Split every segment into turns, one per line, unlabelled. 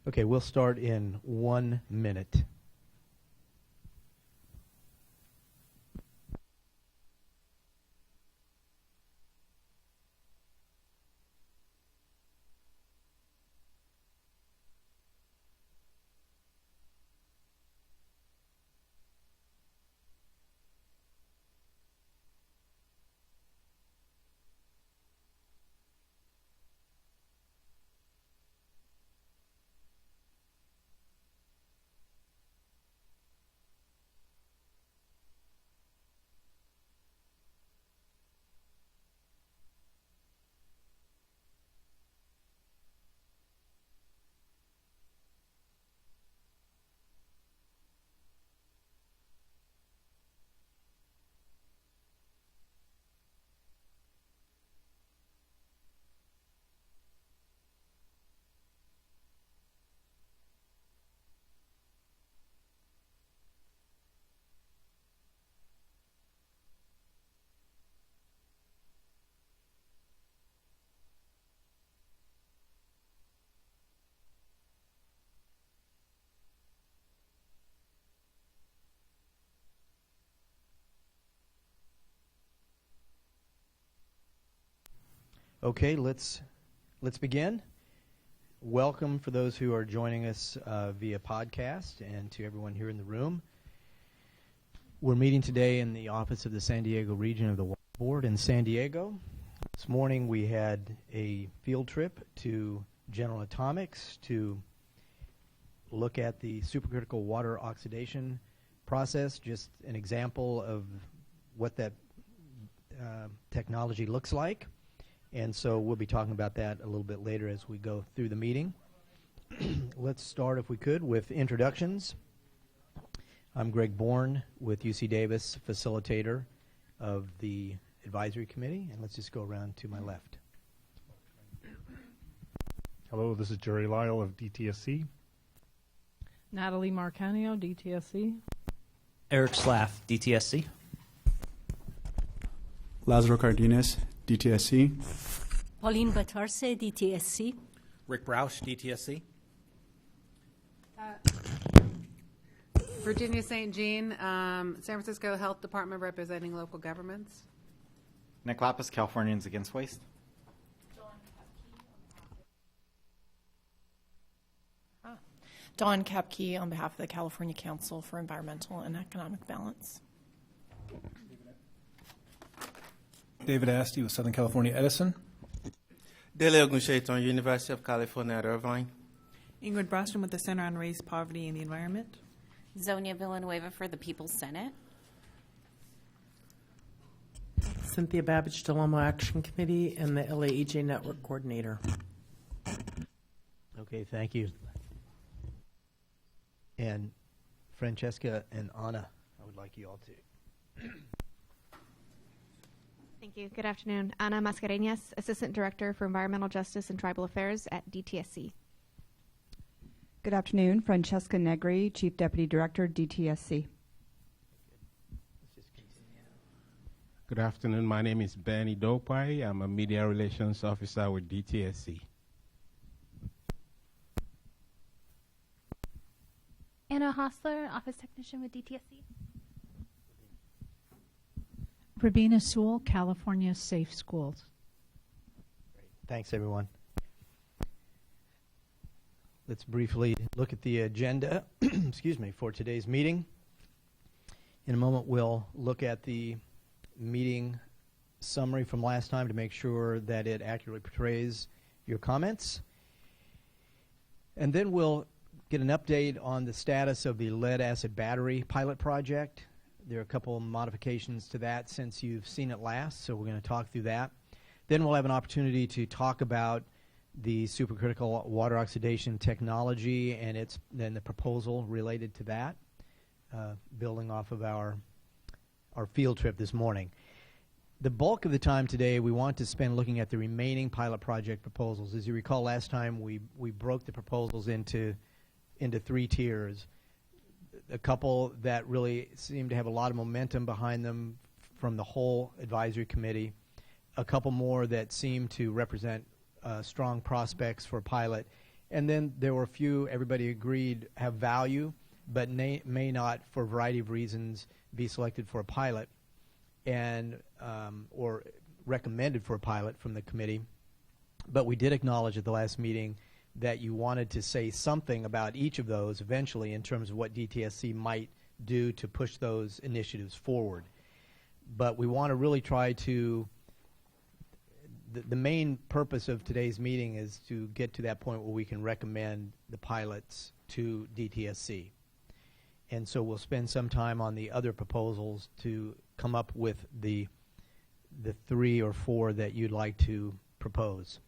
Okay, we'll start in 1 minute. Okay, let's begin. Welcome for those who are joining us via podcast, and to everyone here in the room. We're meeting today in the office of the San Diego region of the Water Board in San Diego. This morning we had a field trip to General Atomics to look at the supercritical water oxidation process, just an example of what that technology looks like. And so we'll be talking about that a little bit later as we go through the meeting. Let's start, if we could, with introductions. I'm Greg Bourne with UC Davis, facilitator of the advisory committee. And let's just go around to my left.
Hello, this is Jerry Lyle of DTSC.
Natalie Marcanio, DTSC.
Eric Slaff, DTSC.
Lázaro Cardenas, DTSC.
Pauline Batarse, DTSC.
Rick Roush, DTSC.
Virginia St. Jean, San Francisco Health Department representing local governments.
Nick Lapis, Californians Against Waste.
Dawn Kapke on behalf of the California Council for Environmental and Economic Balance.
David Asti with Southern California Edison.
Dele Ogunseton, University of California at Irvine.
Ingrid Broston with the Center on Race, Poverty, and the Environment.
Zonia Villanueva for the People's Senate.
Cynthia Babbage, Delomo Action Committee, and the LAEJ Network Coordinator.
Okay, thank you. And Francesca and Anna, I would like you all to.
Thank you. Good afternoon. Ana Mascareñas, Assistant Director for Environmental Justice and Tribal Affairs at DTSC.
Good afternoon. Francesca Negri, Chief Deputy Director, DTSC.
Good afternoon. My name is Benny Dopai. I'm a Media Relations Officer with DTSC.
Anna Hostler, Office Technician with DTSC.
Rabina Sewell, California Safe Schools.
Great. Thanks, everyone. Let's briefly look at the agenda excuse me, for today's meeting. In a moment, we'll look at the meeting summary from last time to make sure that it accurately portrays your comments. And then we'll get an update on the status of the lead-acid battery pilot project. There are a couple of modifications to that since you've seen it last, so we're going to talk through that. Then we'll have an opportunity to talk about the supercritical water oxidation technology and then the proposal related to that, building off of our field trip this morning. The bulk of the time today we want to spend looking at the remaining pilot project proposals. As you recall, last time we broke the proposals into 3 tiers. A couple that really seem to have a lot of momentum behind them from the whole advisory committee. A couple more that seem to represent strong prospects for a pilot. And then there were a few, everybody agreed, have value, but may not, for a variety of reasons, be selected for a pilot and or recommended for a pilot from the committee. But we did acknowledge at the last meeting that you wanted to say something about each of those eventually in terms of what DTSC might do to push those initiatives forward. But we want to really try to, the main purpose of today's meeting is to get to that point where we can recommend the pilots to DTSC. And so we'll spend some time on the other proposals to come up with the 3 or 4 that you'd like to propose.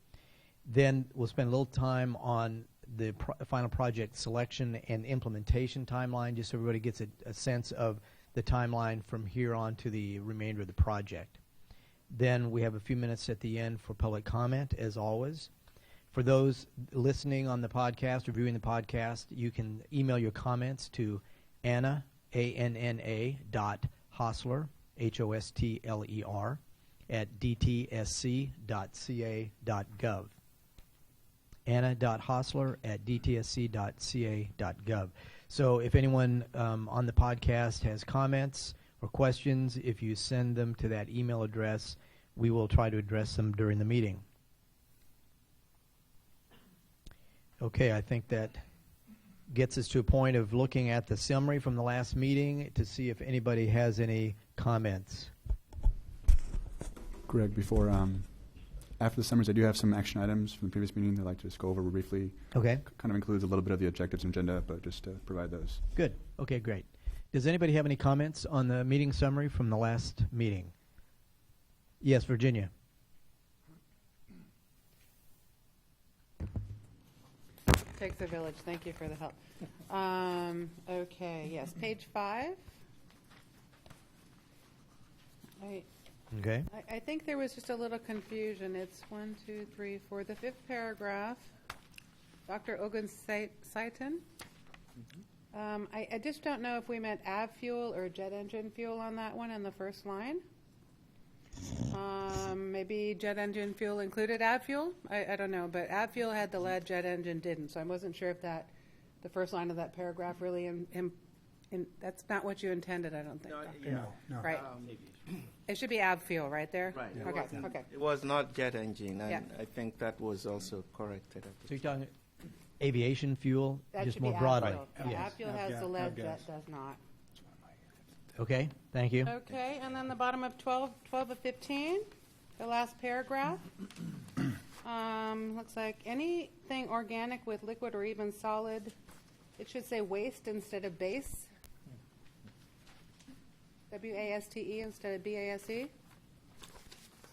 Then we'll spend a little time on the final project selection and implementation timeline, just so everybody gets a sense of the timeline from here on to the remainder of the project. Then we have a few minutes at the end for public comment, as always. For those listening on the podcast or viewing the podcast, you can email your comments to Anna, A-N-N-A, .Hostler, H-O-S-T-L-E-R, at dtsc.ca.gov. Anna.Hostler at dtsc.ca.gov. So if anyone on the podcast has comments or questions, if you send them to that email address, we will try to address them during the meeting. Okay, I think that gets us to a point of looking at the summary from the last meeting to see if anybody has any comments.
Greg, before after the summaries, I do have some action items from the previous meeting that I'd like to just go over briefly.
Okay.
Kind of includes a little bit of the objectives and agenda, but just to provide those.
Good. Okay, great. Does anybody have any comments on the meeting summary from the last meeting? Yes, Virginia.
Takes a village. Thank you for the help. Okay, yes, page 5.
Okay.
I think there was just a little confusion. It's 1, 2, 3, 4. The 5th paragraph, Dr. Ogun Saitan. I just don't know if we meant av fuel or jet engine fuel on that one in the first line. Maybe jet engine fuel included av fuel. I don't know, but av fuel had the lead, jet engine didn't. So I wasn't sure if that the first line of that paragraph really that's not what you intended. I don't think.
No.
Right. It should be av fuel right there.
Right.
Okay.
It was not jet engine, and
Yeah.
I think that was also corrected.
So you're talking aviation fuel,
That
just
should
more
be
broadly.
av fuel. Av fuel has the lead, jet does not.
Okay, thank you.
Okay, and then the bottom of 12 of 15, the last paragraph. Looks like anything organic with liquid or even solid, it should say waste instead of base. W-A-S-T-E instead of B-A-S-E.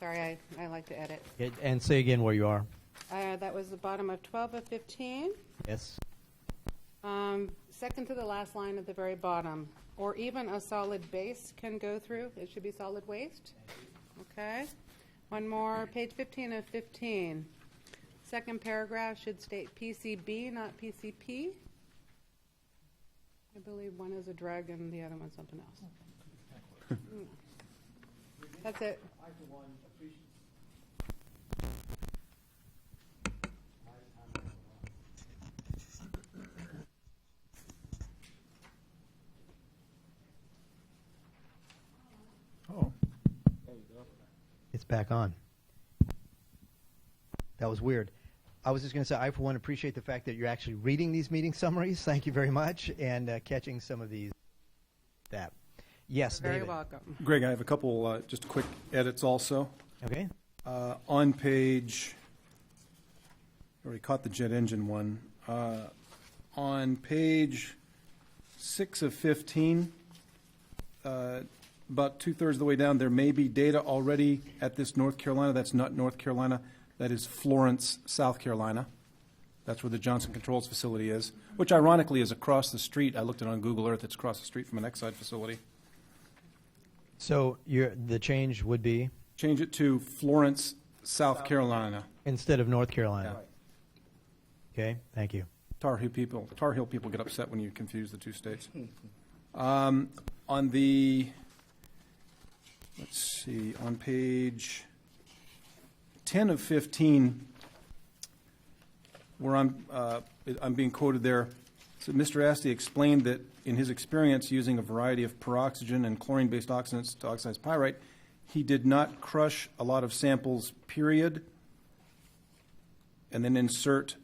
Sorry, I like to edit.
And say again where you are.
That was the bottom of 12 of 15.
Yes.
Second to the last line at the very bottom. Or even a solid base can go through. It should be solid waste. Okay. One more. Page 15 of 15. Second paragraph should state PCB, not PCP. I believe one is a drug and the other one's something else. That's it.
It's back on. That was weird. I was just going to say, I, for one, appreciate the fact that you're actually reading these meeting summaries. Thank you very much. And catching some of these. Yes,
You're very
David.
welcome.
Greg, I have a couple just quick edits also.
Okay.
On page, I already caught the jet engine one. On page 6 of 15, about 2/3 of the way down, there may be data already at this North Carolina. That's not North Carolina. That is Florence, South Carolina. That's where the Johnson Controls facility is, which ironically is across the street. I looked it on Google Earth. It's across the street from an Exide facility.
So the change would be?
Change it to Florence, South Carolina.
Instead of North Carolina. Yeah. Okay, thank you.
Tar Heel people get upset when you confuse the two states. On the, let's see, on page 10 of 15, where I'm being quoted there. So Mr. Asti explained that in his experience using a variety of peroxygen and chlorine-based oxidants to oxidize pyrite, he did not crush a lot of samples, period, and then insert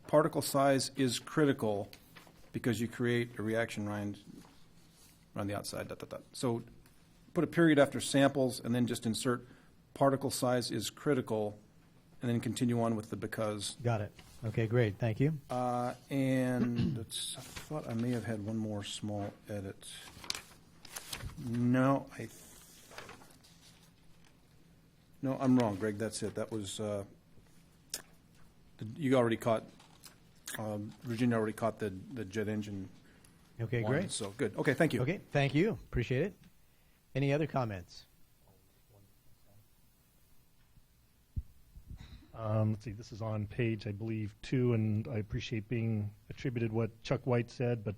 particle size is critical because you create a reaction around the outside. So put a period after samples and then just insert particle size is critical and then continue on with the because.
Got it. Okay, great. Thank you.
And I thought I may have had one more small edit. No, no, I'm wrong, Greg. That's it. That was you already caught. Virginia already caught the jet engine.
Okay,
one,
great.
So good. Okay, thank you.
Okay, thank you. Appreciate it. Any other comments?
Let's see, this is on page, I believe, 2, and I appreciate being attributed what Chuck White said, but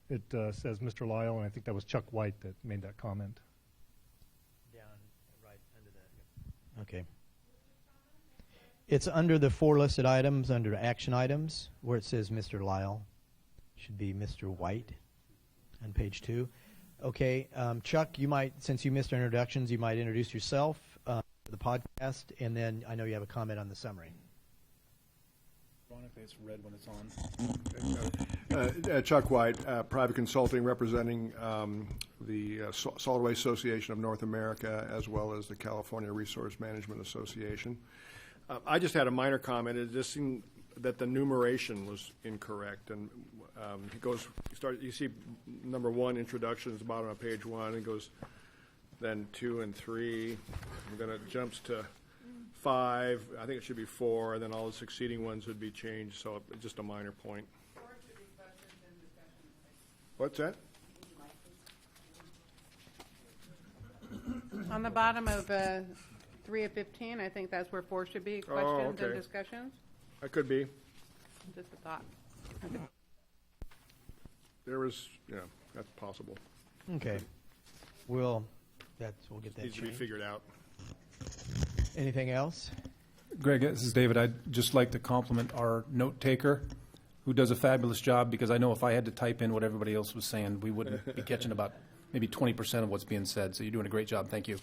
it says Mr. Lyle, and I think that was Chuck White that made that comment.
Down right under that. Okay. It's under the 4 listed items, under action items, where it says Mr. Lyle. Should be Mr. White on page 2. Okay, Chuck, you might, since you missed our introductions, you might introduce yourself, the podcast, and then I know you have a comment on the summary.
Ironically, it's red when it's on.
Chuck White, private consulting representing the Solid Waste Association of North America as well as the California Resource Management Association. I just had a minor comment. It just seemed that the numeration was incorrect, and it goes. You see number 1, introduction, is the bottom of page 1. It goes then 2 and 3, and then it jumps to 5. I think it should be 4, and then all the succeeding ones would be changed. So just a minor point. What's that?
On the bottom of 3 of 15, I think that's where 4 should be, questions and discussions.
That could be.
Just a thought.
There was, yeah, that's possible.
Okay. We'll get that
Needs to be
changed.
figured out.
Anything else?
Greg, this is David. I'd just like to compliment our note taker, who does a fabulous job, because I know if I had to type in what everybody else was saying, we wouldn't be catching about maybe 20% of what's being said. So you're doing a great job. Thank you.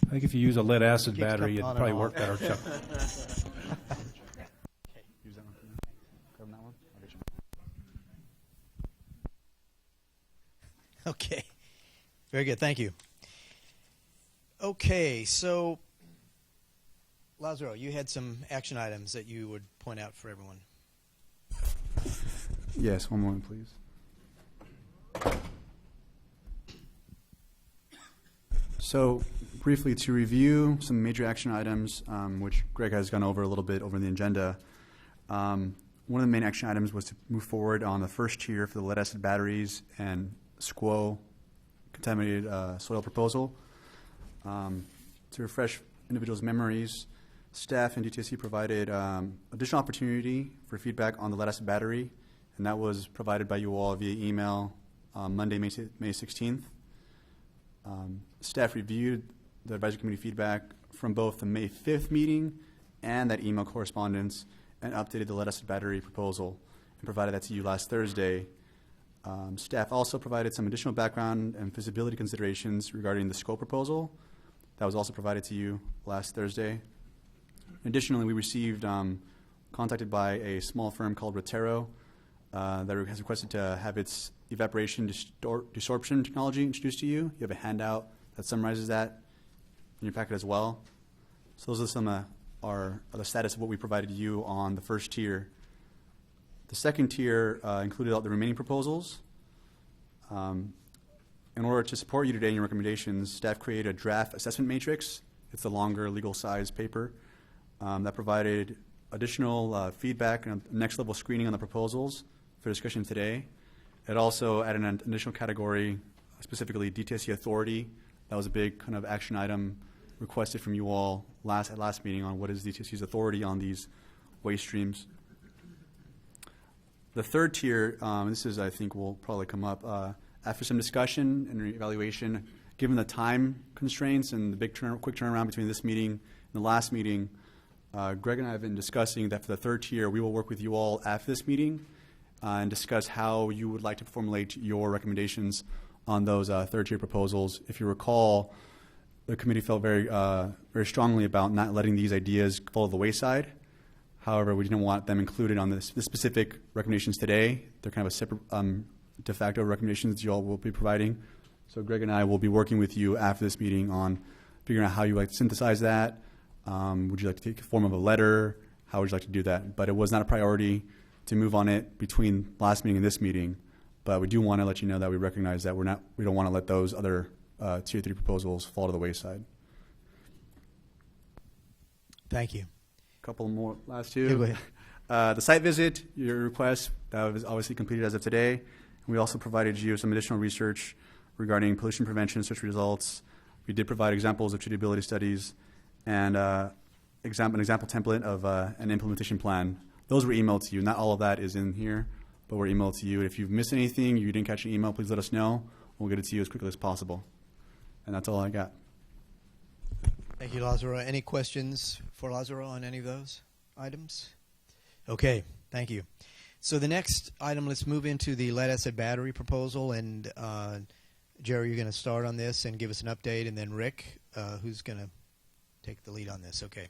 I think if you use a lead acid battery, it'd probably work better, Chuck.
Use that one. Grab that one. I'll get you.
Okay. Very good. Thank you. Okay, so Lazaro, you had some action items that you would point out for everyone.
Yes, one moment, please. So, briefly, to review some major action items, which Greg has gone over a little bit over the agenda. One of the main action items was to move forward on the first tier for the lead-acid batteries and SQUO contaminated soil proposal. To refresh individuals' memories, staff and DTSC provided additional opportunity for feedback on the lead-acid battery, and that was provided by you all via email Monday, May 16th. Staff reviewed the advisory committee feedback from both the May 5th meeting and that email correspondence and updated the lead-acid battery proposal and provided that to you last Thursday. Staff also provided some additional background and feasibility considerations regarding the scope proposal. That was also provided to you last Thursday. Additionally, we received contacted by a small firm called Rotero that has requested to have its evaporation desorption technology introduced to you. You have a handout that summarizes that in your packet as well. So those are some of the status of what we provided you on the first tier. The second tier included all the remaining proposals. In order to support you today in your recommendations, staff created a draft assessment matrix. It's a longer legal size paper that provided additional feedback and next level screening on the proposals for discussion today. It also added an additional category, specifically DTSC authority. That was a big kind of action item requested from you all at last meeting on what is DTSC's authority on these waste streams. The third tier, this is, I think, will probably come up, after some discussion and evaluation, given the time constraints and the quick turnaround between this meeting and the last meeting, Greg and I have been discussing that for the third tier, we will work with you all after this meeting and discuss how you would like to formulate your recommendations on those third tier proposals. If you recall, the committee felt very strongly about not letting these ideas fall to the wayside. However, we didn't want them included on the specific recommendations today. They're kind of a separate de facto recommendations that you all will be providing. So Greg and I will be working with you after this meeting on figuring out how you like to synthesize that. Would you like to take the form of a letter? How would you like to do that? But it was not a priority to move on it between last meeting and this meeting. But we do want to let you know that we recognize that we don't want to let those other Tier 3 proposals fall to the wayside.
Thank you.
A couple more, last two.
Yeah, go ahead.
The site visit, your request, that was obviously completed as of today. We also provided you some additional research regarding pollution prevention search results. We did provide examples of treatability studies and an example template of an implementation plan. Those were emailed to you. Not all of that is in here, but were emailed to you. If you've missed anything, you didn't catch an email, please let us know. We'll get it to you as quickly as possible. And that's all I got.
Thank you, Lazaro. Any questions for Lazaro on any of those items? Okay, thank you. So the next item, let's move into the lead-acid battery proposal. And Jerry, you're going to start on this and give us an update. And then Rick, who's going to take the lead on this. Okay.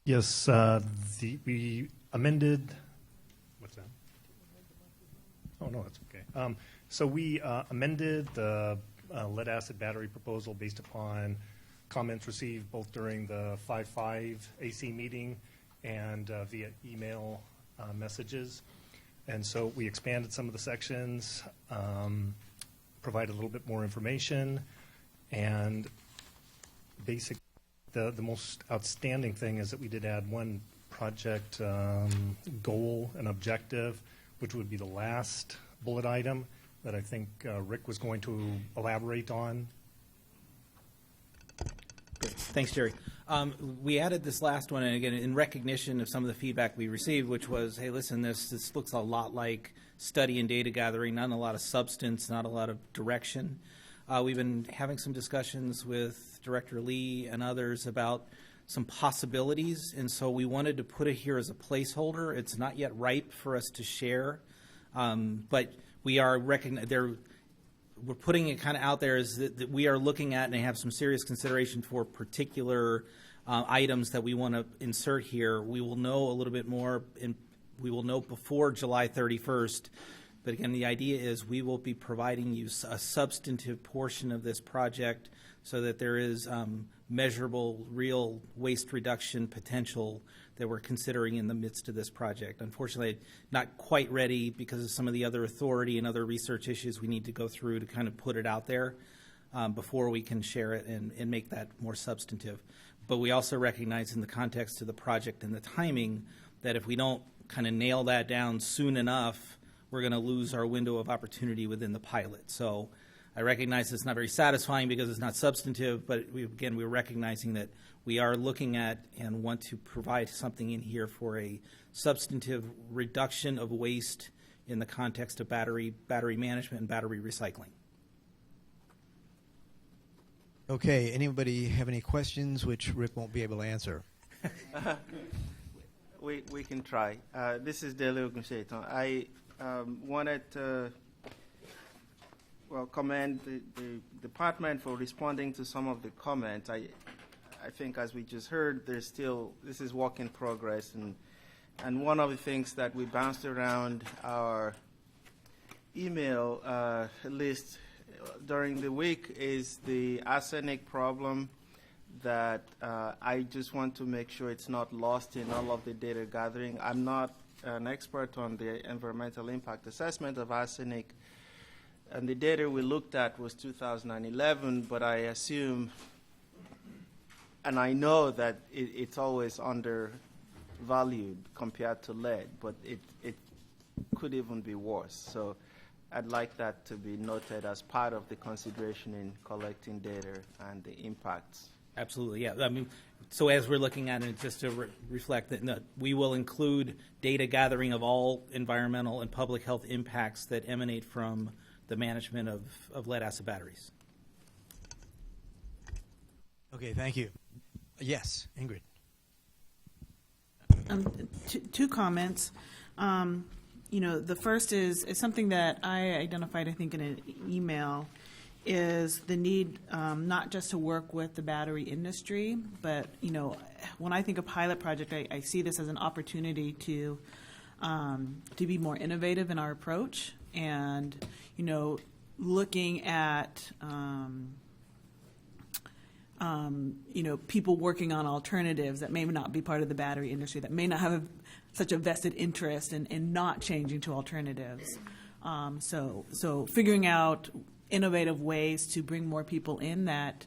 Yes, we amended. What's that? Oh, no, that's okay. So we amended the lead-acid battery proposal based upon comments received both during the 5.5 AC meeting and via email messages. And so we expanded some of the sections, provided a little bit more information, and basically the most outstanding thing is that we did add one project goal and objective, which would be the last bullet item that I think Rick was going to elaborate on.
Good. Thanks, Jerry. We added this last one, and again, in recognition of some of the feedback we received, which was, hey, listen, this looks a lot like study and data gathering, not a lot of substance, not a lot of direction. We've been having some discussions with Director Lee and others about some possibilities, and so we wanted to put it here as a placeholder. It's not yet ripe for us to share, but we are we're putting it kind of out there as that we are looking at and have some serious consideration for particular items that we want to insert here. We will know a little bit more, and we will know before July 31st. But again, the idea is we will be providing you a substantive portion of this project so that there is measurable, real waste reduction potential that we're considering in the midst of this project. Unfortunately, not quite ready because of some of the other authority and other research issues we need to go through to kind of put it out there before we can share it and make that more substantive. But we also recognize in the context of the project and the timing that if we don't kind of nail that down soon enough, we're going to lose our window of opportunity within the pilot. So I recognize it's not very satisfying because it's not substantive, but we're recognizing that we are looking at and want to provide something in here for a substantive reduction of waste in the context of battery management and battery recycling.
Okay, anybody have any questions which Rick won't be able to answer?
We can try. This is Dele Ogunsetan. I wanted to commend the department for responding to some of the comments. I think, as we just heard, this is work in progress, and one of the things that we bounced around our email list during the week is the arsenic problem that I just want to make sure it's not lost in all of the data gathering. I'm not an expert on the environmental impact assessment of arsenic, and the data we looked at was 2011, but I assume, and I know that it's always undervalued compared to lead, but it could even be worse. So I'd like that to be noted as part of the consideration in collecting data and the impacts.
Absolutely, yeah. I mean, So as we're looking at it, just to reflect that no, we will include data gathering of all environmental and public health impacts that emanate from the management of lead-acid batteries.
Okay, thank you. Yes, Ingrid.
Two comments. The first is something that I identified, I think, in an email, is the need not just to work with the battery industry, but, when I think of pilot project, I see this as an opportunity to be more innovative in our approach and, looking at, people working on alternatives that may not be part of the battery industry, that may not have such a vested interest in not changing to alternatives. So figuring out innovative ways to bring more people in that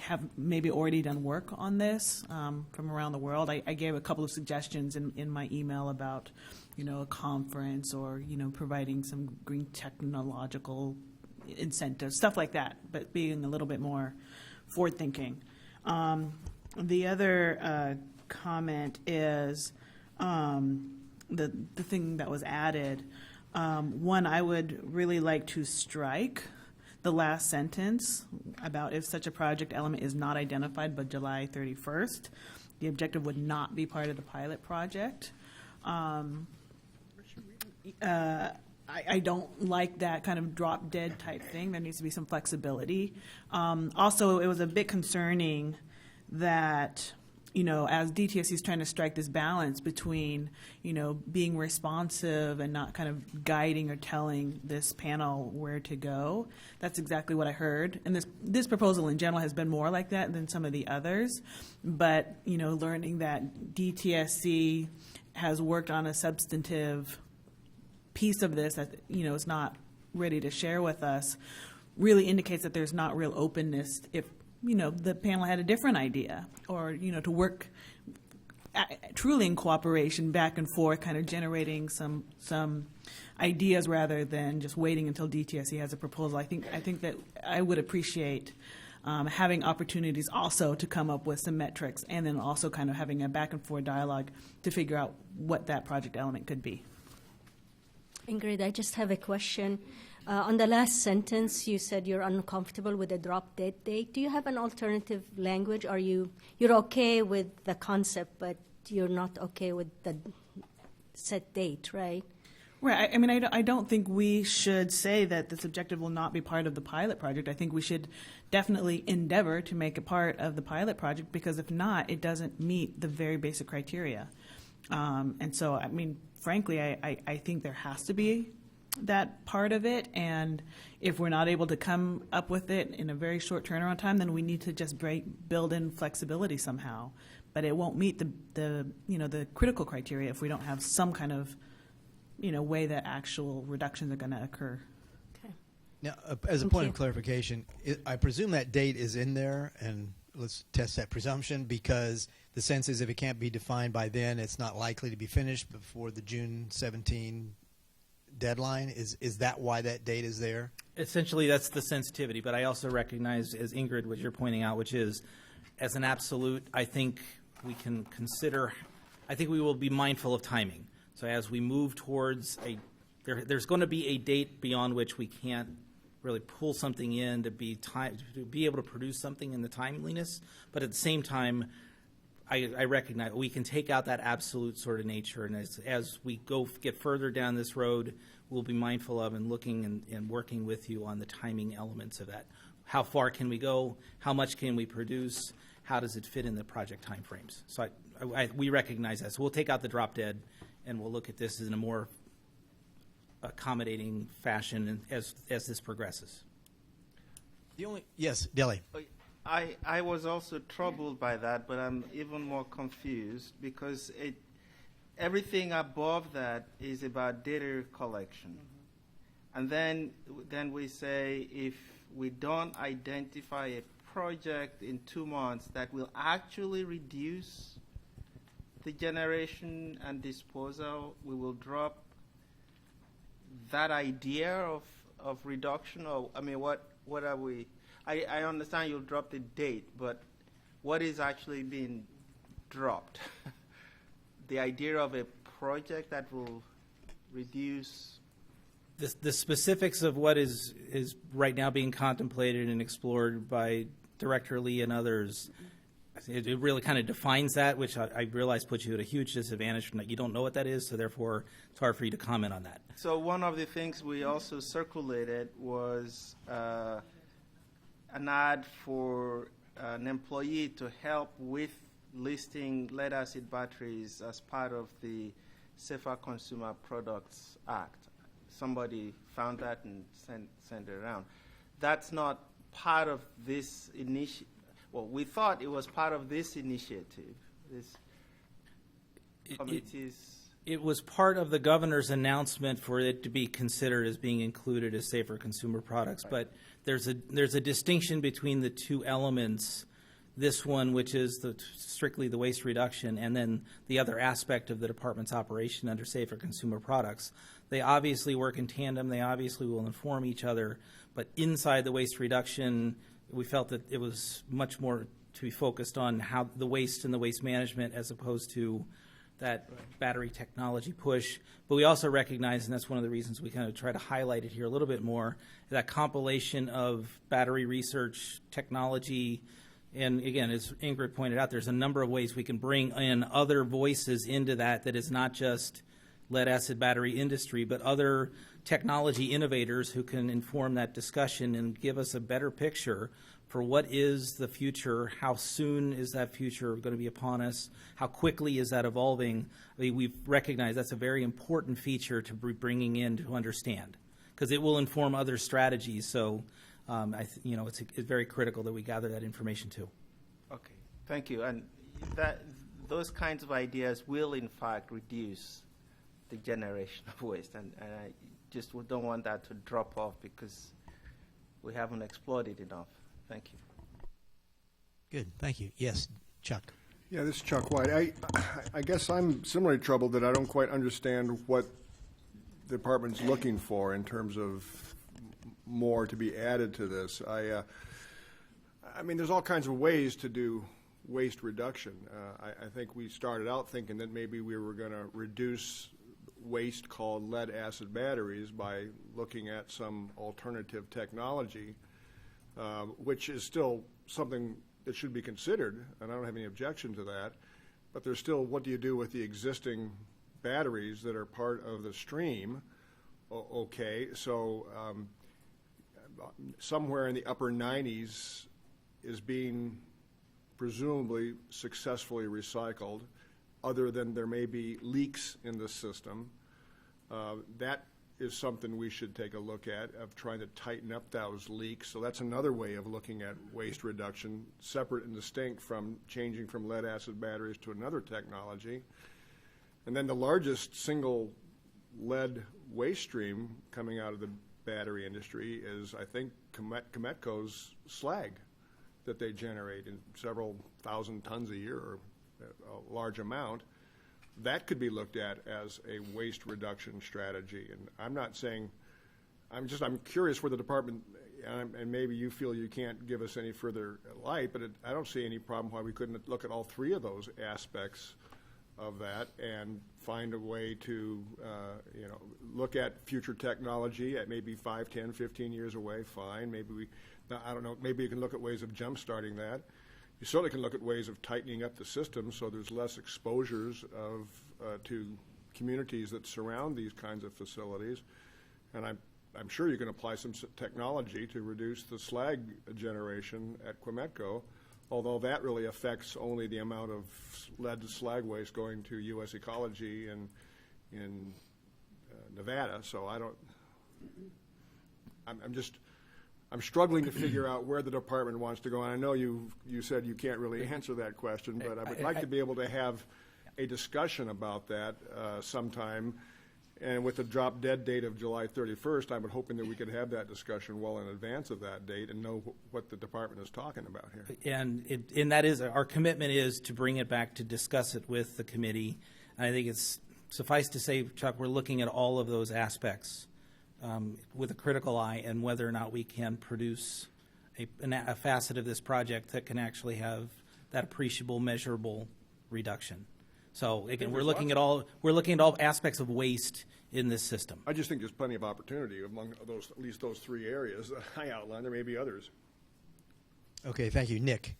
have maybe already done work on this from around the world. I gave a couple of suggestions in my email about, a conference or, providing some green technological incentives, stuff like that, but being a little bit more forward-thinking. The other comment is the thing that was added. One, I would really like to strike the last sentence about if such a project element is not identified by July 31st, the objective would not be part of the pilot project. I don't like that kind of drop dead type thing. There needs to be some flexibility. Also, it was a bit concerning that, as DTSC is trying to strike this balance between, being responsive and not kind of guiding or telling this panel where to go. That's exactly what I heard. And this proposal in general has been more like that than some of the others. But, learning that DTSC has worked on a substantive piece of this that, is not ready to share with us really indicates that there's not real openness if, the panel had a different idea or, to work truly in cooperation back and forth, kind of generating some ideas rather than just waiting until DTSC has a proposal. I think that I would appreciate having opportunities also to come up with some metrics and then also kind of having a back and forth dialogue to figure out what that project element could be.
Ingrid, I just have a question. On the last sentence, you said you're uncomfortable with the drop dead date. Do you have an alternative language? You're okay with the concept, but you're not okay with the set date, right?
Right. I don't think we should say that this objective will not be part of the pilot project. I think we should definitely endeavor to make it part of the pilot project because if not, it doesn't meet the very basic criteria. And so, frankly, I think there has to be that part of it, and if we're not able to come up with it in a very short turnaround time, then we need to just build in flexibility somehow. But it won't meet the critical criteria if we don't have some kind of way that actual reductions are going to occur.
Okay.
Now, as a point of clarification, I presume that date is in there, and let's test that presumption because the sense is if it can't be defined by then, it's not likely to be finished before the June 17 deadline. Is that why that date is there?
Essentially, that's the sensitivity. But I also recognize, as Ingrid, what you're pointing out, which is, as an absolute, I think we can consider, I think we will be mindful of timing. So as we move towards there's going to be a date beyond which we can't really pull something in to be able to produce something in the timeliness. But at the same time, I recognize we can take out that absolute sort of nature, and as we get further down this road, we'll be mindful of and looking and working with you on the timing elements of that. How far can we go? How much can we produce? How does it fit in the project timeframes? So we recognize that. So we'll take out the drop dead, and we'll look at this in a more accommodating fashion as this progresses.
Yes, Delhi.
I was also troubled by that, but I'm even more confused because everything above that is about data collection. And then we say if we don't identify a project in 2 months that will actually reduce the generation and disposal, we will drop that idea of reduction. Or what are we? I understand you'll drop the date, but what is actually being dropped? The idea of a project that will reduce.
The specifics of what is right now being contemplated and explored by Director Lee and others, it really kind of defines that, which I realize puts you at a huge disadvantage from that. You don't know what that is, so therefore it's hard for you to comment on that.
So one of the things we also circulated was an ad for an employee to help with listing lead-acid batteries as part of the Safer Consumer Products Act. Somebody found that and sent it around. That's not part of this initiative. Well, we thought it was part of this initiative, this committee's.
It was part of the governor's announcement for it to be considered as being included as safer consumer products. Right. But there's a distinction between the two elements. This one, which is strictly the waste reduction, and then the other aspect of the department's operation under safer consumer products. They obviously work in tandem. They obviously will inform each other. But inside the waste reduction, we felt that it was much more to be focused on how the waste and the waste management as opposed to that battery technology push. But we also recognize, and that's one of the reasons we kind of try to highlight it here a little bit more, that compilation of battery research, technology, and again, as Ingrid pointed out, there's a number of ways we can bring in other voices into that is not just lead-acid battery industry, but other technology innovators who can inform that discussion and give us a better picture for what is the future, how soon is that future going to be upon us, how quickly is that evolving. I mean, we've recognized that's a very important feature to be bringing in to understand, because it will inform other strategies. So, it's very critical that we gather that information too.
Okay, thank you. And those kinds of ideas will, in fact, reduce the generation of waste, and I just don't want that to drop off because we haven't explored it enough. Thank you.
Good, thank you. Yes, Chuck.
Yeah, this is Chuck White. I guess I'm similarly troubled that I don't quite understand what the department's looking for in terms of more to be added to this. I mean, there's all kinds of ways to do waste reduction. I think we started out thinking that maybe we were going to reduce waste called lead-acid batteries by looking at some alternative technology, which is still something that should be considered, and I don't have any objection to that. But there's still, what do you do with the existing batteries that are part of the stream? Okay, so somewhere in the upper 90s is being presumably successfully recycled, other than there may be leaks in the system. That is something we should take a look at, of trying to tighten up those leaks. So that's another way of looking at waste reduction, separate and distinct from changing from lead-acid batteries to another technology. And then the largest single lead waste stream coming out of the battery industry is, I think, Cometco's slag that they generate in several thousand tons a year, or a large amount. That could be looked at as a waste reduction strategy. And I'm not saying, I'm curious where the department, and maybe you feel you can't give us any further light, but I don't see any problem why we couldn't look at all three of those aspects of that and find a way to, look at future technology at maybe 5, 10, 15 years away, fine. Maybe I don't know, maybe you can look at ways of jump-starting that. You certainly can look at ways of tightening up the system so there's less exposures to communities that surround these kinds of facilities. And I'm sure you can apply some technology to reduce the slag generation at Cometco, although that really affects only the amount of lead slag waste going to U.S. Ecology in Nevada. So I'm struggling to figure out where the department wants to go. And I know you said you can't really answer that question, but I would like to be able to have a discussion about that sometime. And with the drop dead date of July 31st, I'm hoping that we could have that discussion well in advance of that date and know what the department is talking about here.
And that is, our commitment is to bring it back to discuss it with the committee. And I think it's suffice to say, Chuck, we're looking at all of those aspects with a critical eye, and whether or not we can produce a facet of this project that can actually have that appreciable, measurable reduction. So again, we're
there's
looking at all aspects of waste in this system.
I just think there's plenty of opportunity among those, at least those three areas that I outlined. There may be others.
Okay, thank you. Nick.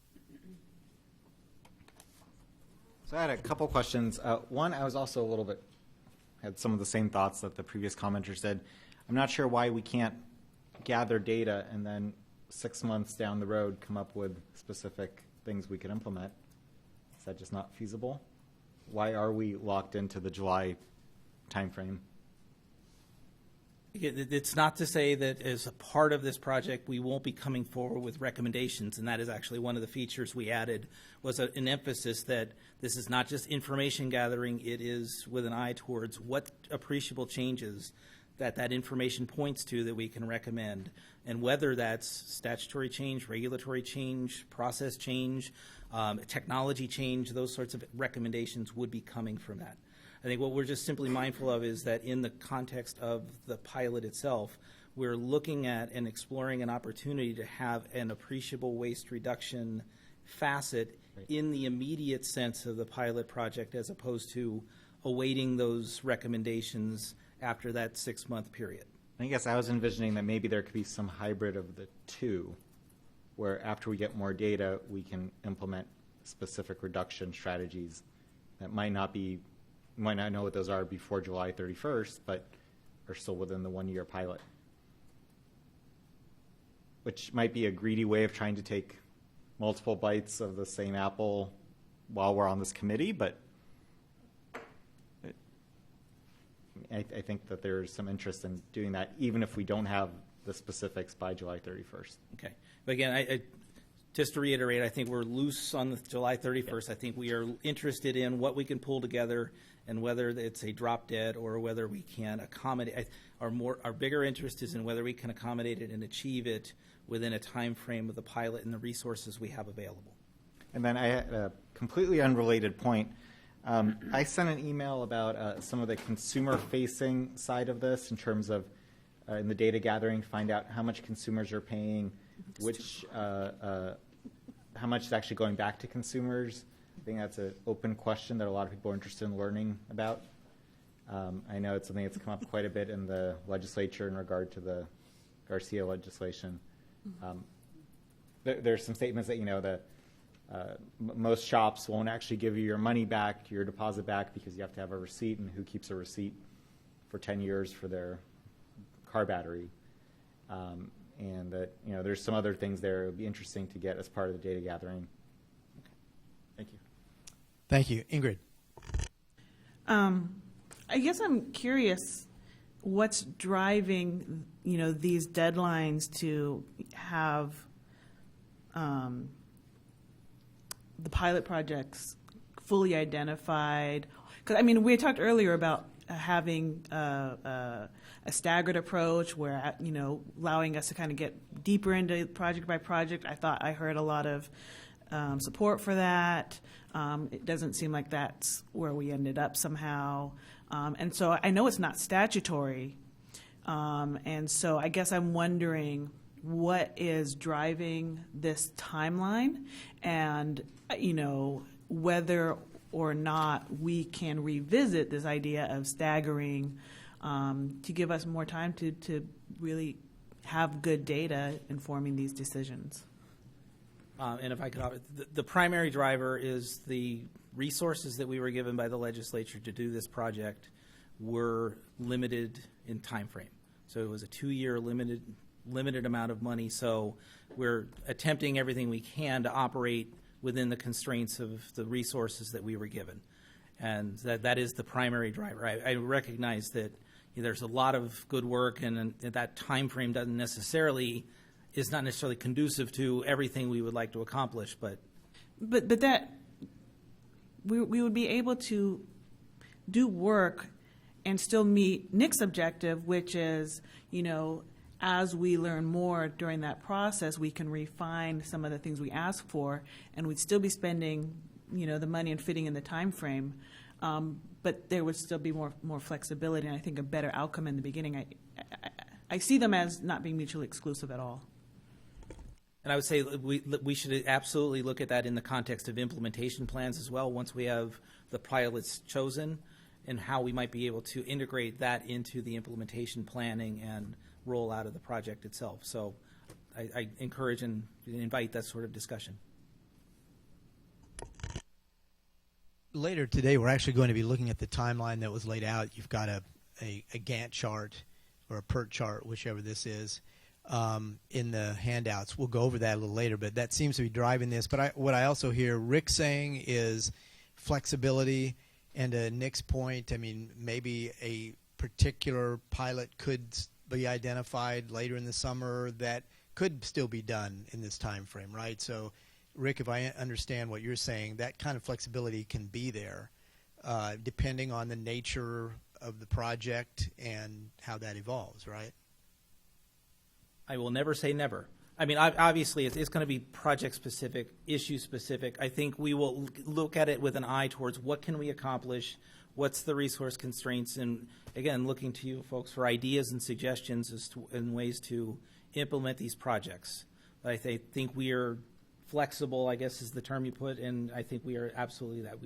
So I had a couple questions. One, I was also a little bit, had some of the same thoughts that the previous commenter said. I'm not sure why we can't gather data and then 6 months down the road come up with specific things we could implement. Is that just not feasible? Why are we locked into the July timeframe?
It's not to say that as a part of this project we won't be coming forward with recommendations, and that is actually one of the features we added, was an emphasis that this is not just information gathering, it is with an eye towards what appreciable changes that information points to that we can recommend, and whether that's statutory change, regulatory change, process change, technology change, those sorts of recommendations would be coming from that. I think what we're just simply mindful of is that in the context of the pilot itself, we're looking at and exploring an opportunity to have an appreciable waste reduction facet in the immediate sense of the pilot project, as opposed to awaiting those recommendations after that 6-month period.
I guess I was envisioning that maybe there could be some hybrid of the two, where after we get more data, we can implement specific reduction strategies that might not know what those are before July 31st, but are still within the 1-year pilot. Which might be a greedy way of trying to take multiple bites of the same apple while we're on this committee, but I think that there's some interest in doing that, even if we don't have the specifics by July 31st.
Okay. But again, I just to reiterate, I think we're loose on the July 31st. I think we are interested in what we can pull together, and whether it's a drop dead or whether we can accommodate. Our bigger interest is in whether we can accommodate it and achieve it within a time frame of the pilot and the resources we have available.
And then I had a completely unrelated point. I sent an email about some of the consumer-facing side of this in terms of in the data gathering, find out how much consumers are paying, how much is actually going back to consumers. I think that's an open question that a lot of people are interested in learning about. I know it's something that's come up quite a bit in the legislature in regard to the Garcia legislation. There's some statements that most shops won't actually give you your money back, your deposit back, because you have to have a receipt, and who keeps a receipt for 10 years for their car battery. And that there's some other things there it would be interesting to get as part of the data gathering. Thank you.
Thank you. Ingrid.
I guess I'm curious what's driving these deadlines to have the pilot projects fully identified. Because we had talked earlier about having a staggered approach where allowing us to kind of get deeper into project by project. I thought I heard a lot of support for that. It doesn't seem like that's where we ended up somehow. And so I know it's not statutory. And so I guess I'm wondering what is driving this timeline, and whether or not we can revisit this idea of staggering to give us more time to really have good data informing these decisions.
And if I could, the primary driver is the resources that we were given by the legislature to do this project were limited in time frame. So it was a 2-year limited amount of money. So we're attempting everything we can to operate within the constraints of the resources that we were given. And that is the primary driver. I recognize that there's a lot of good work, and that time frame is not necessarily conducive to everything we would like to accomplish. But
that we would be able to do work and still meet Nick's objective, which is, as we learn more during that process, we can refine some of the things we ask for, and we'd still be spending, the money and fitting in the time frame. But there would still be more flexibility, and I think a better outcome in the beginning. I see them as not being mutually exclusive at all.
And I would say we should absolutely look at that in the context of implementation plans as well, once we have the pilots chosen, and how we might be able to integrate that into the implementation planning and rollout of the project itself. So I encourage and invite that sort of discussion.
Later today, we're actually going to be looking at the timeline that was laid out. You've got a Gantt chart or a PERT chart, whichever this is, in the handouts. We'll go over that a little later, but that seems to be driving this. But what I also hear Rick saying is flexibility, and to Nick's point, I mean, maybe a particular pilot could be identified later in the summer that could still be done in this time frame, right? So, Rick, if I understand what you're saying, that kind of flexibility can be there, depending on the nature of the project and how that evolves, right?
I will never say never. I mean, obviously, it's going to be project-specific, issue-specific. I think we will look at it with an eye towards what can we accomplish, what's the resource constraints, and, again, looking to you folks for ideas and suggestions as to, and ways to implement these projects. But I think we are flexible, I guess is the term you put, and I think we are absolutely that.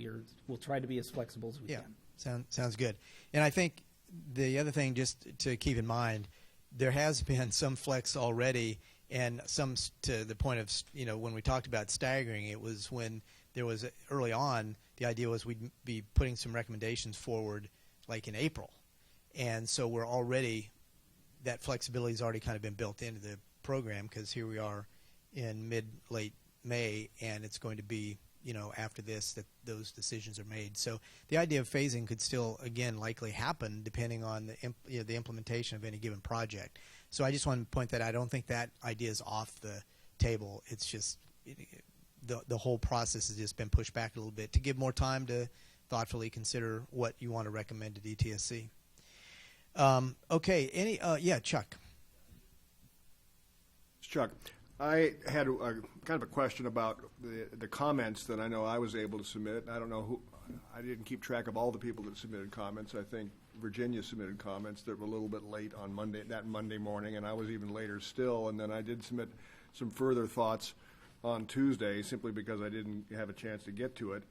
We'll try to be as flexible as we can.
Sounds good. And I think the other thing just to keep in mind, there has been some flex already, and some to the point of, when we talked about staggering, it was when there was early on, the idea was we'd be putting some recommendations forward like in April. And so we're already, that flexibility has already kind of been built into the program, because here we are in late May, and it's going to be, after this that those decisions are made. So the idea of phasing could still, again, likely happen depending on the implementation of any given project. So I just want to point that out. I don't think that idea is off the table. It's just the whole process has just been pushed back a little bit to give more time to thoughtfully consider what you want to recommend to DTSC. Okay. Chuck.
It's Chuck. I had kind of a question about the comments that I know I was able to submit. I don't know who. I didn't keep track of all the people that submitted comments. I think Virginia submitted comments that were a little bit late on Monday morning, and I was even later still. And then I did submit some further thoughts on Tuesday, simply because I didn't have a chance to get to it.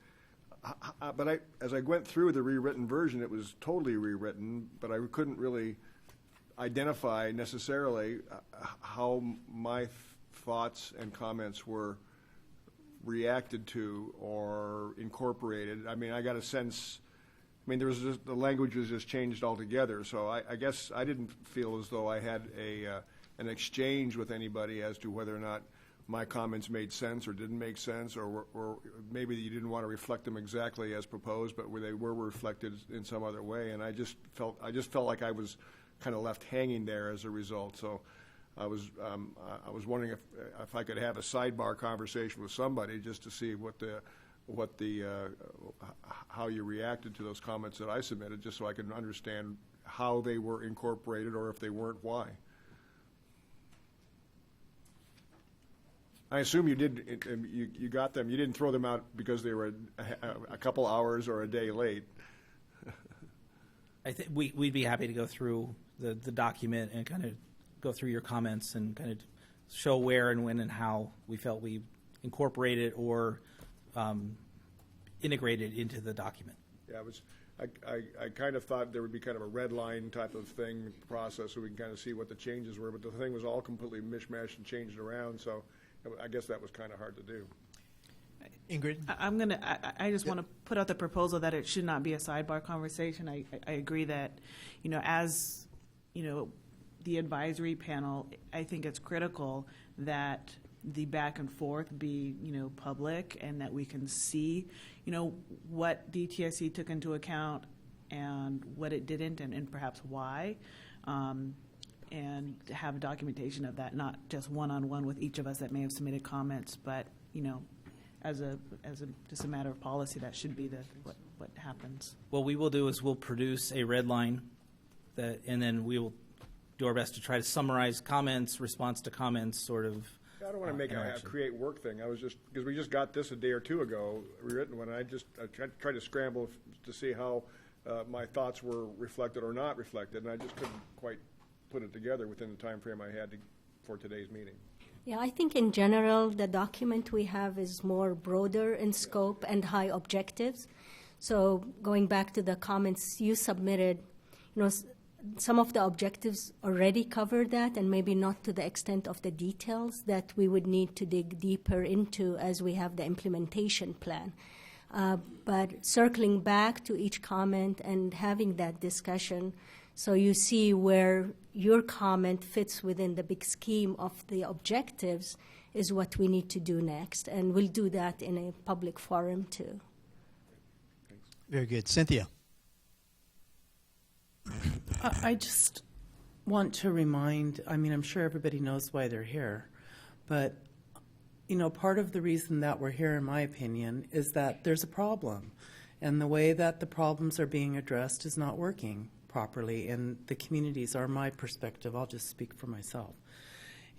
But as I went through the rewritten version, it was totally rewritten, but I couldn't really identify necessarily how my thoughts and comments were reacted to or incorporated. I mean, I got a sense. I mean, the language was just changed altogether. So I guess I didn't feel as though I had an exchange with anybody as to whether or not my comments made sense or didn't make sense, or maybe you didn't want to reflect them exactly as proposed, but where they were reflected in some other way. And I just felt like I was kind of left hanging there as a result. So I was wondering if I could have a sidebar conversation with somebody just to see how you reacted to those comments that I submitted, just so I could understand how they were incorporated, or if they weren't, why. I assume you did. You got them. You didn't throw them out because they were a couple hours or a day late.
I think we'd be happy to go through the document and kind of go through your comments and kind of show where and when and how we felt we incorporated or integrated into the document.
Yeah, I kind of thought there would be kind of a red line type of thing process, so we can kind of see what the changes were. But the thing was all completely mishmashed and changed around, so I guess that was kind of hard to do.
Ingrid?
I just want to put out the proposal that it should not be a sidebar conversation. I agree that, as, the advisory panel, I think it's critical that the back and forth be, public, and that we can see, what DTSC took into account and what it didn't, and perhaps why, and have documentation of that, not just one-on-one with each of us that may have submitted comments, but, as just a matter of policy, that should be what happens.
What we will do is we'll produce a red line, and then we will do our best to try to summarize comments, response to comments, sort of.
I don't want to make a create work thing. I was just, because we just got this a day or two ago, rewritten one. I tried to scramble to see how my thoughts were reflected or not reflected, and I just couldn't quite put it together within the time frame I had for today's meeting.
Yeah, I think in general, the document we have is more broader in scope and high objectives. So going back to the comments you submitted, some of the objectives already cover that, and maybe not to the extent of the details that we would need to dig deeper into as we have the implementation plan. But circling back to each comment and having that discussion, so you see where your comment fits within the big scheme of the objectives is what we need to do next. And we'll do that in a public forum too.
Very good. Cynthia.
I just want to remind, I'm sure everybody knows why they're here, but, part of the reason that we're here, in my opinion, is that there's a problem. And the way that the problems are being addressed is not working properly, and the communities are my perspective. I'll just speak for myself.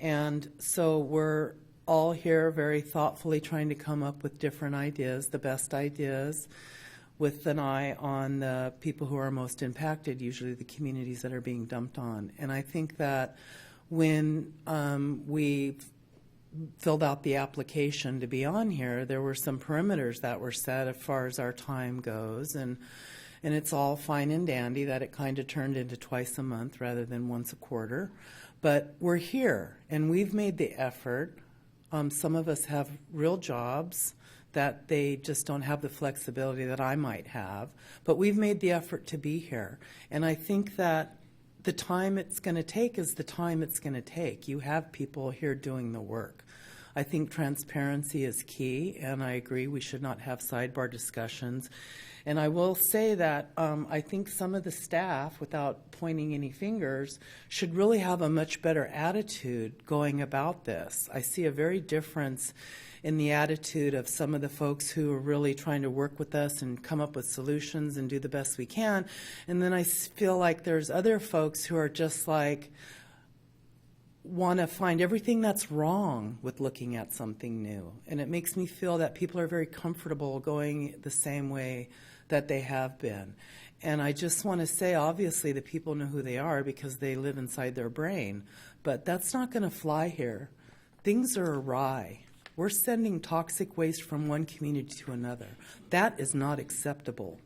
And so we're all here very thoughtfully trying to come up with different ideas, the best ideas, with an eye on the people who are most impacted, usually the communities that are being dumped on. And I think that when we filled out the application to be on here, there were some perimeters that were set as far as our time goes, and it's all fine and dandy that it kind of turned into twice a month rather than once a quarter. But we're here, and we've made the effort. Some of us have real jobs that they just don't have the flexibility that I might have. But we've made the effort to be here. And I think that the time it's going to take is the time it's going to take. You have people here doing the work. I think transparency is key, and I agree we should not have sidebar discussions. And I will say that I think some of the staff, without pointing any fingers, should really have a much better attitude going about this. I see a very difference in the attitude of some of the folks who are really trying to work with us and come up with solutions and do the best we can. And then I feel like there's other folks who are just like, want to find everything that's wrong with looking at something new. And it makes me feel that people are very comfortable going the same way that they have been. And I just want to say, obviously, the people know who they are because they live inside their brain. But that's not going to fly here. Things are awry. We're sending toxic waste from one community to another. That is not acceptable.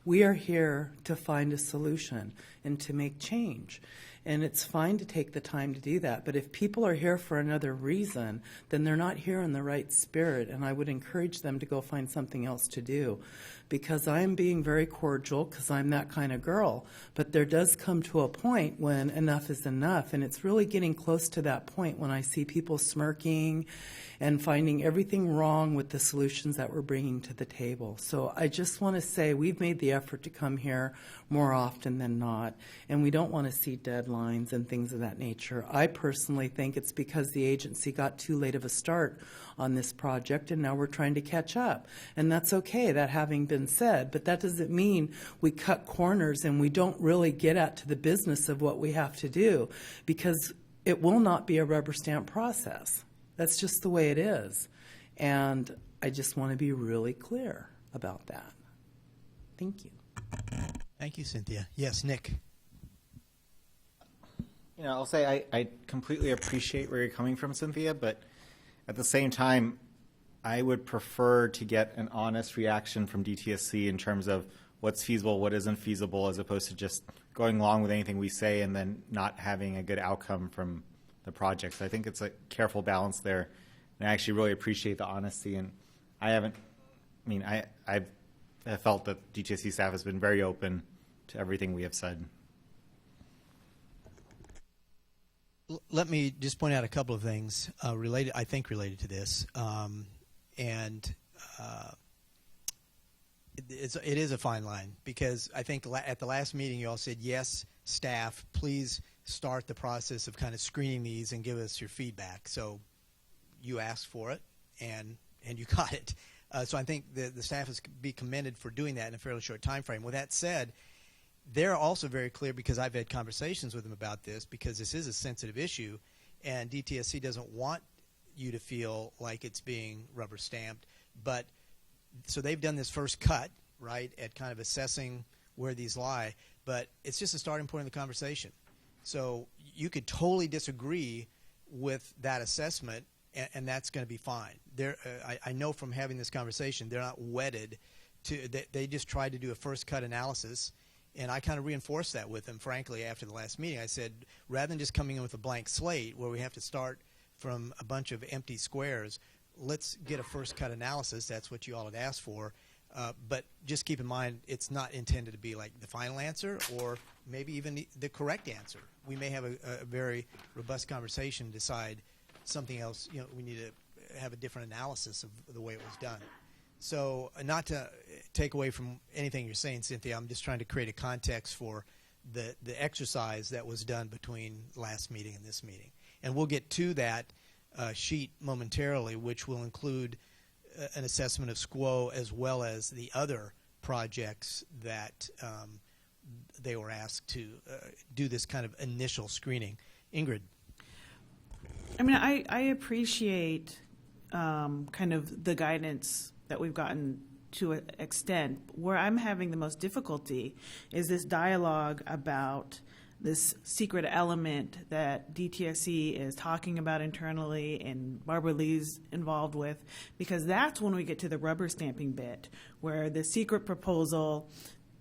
We are here to find a solution and to make change. And it's fine to take the time to do that. But if people are here for another reason, then they're not here in the right spirit. And I would encourage them to go find something else to do. Because I'm being very cordial, because I'm that kind of girl. But there does come to a point when enough is enough. And it's really getting close to that point when I see people smirking and finding everything wrong with the solutions that we're bringing to the table. So I just want to say we've made the effort to come here more often than not, and we don't want to see deadlines and things of that nature. I personally think it's because the agency got too late of a start on this project, and now we're trying to catch up. And that's okay, that having been said, but that doesn't mean we cut corners and we don't really get at to the business of what we have to do, because it will not be a rubber stamp process. That's just the way it is. And I just want to be really clear about that. Thank you.
Thank you, Cynthia. Yes, Nick.
I'll say I completely appreciate where you're coming from, Cynthia, but at the same time, I would prefer to get an honest reaction from DTSC in terms of what's feasible, what isn't feasible, as opposed to just going along with anything we say and then not having a good outcome from the projects. I think it's a careful balance there, and I actually really appreciate the honesty. And I've felt that DTSC staff has been very open to everything we have said.
Let me just point out a couple of things related to this, it is a fine line, because I think at the last meeting you all said, yes, staff, please start the process of kind of screening these and give us your feedback. So you asked for it, and you got it. So I think the staff is to be commended for doing that in a fairly short time frame. With that said, they're also very clear, because I've had conversations with them about this, because this is a sensitive issue, and DTSC doesn't want you to feel like it's being rubber stamped. But so they've done this first cut, right, at kind of assessing where these lie, but it's just a starting point of the conversation. So you could totally disagree with that assessment, and that's going to be fine. I know from having this conversation, they're not wedded to. They just tried to do a first cut analysis, and I kind of reinforced that with them. Frankly, after the last meeting, I said, rather than just coming in with a blank slate where we have to start from a bunch of empty squares, let's get a first cut analysis. That's what you all had asked for. But just keep in mind, it's not intended to be like the final answer or maybe even the correct answer. We may have a very robust conversation, decide something else. We need to have a different analysis of the way it was done. So not to take away from anything you're saying, Cynthia, I'm just trying to create a context for the exercise that was done between last meeting and this meeting. And we'll get to that sheet momentarily, which will include an assessment of SQUO as well as the other projects that they were asked to do this kind of initial screening. Ingrid.
I mean, I appreciate kind of the guidance that we've gotten to an extent. Where I'm having the most difficulty is this dialogue about this secret element that DTSC is talking about internally and Barbara Lee's involved with, because that's when we get to the rubber stamping bit, where the secret proposal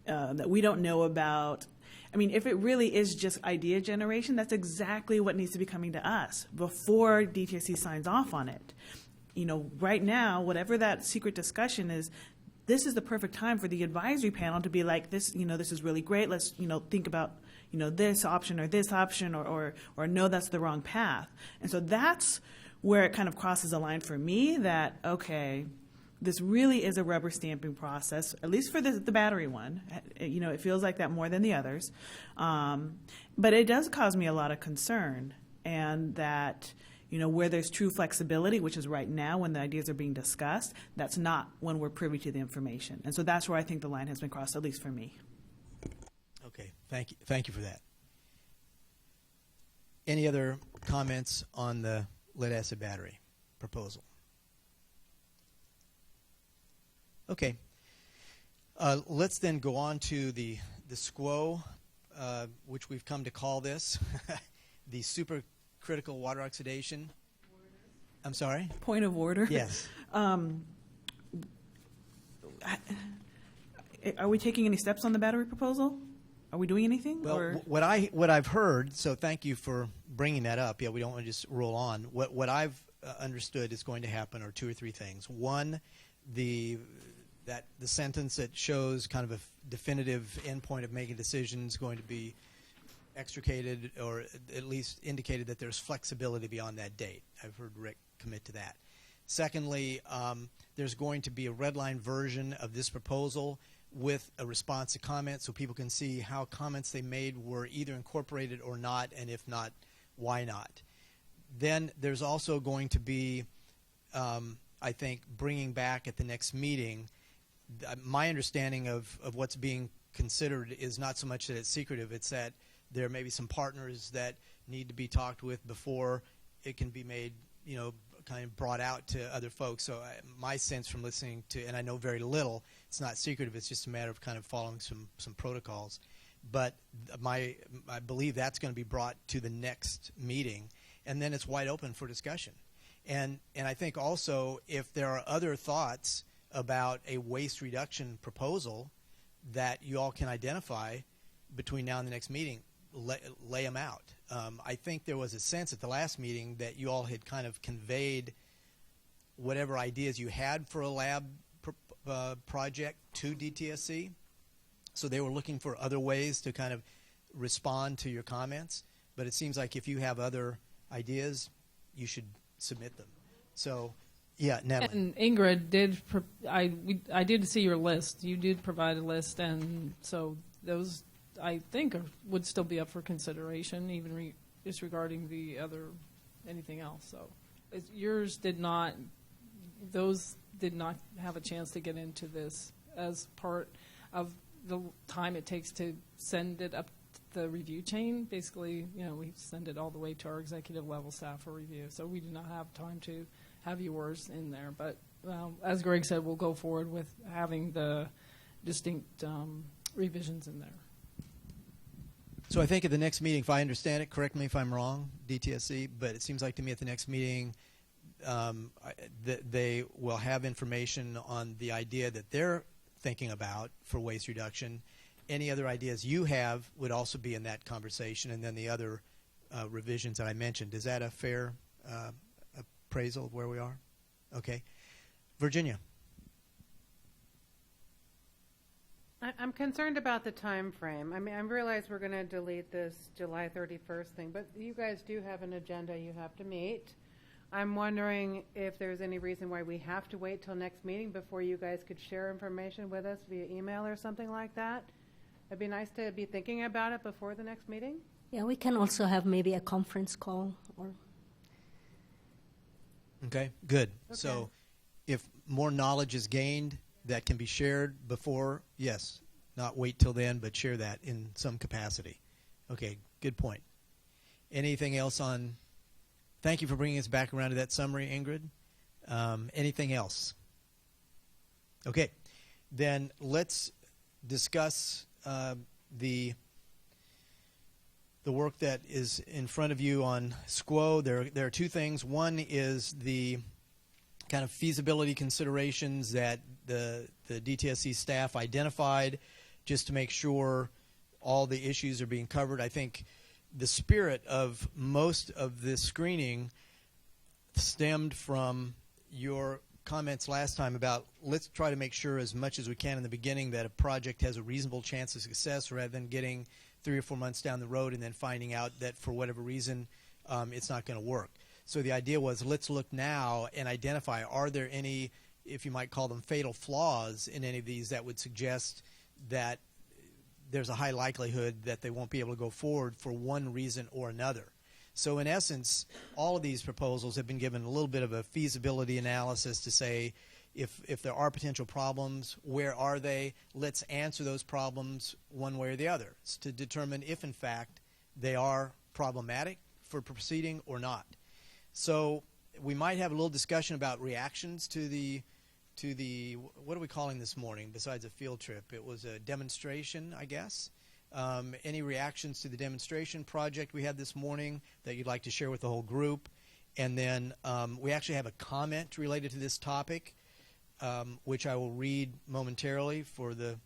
that we don't know about. I mean, if it really is just idea generation, that's exactly what needs to be coming to us before DTSC signs off on it. Right now, whatever that secret discussion is, this is the perfect time for the advisory panel to be like, this is really great. Let's, think about, this option or no, that's the wrong path. And so that's where it kind of crosses a line for me that, okay, this really is a rubber stamping process, at least for the battery one. It feels like that more than the others. But it does cause me a lot of concern, and that, where there's true flexibility, which is right now when the ideas are being discussed, that's not when we're privy to the information. And so that's where I think the line has been crossed, at least for me.
Okay, thank you for that. Any other comments on the lead-acid battery proposal? Okay, let's then go on to the SQUO, which we've come to call this, the supercritical water oxidation. I'm sorry?
Point of order?
Yes.
Are we taking any steps on the battery proposal? Are we doing anything?
Well,
or?
what I've heard, so thank you for bringing that up. Yeah, we don't want to just roll on. What I've understood is going to happen are two or three things. One, the sentence that shows kind of a definitive endpoint of making decisions going to be extricated, or at least indicated that there's flexibility beyond that date. I've heard Rick commit to that. Secondly, there's going to be a red line version of this proposal with a response to comments so people can see how comments they made were either incorporated or not, and if not, why not. Then there's also going to be, I think, bringing back at the next meeting, my understanding of what's being considered is not so much that it's secretive, it's that there may be some partners that need to be talked with before it can be made, kind of brought out to other folks. So my sense from listening to, and I know very little, it's not secretive, it's just a matter of kind of following some protocols. But I believe that's going to be brought to the next meeting, and then it's wide open for discussion. And I think also if there are other thoughts about a waste reduction proposal that you all can identify between now and the next meeting, lay them out. I think there was a sense at the last meeting that you all had kind of conveyed whatever ideas you had for a lab project to DTSC. So they were looking for other ways to kind of respond to your comments. But it seems like if you have other ideas, you should submit them. So, yeah, Natalie.
And Ingrid did. I did see your list. You did provide a list, and so those I think would still be up for consideration, even disregarding the other anything else. So, yours did not. Those did not have a chance to get into this as part of the time it takes to send it up the review chain. Basically, we send it all the way to our executive level staff for review. So we do not have time to have yours in there. But as Greg said, we'll go forward with having the distinct revisions in there.
So I think at the next meeting, if I understand it, correct me if I'm wrong, DTSC, but it seems like to me at the next meeting they will have information on the idea that they're thinking about for waste reduction. Any other ideas you have would also be in that conversation, and then the other revisions that I mentioned. Is that a fair appraisal of where we are? Okay. Virginia.
I'm concerned about the time frame. I mean, I realize we're going to delete this July 31st thing, but you guys do have an agenda you have to meet. I'm wondering if there's any reason why we have to wait till next meeting before you guys could share information with us via email or something like that. It'd be nice to be thinking about it before the next meeting.
Yeah, we can also have maybe a conference call. Or
Okay, good.
Okay.
So if more knowledge is gained that can be shared before, yes, not wait till then, but share that in some capacity. Okay, good point. Anything else on? Thank you for bringing us back around to that summary, Ingrid. Anything else? Okay, then let's discuss the work that is in front of you on SQO. There are two things. One is the kind of feasibility considerations that the DTSC staff identified just to make sure all the issues are being covered. I think the spirit of most of this screening stemmed from your comments last time about let's try to make sure as much as we can in the beginning that a project has a reasonable chance of success rather than getting 3 or 4 months down the road and then finding out that for whatever reason it's not going to work. So the idea was let's look now and identify, are there any, if you might call them fatal flaws in any of these that would suggest that there's a high likelihood that they won't be able to go forward for one reason or another. So in essence, all of these proposals have been given a little bit of a feasibility analysis to say if there are potential problems, where are they? Let's answer those problems one way or the other to determine if in fact they are problematic for proceeding or not. So we might have a little discussion about reactions to the what are we calling this morning besides a field trip? It was a demonstration, I guess. Any reactions to the demonstration project we had this morning that you'd like to share with the whole group? And then we actually have a comment related to this topic, which I will read momentarily for the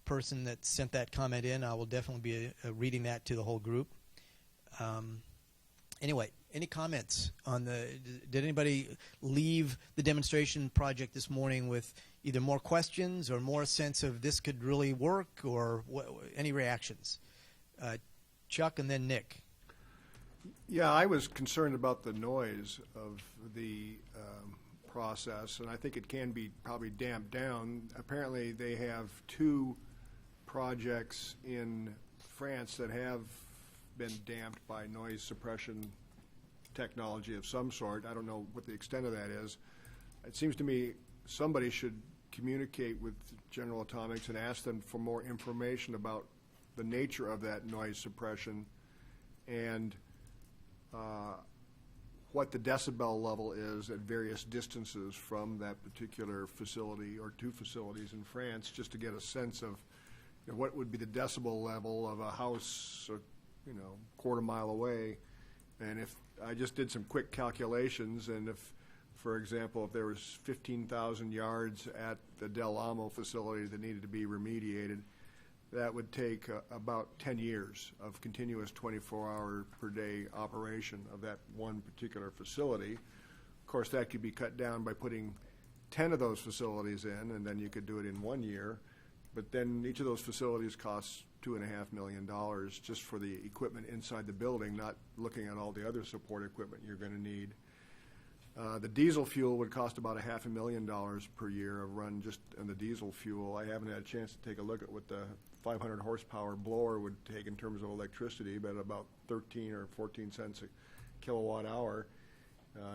person that sent that comment in. I will definitely be reading that to the whole group. Anyway, any comments on did anybody leave the demonstration project this morning with either more questions or more sense of this could really work, or any reactions? Chuck and then Nick.
Yeah, I was concerned about the noise of the process, and I think it can be probably damped down. Apparently they have 2 projects in France that have been damped by noise suppression technology of some sort. I don't know what the extent of that is. It seems to me somebody should communicate with General Atomics and ask them for more information about the nature of that noise suppression and what the decibel level is at various distances from that particular facility or 2 facilities in France, just to get a sense of what would be the decibel level of a house, quarter mile away. And if I just did some quick calculations, and if, for example, if there was 15,000 yards at the Del Amo facility that needed to be remediated, that would take about 10 years of continuous 24-hour per day operation of that one particular facility. Of course, that could be cut down by putting 10 of those facilities in, and then you could do it in 1 year. But then each of those facilities costs $2.5 million just for the equipment inside the building, not looking at all the other support equipment you're going to need. The diesel fuel would cost about $500,000 per year of run just on the diesel fuel. I haven't had a chance to take a look at what the 500 horsepower blower would take in terms of electricity, but about 13 or 14 cents a kilowatt hour.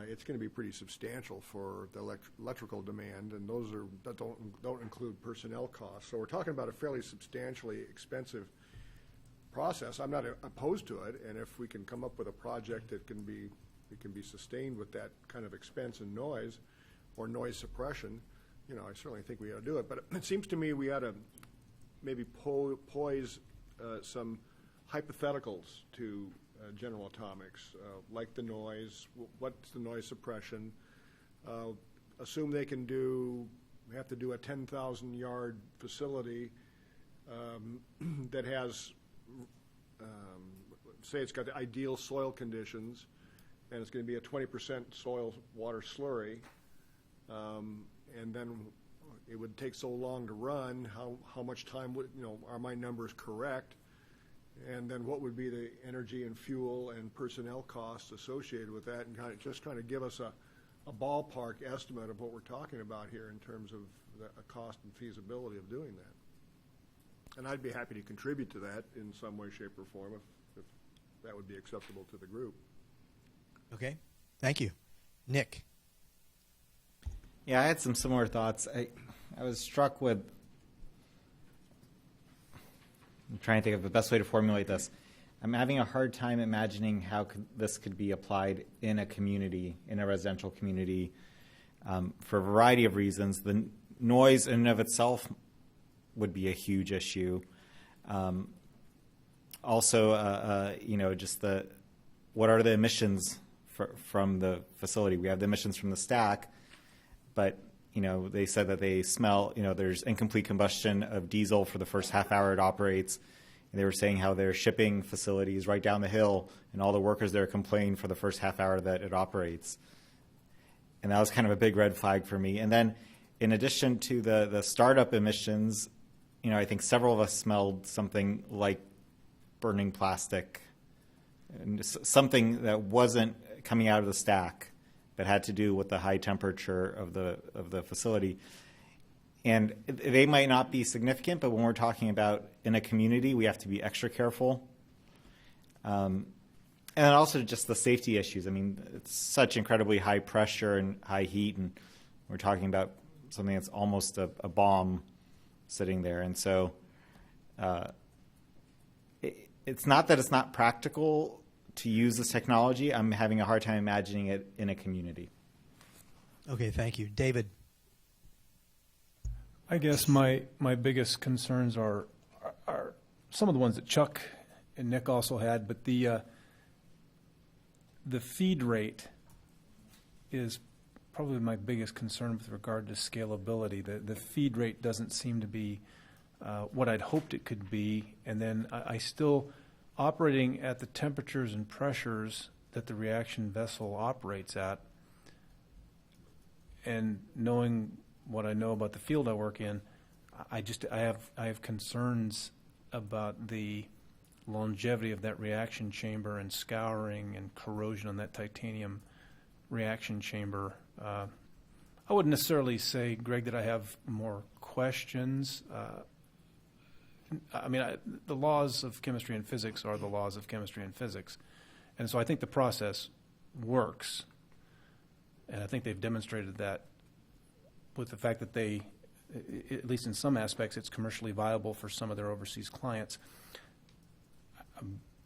It's going to be pretty substantial for the electrical demand, and those don't include personnel costs. So we're talking about a fairly substantially expensive process. I'm not opposed to it, and if we can come up with a project that can be sustained with that kind of expense and noise, or noise suppression, I certainly think we ought to do it. But it seems to me we ought to maybe poise some hypotheticals to General Atomics, like the noise, what's the noise suppression. Assume they can have to do a 10,000-yard facility that has, say it's got the ideal soil conditions, and it's going to be a 20% soil water slurry, and then it would take so long to run, how much time would, are my numbers correct? And then what would be the energy and fuel and personnel costs associated with that, and just kind of give us a ballpark estimate of what we're talking about here in terms of the cost and feasibility of doing that. And I'd be happy to contribute to that in some way, shape, or form if that would be acceptable to the group.
Okay, thank you. Nick.
Yeah, I had some similar thoughts. I was struck with, I'm trying to think of the best way to formulate this. I'm having a hard time imagining how this could be applied in a community, in a residential community, for a variety of reasons. The noise in and of itself would be a huge issue. Also, just what are the emissions from the facility? We have the emissions from the stack, but they said that they smell. There's incomplete combustion of diesel for the first half hour it operates. And they were saying how their shipping facilities right down the hill, and all the workers there complain for the first half hour that it operates. And that was kind of a big red flag for me. And then, in addition to the startup emissions, I think several of us smelled something like burning plastic, and something that wasn't coming out of the stack, that had to do with the high temperature of the facility. And they might not be significant, but when we're talking about in a community, we have to be extra careful. And then also just the safety issues. I mean, it's such incredibly high pressure and high heat, and we're talking about something that's almost a bomb sitting there. And so it's not that it's not practical to use this technology. I'm having a hard time imagining it in a community.
Okay, thank you. David.
I guess my biggest concerns are some of the ones that Chuck and Nick also had, but the feed rate is probably my biggest concern with regard to scalability. The feed rate doesn't seem to be what I'd hoped it could be, and then I still, operating at the temperatures and pressures that the reaction vessel operates at, and knowing what I know about the field I work in, I have concerns about the longevity of that reaction chamber and scouring and corrosion on that titanium reaction chamber. I wouldn't necessarily say, Greg, that I have more questions. The laws of chemistry and physics are the laws of chemistry and physics. And so I think the process works. And I think they've demonstrated that with the fact that they, at least in some aspects, it's commercially viable for some of their overseas clients.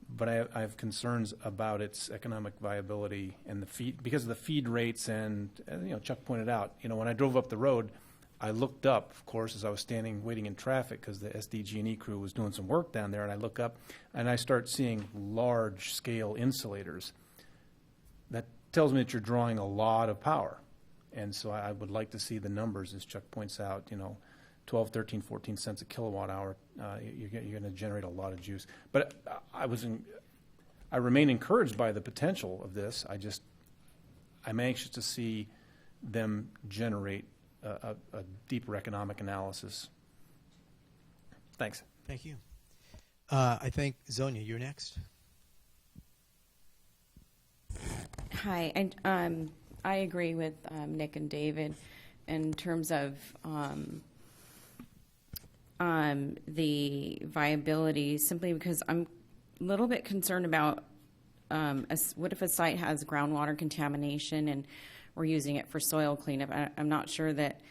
But I have concerns about its economic viability and the feed, because of the feed rates. And Chuck pointed out, when I drove up the road, I looked up, of course, as I was standing waiting in traffic because the SDG&E crew was doing some work down there, and I look up and I start seeing large-scale insulators. That tells me that you're drawing a lot of power. And so I would like to see the numbers, as Chuck points out, 12, 13, 14 cents a kilowatt hour. You're going to generate a lot of juice. But I remain encouraged by the potential of this. I'm anxious to see them generate a deeper economic analysis. Thanks.
Thank you. I think, Zonia, you're next.
Hi. I agree with Nick and David in terms of the viability, simply because I'm a little bit concerned about what if a site has groundwater contamination and we're using it for soil cleanup. I'm not sure that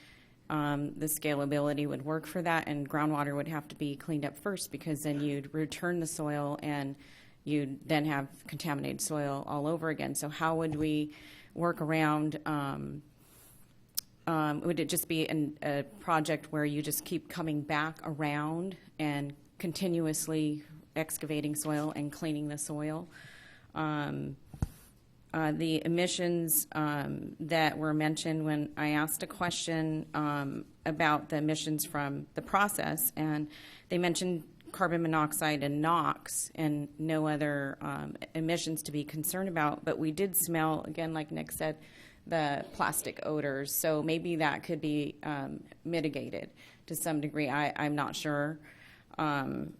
the scalability would work for that, and groundwater would have to be cleaned up first, because then you'd return the soil and you'd then have contaminated soil all over again. So how would we work around? Would it just be a project where you just keep coming back around and continuously excavating soil and cleaning the soil. The emissions that were mentioned when I asked a question about the emissions from the process, and they mentioned carbon monoxide and NOx and no other emissions to be concerned about. But we did smell, again, like Nick said, the plastic odors. So maybe that could be mitigated to some degree. I'm not sure. And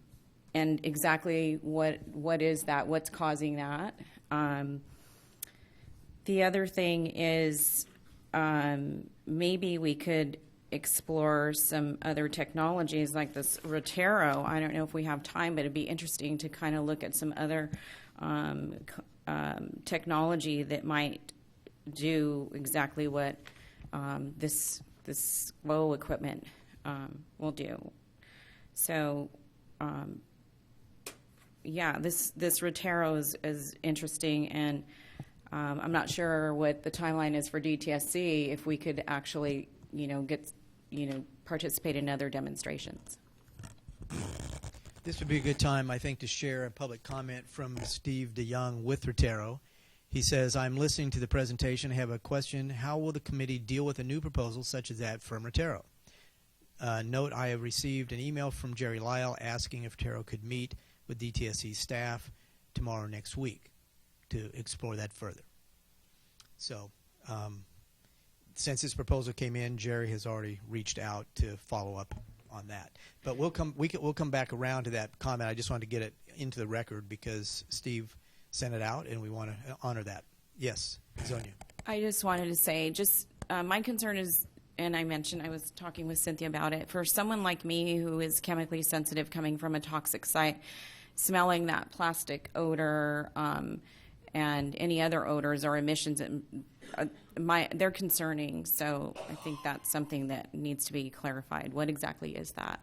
exactly what is that? What's causing that? The other thing is maybe we could explore some other technologies like this Rotero. I don't know if we have time, but it'd be interesting to kind of look at some other technology that might do exactly what this flow equipment will do. So, yeah, this Rotero is interesting, and I'm not sure what the timeline is for DTSC if we could actually, participate in other demonstrations.
This would be a good time, I think, to share a public comment from Steve DeYoung with Rotero. He says, I'm listening to the presentation. I have a question. How will the committee deal with a new proposal such as that from Rotero? Note, I have received an email from Jerry Lyle asking if Rotero could meet with DTSC staff tomorrow next week to explore that further. So since this proposal came in, Jerry has already reached out to follow up on that. But we'll come back around to that comment. I just wanted to get it into the record because Steve sent it out, and we want to honor that. Yes, Zonia.
I just wanted to say, my concern is, and I mentioned I was talking with Cynthia about it, for someone like me who is chemically sensitive coming from a toxic site, smelling that plastic odor and any other odors or emissions, they're concerning. So I think that's something that needs to be clarified. What exactly is that?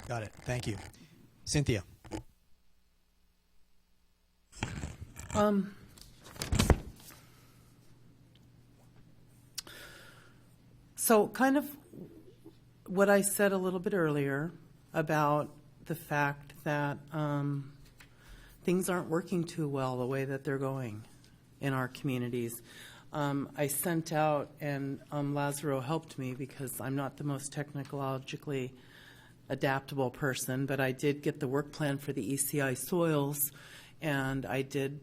Got it. Thank you. Cynthia.
So kind of what I said a little bit earlier about the fact that things aren't working too well the way that they're going in our communities. I sent out, and Lazaro helped me because I'm not the most technologically adaptable person, but I did get the work plan for the ECI soils, and I did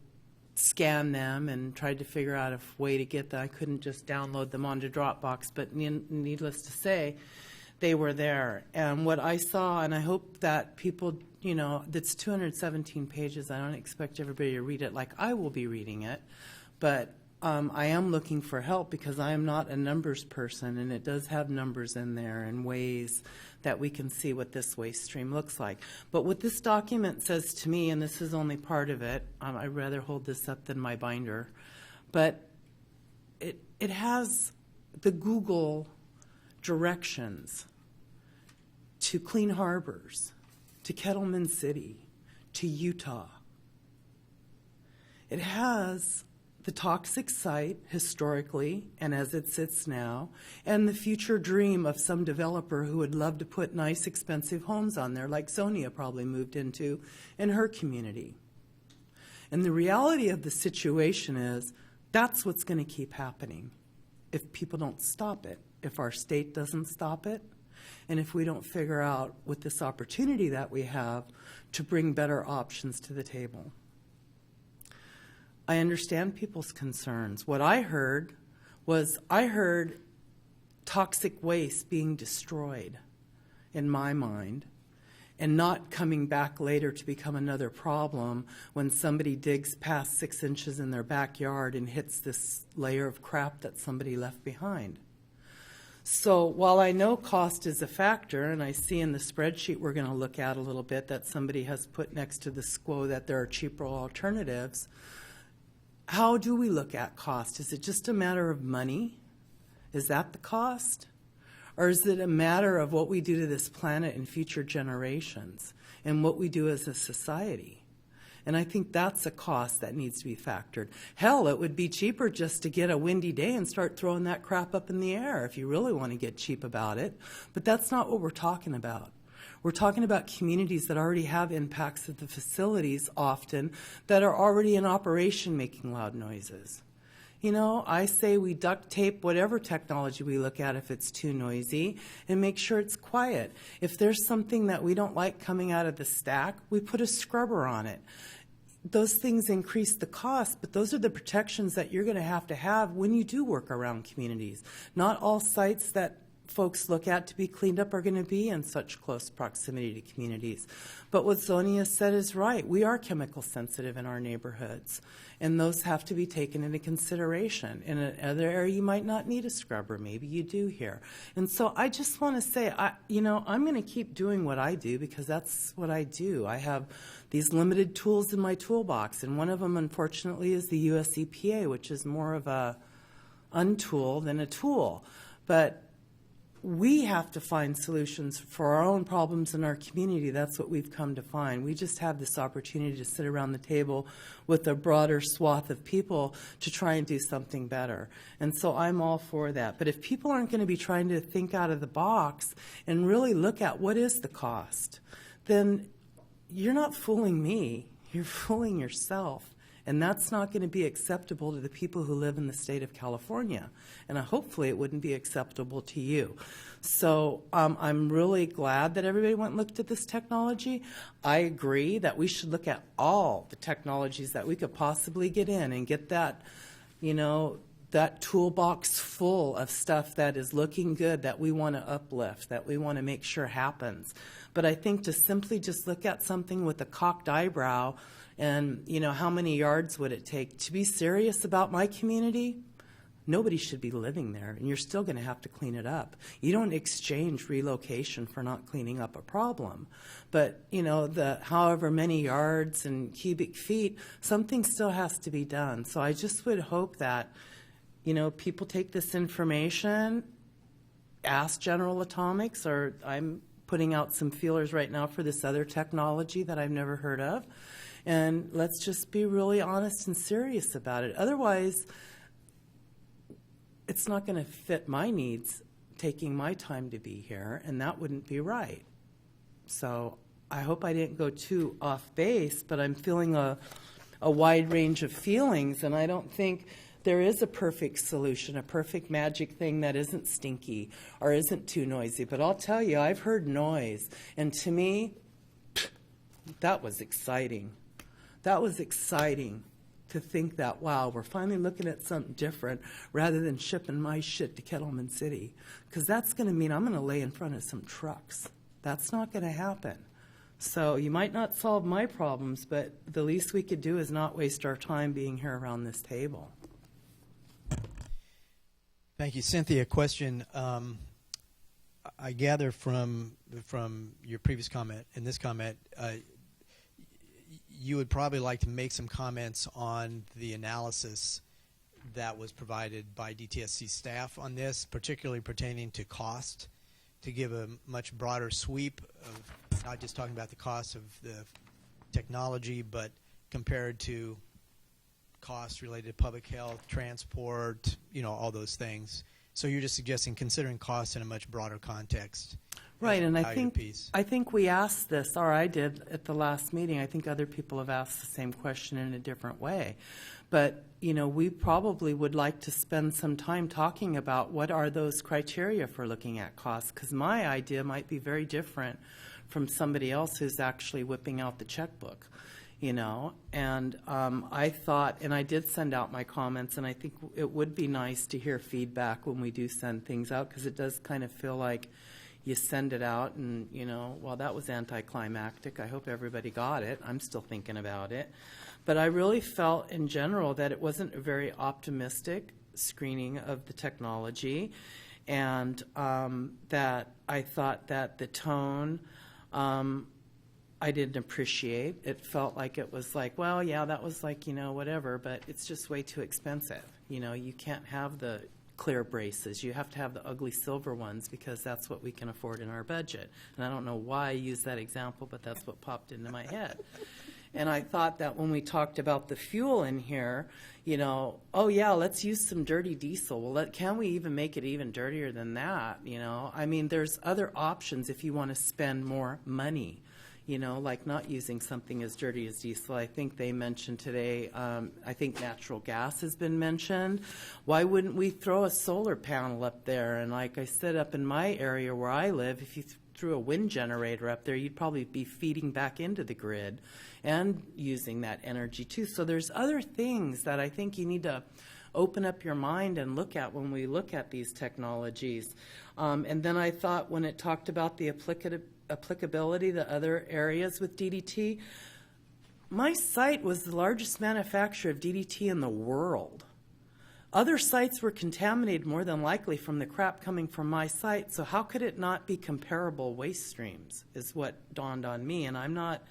scan them and tried to figure out a way to get them. I couldn't just download them onto Dropbox, but needless to say, they were there. And what I saw, and I hope that people, that's 217 pages. I don't expect everybody to read it like I will be reading it, but I am looking for help because I am not a numbers person, and it does have numbers in there and ways that we can see what this waste stream looks like. But what this document says to me, and this is only part of it, I'd rather hold this up than my binder, but it has the Google directions to Clean Harbors, to Kettleman City, to Utah. It has the toxic site historically and as it sits now, and the future dream of some developer who would love to put nice, expensive homes on there, like Sonia probably moved into in her community. And the reality of the situation is that's what's going to keep happening if people don't stop it, if our state doesn't stop it, and if we don't figure out with this opportunity that we have to bring better options to the table. I understand people's concerns. What I heard was toxic waste being destroyed in my mind and not coming back later to become another problem when somebody digs past 6 inches in their backyard and hits this layer of crap that somebody left behind. So while I know cost is a factor, and I see in the spreadsheet we're going to look at a little bit that somebody has put next to the SQO that there are cheaper alternatives, how do we look at cost? Is it just a matter of money? Is that the cost? Or is it a matter of what we do to this planet in future generations and what we do as a society? And I think that's a cost that needs to be factored. Hell, it would be cheaper just to get a windy day and start throwing that crap up in the air if you really want to get cheap about it. But that's not what we're talking about. We're talking about communities that already have impacts at the facilities often that are already in operation making loud noises. You know, I say we duct tape whatever technology we look at if it's too noisy and make sure it's quiet. If there's something that we don't like coming out of the stack, we put a scrubber on it. Those things increase the cost, but those are the protections that you're going to have when you do work around communities. Not all sites that folks look at to be cleaned up are going to be in such close proximity to communities. But what Zonia said is right. We are chemical sensitive in our neighborhoods, and those have to be taken into consideration. In another area, you might not need a scrubber. Maybe you do here. And so I just want to say, I'm going to keep doing what I do because that's what I do. I have these limited tools in my toolbox, and one of them, unfortunately, is the US EPA, which is more of a untool than a tool. But we have to find solutions for our own problems in our community. That's what we've come to find. We just have this opportunity to sit around the table with a broader swath of people to try and do something better. And so I'm all for that. But if people aren't going to be trying to think out of the box and really look at what is the cost, then you're not fooling me. You're fooling yourself. And that's not going to be acceptable to the people who live in the state of California. And hopefully it wouldn't be acceptable to you. So I'm really glad that everybody went and looked at this technology. I agree that we should look at all the technologies that we could possibly get in and get that, that toolbox full of stuff that is looking good, that we want to uplift, that we want to make sure happens. But I think to simply just look at something with a cocked eyebrow and, how many yards would it take to be serious about my community? Nobody should be living there, and you're still going to have to clean it up. You don't exchange relocation for not cleaning up a problem. But, the however many yards and cubic feet, something still has to be done. So I just would hope that, people take this information, ask General Atomics, or I'm putting out some feelers right now for this other technology that I've never heard of. And let's just be really honest and serious about it. Otherwise, it's not going to fit my needs taking my time to be here, and that wouldn't be right. So I hope I didn't go too off base, but I'm feeling a wide range of feelings, and I don't think there is a perfect solution, a perfect magic thing that isn't stinky or isn't too noisy. But I'll tell you, I've heard noise, and to me, that was exciting. That was exciting to think that, wow, we're finally looking at something different rather than shipping my shit to Kettleman City. Because that's going to mean I'm going to lay in front of some trucks. That's not going to happen. So you might not solve my problems, but the least we could do is not waste our time being here around this table.
Thank you. Cynthia, question. I gather from your previous comment and this comment, you would probably like to make some comments on the analysis that was provided by DTSC staff on this, particularly pertaining to cost, to give a much broader sweep of not just talking about the cost of the technology, but compared to costs related to public health, transport, all those things. So you're just suggesting considering costs in a much broader context.
Right, and I think we asked this, or I did at the last meeting. I think other people have asked the same question in a different way. But, we probably would like to spend some time talking about what are those criteria for looking at costs, because my idea might be very different from somebody else who's actually whipping out the checkbook. And I thought, and I did send out my comments, and I think it would be nice to hear feedback when we do send things out, because it does kind of feel like you send it out and, well, that was anticlimactic. I hope everybody got it. I'm still thinking about it. But I really felt in general that it wasn't a very optimistic screening of the technology, and that I thought that the tone I didn't appreciate. It felt like it was like, well, yeah, that was like, whatever, but it's just way too expensive. You can't have the clear braces. You have to have the ugly silver ones because that's what we can afford in our budget. And I don't know why I used that example, but that's what popped into my head. And I thought that when we talked about the fuel in here, you know, oh yeah, let's use some dirty diesel. Well, can we even make it even dirtier than that? You know, I mean, there's other options if you want to spend more money. You know, like not using something as dirty as diesel. I think they mentioned today, I think natural gas has been mentioned. Why wouldn't we throw a solar panel up there? And like I said, up in my area where I live, if you threw a wind generator up there, you'd probably be feeding back into the grid and using that energy too. So there's other things that I think you need to open up your mind and look at when we look at these technologies. And then I thought when it talked about the applicability to other areas with DDT, my site was the largest manufacturer of DDT in the world. Other sites were contaminated more than likely from the crap coming from my site, so how could it not be comparable waste streams is what dawned on me. And I'm not,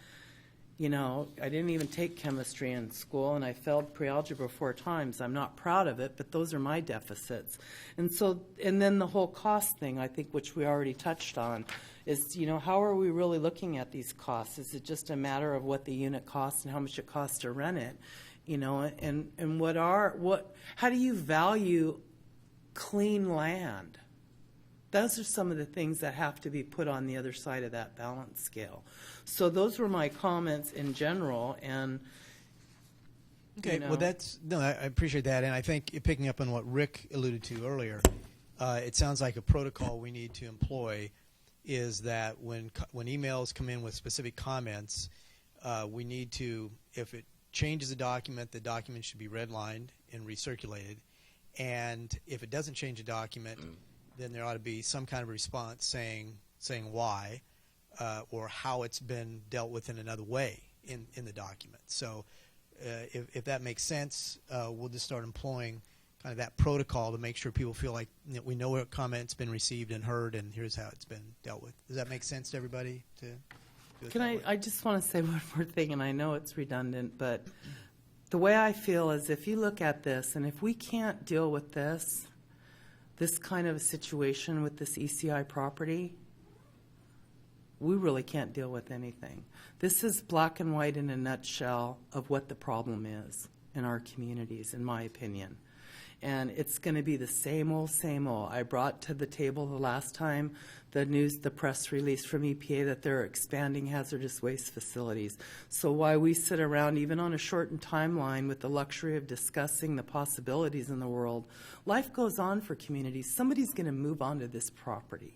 you know, I didn't even take chemistry in school, and I failed pre-algebra 4 times. I'm not proud of it, but those are my deficits. And so, and then the whole cost thing, I think, which we already touched on, is, you know, how are we really looking at these costs? Is it just a matter of what the unit costs and how much it costs to run it? You know, and how do you value clean land? Those are some of the things that have to be put on the other side of that balance scale. So those were my comments in general, and
okay,
you know.
well, I appreciate that, and I think picking up on what Rick alluded to earlier, it sounds like a protocol we need to employ is that when emails come in with specific comments, we need to, if it changes the document should be redlined and recirculated, and if it doesn't change the document, then there ought to be some kind of response saying why, or how it's been dealt with in another way in the document. So if that makes sense, we'll just start employing kind of that protocol to make sure people feel like, you know, we know what comment's been received and heard, and here's how it's been dealt with. Does that make sense to everybody?
I just want to say one more thing, and I know it's redundant, but the way I feel is if you look at this, and if we can't deal with this kind of a situation with this ECI property, we really can't deal with anything. This is black and white in a nutshell of what the problem is in our communities, in my opinion. And it's going to be the same old, same old. I brought to the table the last time the press release from EPA that they're expanding hazardous waste facilities. So while we sit around, even on a shortened timeline, with the luxury of discussing the possibilities in the world, life goes on for communities. Somebody's going to move onto this property.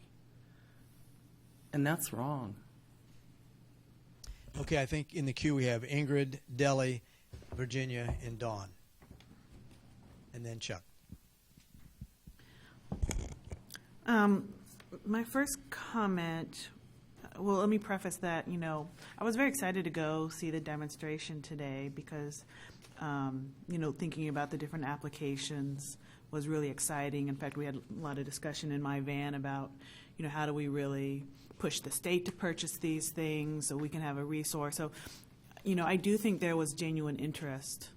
And that's wrong.
Okay, I think in the queue we have Ingrid, Deli, Virginia, and Dawn. And then Chuck.
My first comment, well, let me preface that, you know, I was very excited to go see the demonstration today because, you know, thinking about the different applications was really exciting. In fact, we had a lot of discussion in my van about, you know, how do we really push the state to purchase these things so we can have a resource. So, you know, I do think there was genuine interest,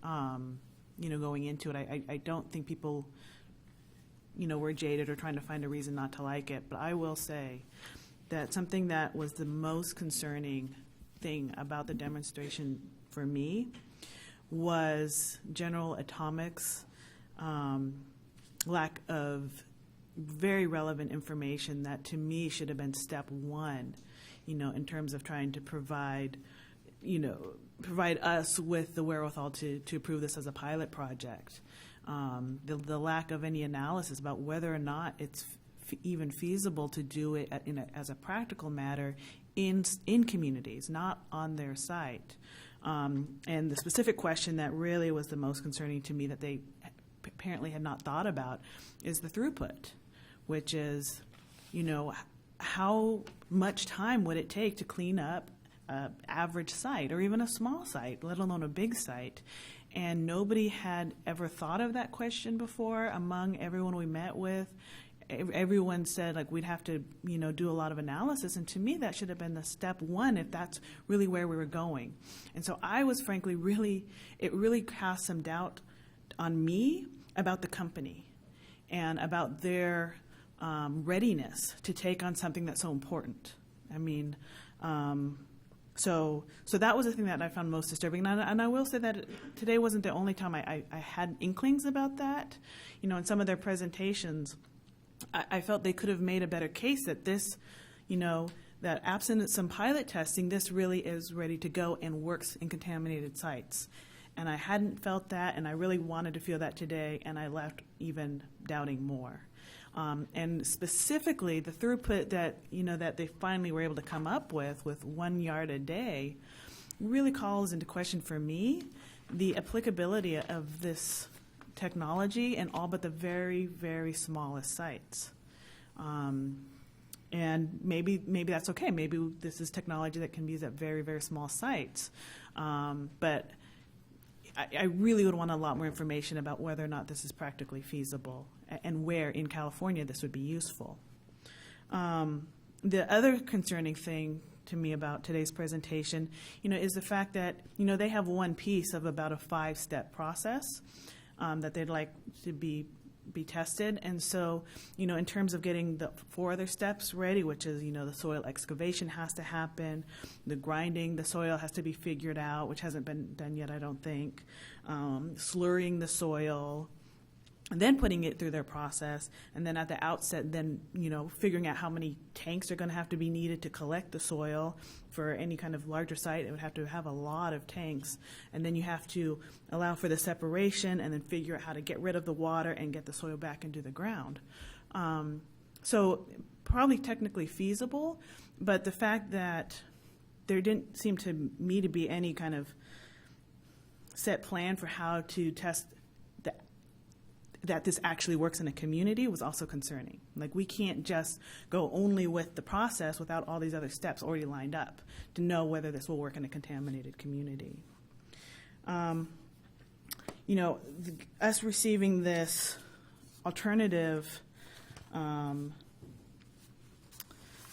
you know, going into it. I don't think people, you know, were jaded or trying to find a reason not to like it. But I will say that something that was the most concerning thing about the demonstration for me was General Atomic's lack of very relevant information that to me should have been step one, you know, in terms of trying to provide us with the wherewithal to approve this as a pilot project. The lack of any analysis about whether or not it's even feasible to do it as a practical matter in communities, not on their site. And the specific question that really was the most concerning to me that they apparently had not thought about is the throughput, which is, you know, how much time would it take to clean up an average site or even a small site, let alone a big site? And nobody had ever thought of that question before among everyone we met with. Everyone said, like, we'd have to, you know, do a lot of analysis. And to me, that should have been the step one if that's really where we were going. And so I was frankly it really cast some doubt on me about the company and about their readiness to take on something that's so important. I mean, So that was the thing that I found most disturbing. And I will say that today wasn't the only time I had inklings about that. You know, in some of their presentations, I felt they could have made a better case that this, you know, that absent some pilot testing, this really is ready to go and works in contaminated sites. And I hadn't felt that, and I really wanted to feel that today, and I left even doubting more. And specifically, the throughput that, you know, that they finally were able to come up with 1 yard a day really calls into question for me the applicability of this technology in all but the very, very smallest sites. And maybe that's okay. Maybe this is technology that can be used at very, very small sites. But I really would want a lot more information about whether or not this is practically feasible and where in California this would be useful. The other concerning thing to me about today's presentation, you know, is the fact that, you know, they have one piece of about a 5-step process that they'd like to be tested. And so, you know, in terms of getting the 4 other steps ready, which is, you know, the soil excavation has to happen, the grinding, the soil has to be figured out, which hasn't been done yet, I don't think, slurrying the soil, and then putting it through their process, and then at the outset, then, you know, figuring out how many tanks are going to have to be needed to collect the soil. For any kind of larger site, it would have to have a lot of tanks, and then you have to allow for the separation and then figure out how to get rid of the water and get the soil back into the ground. So probably technically feasible, but the fact that there didn't seem to me to be any kind of set plan for how to test that this actually works in a community was also concerning. Like, we can't just go only with the process without all these other steps already lined up to know whether this will work in a contaminated community. You know, us receiving this alternative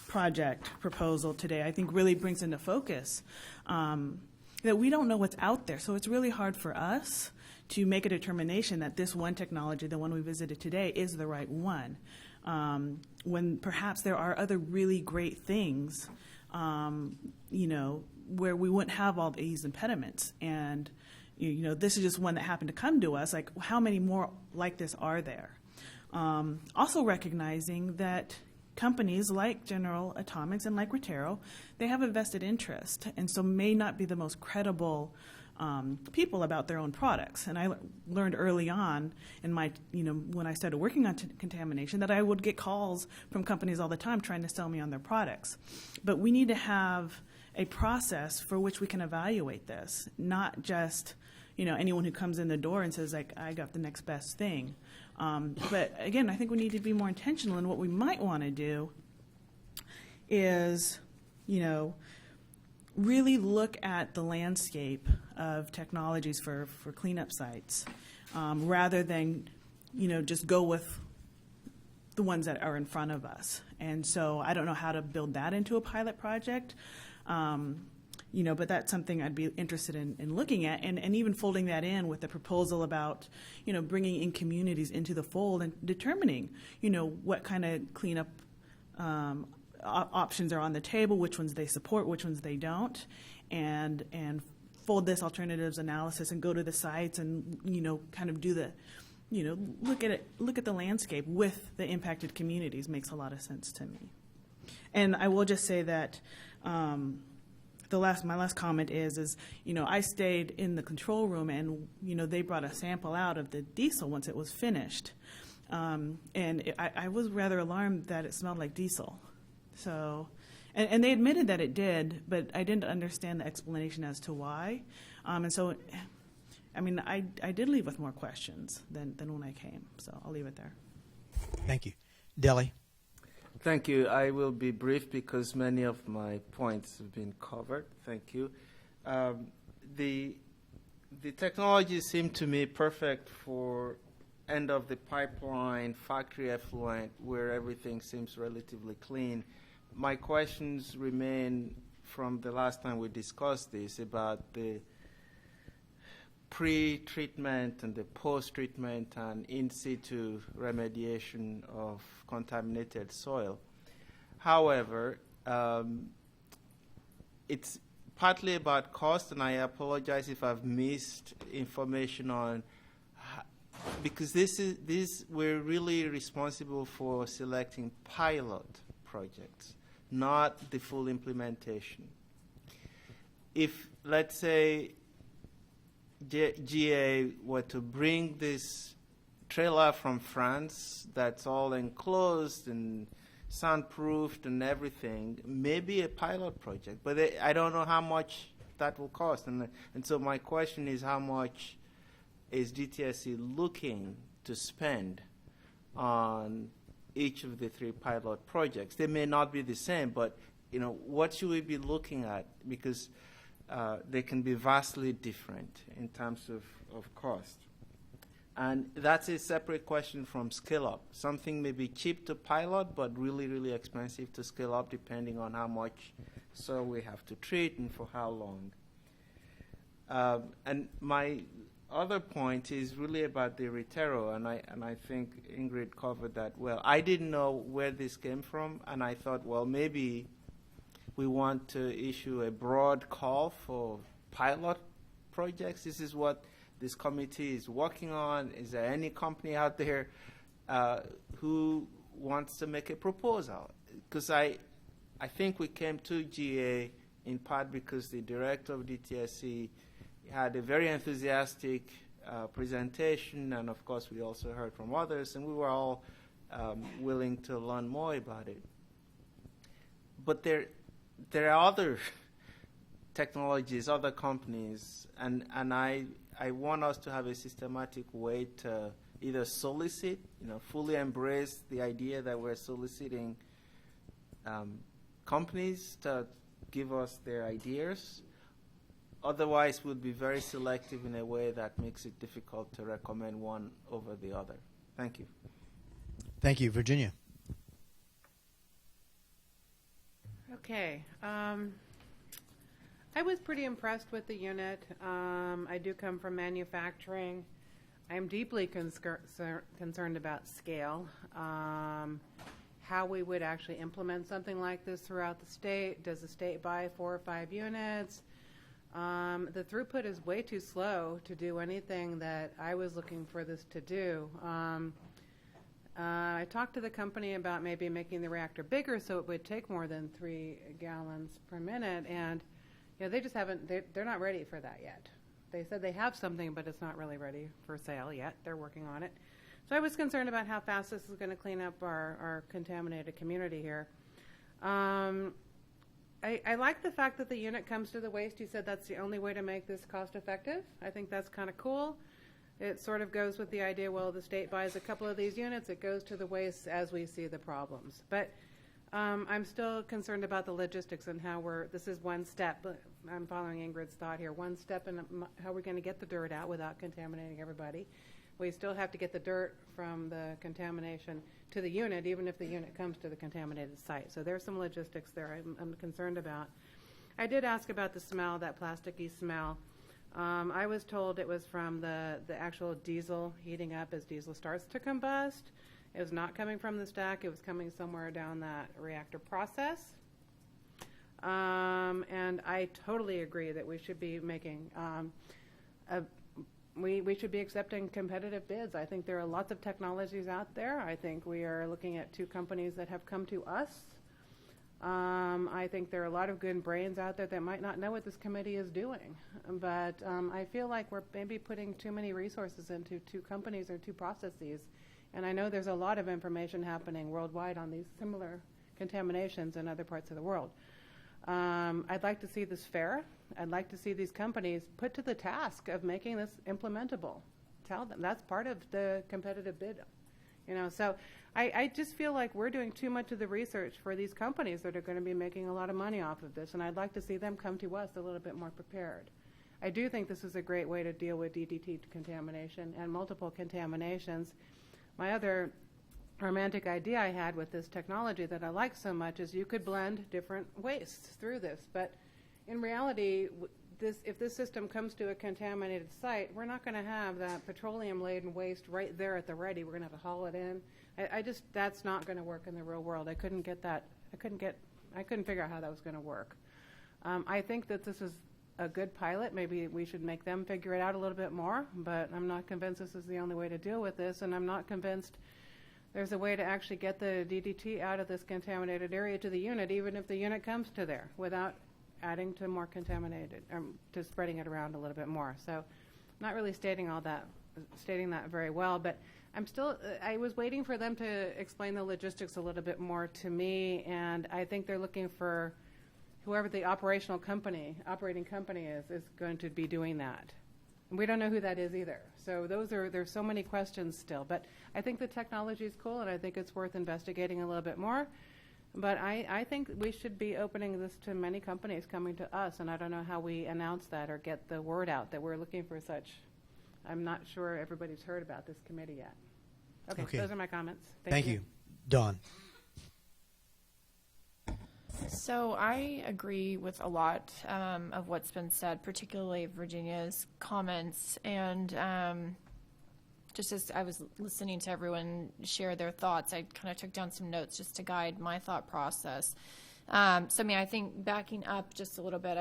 project proposal today, I think really brings into focus that we don't know what's out there. So it's really hard for us to make a determination that this one technology, the one we visited today, is the right one, when perhaps there are other really great things, you know, where we wouldn't have all these impediments. And, you know, this is just one that happened to come to us. Like, how many more like this are there? Also recognizing that companies like General Atomics and like Retero, they have a vested interest, and so may not be the most credible people about their own products. And I learned early on in my, you know, when I started working on contamination, that I would get calls from companies all the time trying to sell me on their products. But we need to have a process for which we can evaluate this, not just, you know, anyone who comes in the door and says, like, I got the next best thing. But again, I think we need to be more intentional, and what we might want to do is, you know, really look at the landscape of technologies for cleanup sites, rather than, you know, just go with the ones that are in front of us. And so I don't know how to build that into a pilot project, you know, but that's something I'd be interested in looking at, and even folding that in with the proposal about, you know, bringing in communities into the fold and determining, you know, what kind of cleanup options are on the table, which ones they support, which ones they don't, and fold this alternatives analysis and go to the sites and, you know, kind of do the, you know, look at the landscape with the impacted communities makes a lot of sense to me. And I will just say that my last comment is, you know, I stayed in the control room, and, you know, they brought a sample out of the diesel once it was finished, and I was rather alarmed that it smelled like diesel. So, and they admitted that it did, but I didn't understand the explanation as to why. And so, I mean, I did leave with more questions than when I came. So I'll leave it there.
Thank you. Deli.
Thank you. I will be brief because many of my points have been covered. Thank you. The technology seemed to me perfect for end of the pipeline, factory effluent, where everything seems relatively clean. My questions remain from the last time we discussed this about the pre-treatment and the post-treatment and in-situ remediation of contaminated soil. However, it's partly about cost, and I apologize if I've missed information on, because we're really responsible for selecting pilot projects, not the full implementation. If, let's say, GA were to bring this trailer from France that's all enclosed and soundproofed and everything, maybe a pilot project, but I don't know how much that will cost. And so my question is, how much is DTSC looking to spend on each of the 3 pilot projects? They may not be the same, but what should we be looking at? Because they can be vastly different in terms of cost. And that's a separate question from scale up. Something may be cheap to pilot, but really, really expensive to scale up, depending on how much soil we have to treat and for how long. And my other point is really about the Retero, and I think Ingrid covered that well. I didn't know where this came from, and I thought, well, maybe we want to issue a broad call for pilot projects. This is what this committee is working on. Is there any company out there who wants to make a proposal? Because I think we came to GA in part because the director of DTSC had a very enthusiastic presentation, and of course we also heard from others, and we were all willing to learn more about it. But there are other technologies, other companies, and I want us to have a systematic way to either solicit, fully embrace the idea that we're soliciting companies to give us their ideas. Otherwise, we'll be very selective in a way that makes it difficult to recommend one over the other. Thank you.
Thank you. Virginia.
Okay. I was pretty impressed with the unit. I do come from manufacturing. I'm deeply concerned about scale, how we would actually implement something like this throughout the state. Does the state buy 4 or 5 units? The throughput is way too slow to do anything that I was looking for this to do. I talked to the company about maybe making the reactor bigger so it would take more than 3 gallons per minute, and they just haven't, they're not ready for that yet. They said they have something, but it's not really ready for sale yet. They're working on it. So I was concerned about how fast this is going to clean up our contaminated community here. I like the fact that the unit comes to the waste. You said that's the only way to make this cost effective. I think that's kind of cool. It sort of goes with the idea, well, the state buys a couple of these units, it goes to the waste as we see the problems. But I'm still concerned about the logistics and how this is one step. I'm following Ingrid's thought here. One step in how we're going to get the dirt out without contaminating everybody. We still have to get the dirt from the contamination to the unit, even if the unit comes to the contaminated site. So there's some logistics there I'm concerned about. I did ask about the smell, that plasticky smell. I was told it was from the actual diesel heating up as diesel starts to combust. It was not coming from the stack. It was coming somewhere down that reactor process. And I totally agree that we should be making we should be accepting competitive bids. I think there are lots of technologies out there. I think we are looking at 2 companies that have come to us. I think there are a lot of good brains out there that might not know what this committee is doing. But I feel like we're maybe putting too many resources into 2 companies or 2 processes. And I know there's a lot of information happening worldwide on these similar contaminations in other parts of the world. I'd like to see this fair. I'd like to see these companies put to the task of making this implementable. Tell them that's part of the competitive bid. So I just feel like we're doing too much of the research for these companies that are going to be making a lot of money off of this, and I'd like to see them come to us a little bit more prepared. I do think this is a great way to deal with DDT contamination and multiple contaminations. My other romantic idea I had with this technology that I like so much is you could blend different wastes through this, but in reality, if this system comes to a contaminated site, we're not going to have that petroleum-laden waste right there at the ready. We're going to have to haul it in. That's not going to work in the real world. I couldn't figure out how that was going to work. I think that this is a good pilot. Maybe we should make them figure it out a little bit more, but I'm not convinced this is the only way to deal with this, and I'm not convinced there's a way to actually get the DDT out of this contaminated area to the unit, even if the unit comes to there, without adding to more contaminated, to spreading it around a little bit more. So, not really stating that very well, but I was waiting for them to explain the logistics a little bit more to me, and I think they're looking for whoever the operating company is going to be doing that. And we don't know who that is either. So there's so many questions still, but I think the technology is cool, and I think it's worth investigating a little bit more. But I think we should be opening this to many companies coming to us, and I don't know how we announce that or get the word out that we're looking for such. I'm not sure everybody's heard about this committee yet. Okay. Those are my comments.
Thank you. Dawn.
So I agree with a lot of what's been said, particularly Virginia's comments. And just as I was listening to everyone share their thoughts, I kind of took down some notes just to guide my thought process. I think backing up just a little bit,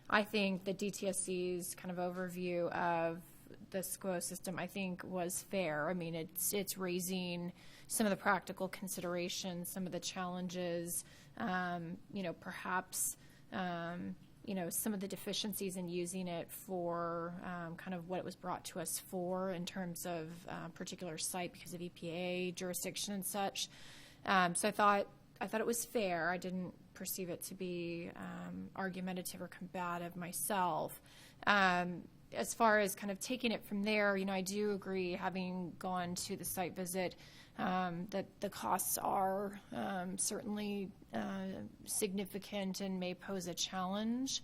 I think the DTSC's kind of overview of the SCWO system, I think, was fair. It's raising some of the practical considerations, some of the challenges, perhaps, some of the deficiencies in using it for kind of what it was brought to us for in terms of particular site because of EPA jurisdiction and such. So I thought it was fair. I didn't perceive it to be argumentative or combative myself. As far as kind of taking it from there, I do agree, having gone to the site visit, that the costs are certainly significant and may pose a challenge.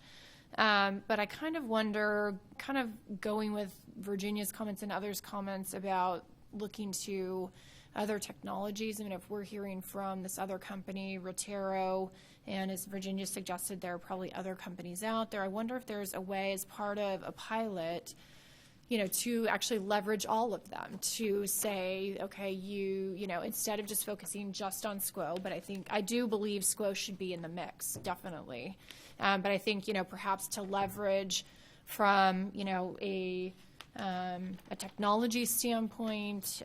But I kind of wonder, kind of going with Virginia's comments and others' comments about looking to other technologies. If we're hearing from this other company, Rotero, and as Virginia suggested, there are probably other companies out there. I wonder if there's a way as part of a pilot, to actually leverage all of them, to say, okay, instead of just focusing just on SCWO, but I do believe SCWO should be in the mix, definitely. But I think, perhaps to leverage from, a technology standpoint,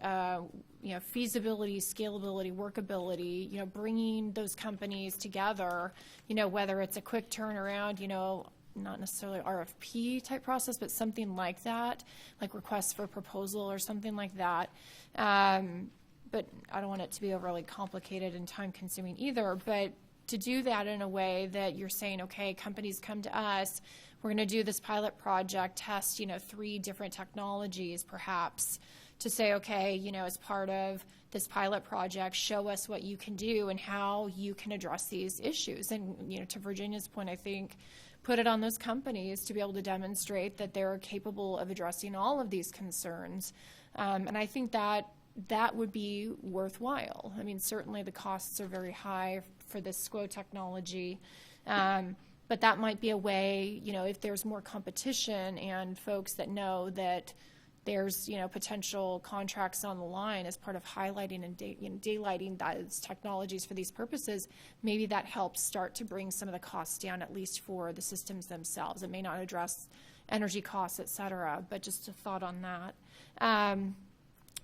feasibility, scalability, workability, bringing those companies together, whether it's a quick turnaround, not necessarily RFP type process, but something like that, like requests for proposal or something like that. But I don't want it to be overly complicated and time consuming either, but to do that in a way that you're saying, okay, companies come to us, we're going to do this pilot project, test, 3 different technologies perhaps, to say, okay, as part of this pilot project, show us what you can do and how you can address these issues. And, to Virginia's point, I think, put it on those companies to be able to demonstrate that they're capable of addressing all of these concerns. And I think that would be worthwhile. Certainly the costs are very high for this SCWO technology. But that might be a way, if there's more competition and folks that know that there's, potential contracts on the line as part of highlighting and daylighting those technologies for these purposes, maybe that helps start to bring some of the costs down, at least for the systems themselves. It may not address energy costs, et cetera, but just a thought on that.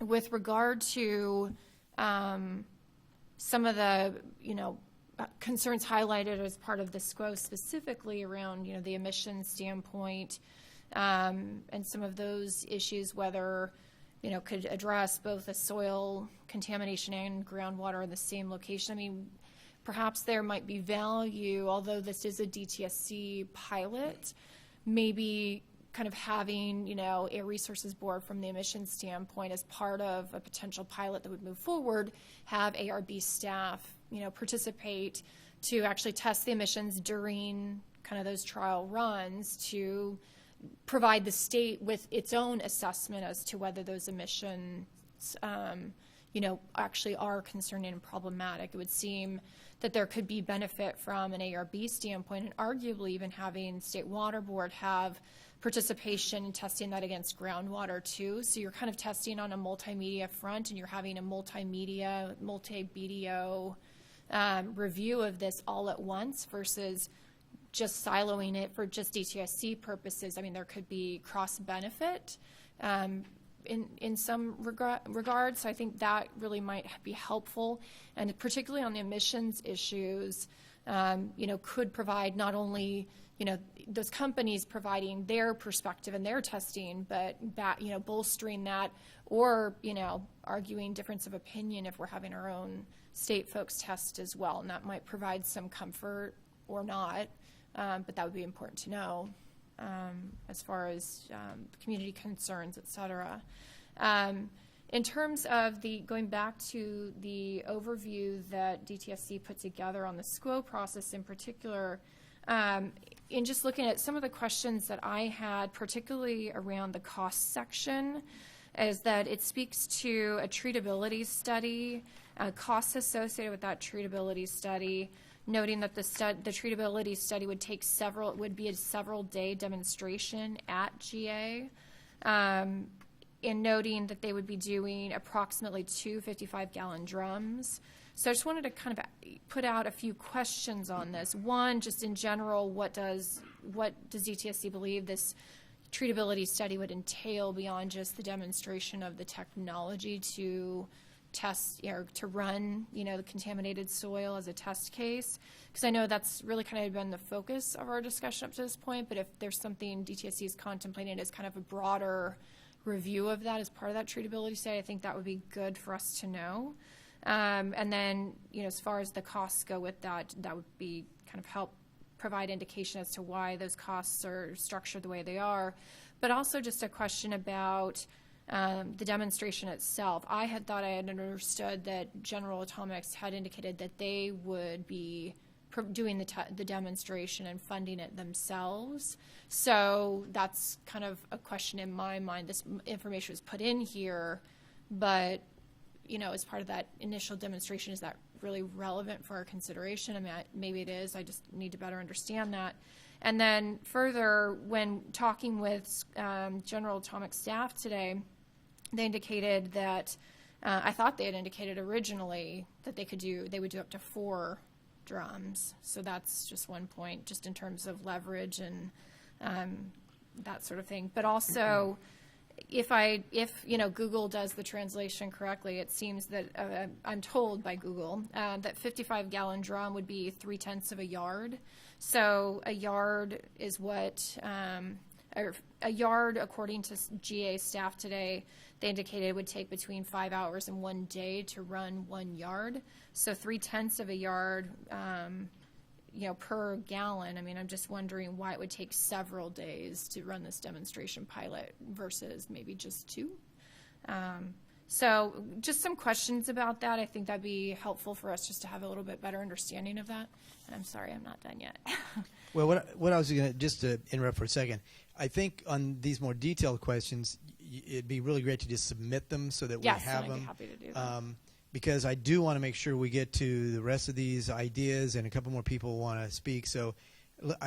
With regard to some of the, concerns highlighted as part of the SCWO specifically around, the emissions standpoint, and some of those issues, whether, could address both the soil contamination and groundwater in the same location. Perhaps there might be value, although this is a DTSC pilot, maybe kind of having, a resources board from the emissions standpoint as part of a potential pilot that would move forward, have ARB staff, participate to actually test the emissions during kind of those trial runs to provide the state with its own assessment as to whether those emissions, actually are concerning and problematic. It would seem that there could be benefit from an ARB standpoint, and arguably even having State Water Board have participation in testing that against groundwater too. So you're kind of testing on a multimedia front, and you're having a multi-BDO review of this all at once versus just siloing it for just DTSC purposes. I mean, there could be cross benefit in some regards. So I think that really might be helpful, and particularly on the emissions issues, could provide not only those companies providing their perspective and their testing, but bolstering that, or arguing difference of opinion if we're having our own state folks test as well, and that might provide some comfort or not, but that would be important to know as far as community concerns, et cetera. In terms of going back to the overview that DTSC put together on the SQO process in particular, in just looking at some of the questions that I had, particularly around the cost section, is that it speaks to a treatability study, costs associated with that treatability study, noting that the treatability study would be a several-day demonstration at GA, and noting that they would be doing approximately 2 55-gallon drums. So I just wanted to kind of put out a few questions on this. One, just in general, what does DTSC believe this treatability study would entail beyond just the demonstration of the technology to test or to run, the contaminated soil as a test case? Because I know that's really kind of been the focus of our discussion up to this point, but if there's something DTSC is contemplating as kind of a broader review of that as part of that treatability study, I think that would be good for us to know. And then, as far as the costs go with that, that would be kind of help provide indication as to why those costs are structured the way they are. But also just a question about the demonstration itself. I had understood that General Atomics had indicated that they would be doing the demonstration and funding it themselves. So that's kind of a question in my mind. This information was put in here, but as part of that initial demonstration, is that really relevant for our consideration? I mean, maybe it is. I just need to better understand that. And then further, when talking with General Atomics staff today, they indicated that I thought they had indicated originally that they would do up to 4 drums. So that's just one point, just in terms of leverage and that sort of thing. But also, if Google does the translation correctly, it seems that I'm told by Google that 55-gallon drum would be 3/10 of a yard. So a yard is a yard, according to GA staff today, they indicated it would take between 5 hours and 1 day to run 1 yard. So 3/10 of a yard, per gallon. I mean, I'm just wondering why it would take several days to run this demonstration pilot versus maybe just 2. So just some questions about that. I think that'd be helpful for us just to have a little bit better understanding of that. And I'm sorry, I'm not done yet.
Well, what I was going to, just to interrupt for a second, I think on these more detailed questions, it'd be really great to just submit them so that we have them. I'd be happy to do that. Because I do want to make sure we get to the rest of these ideas, and a couple more people want to speak. So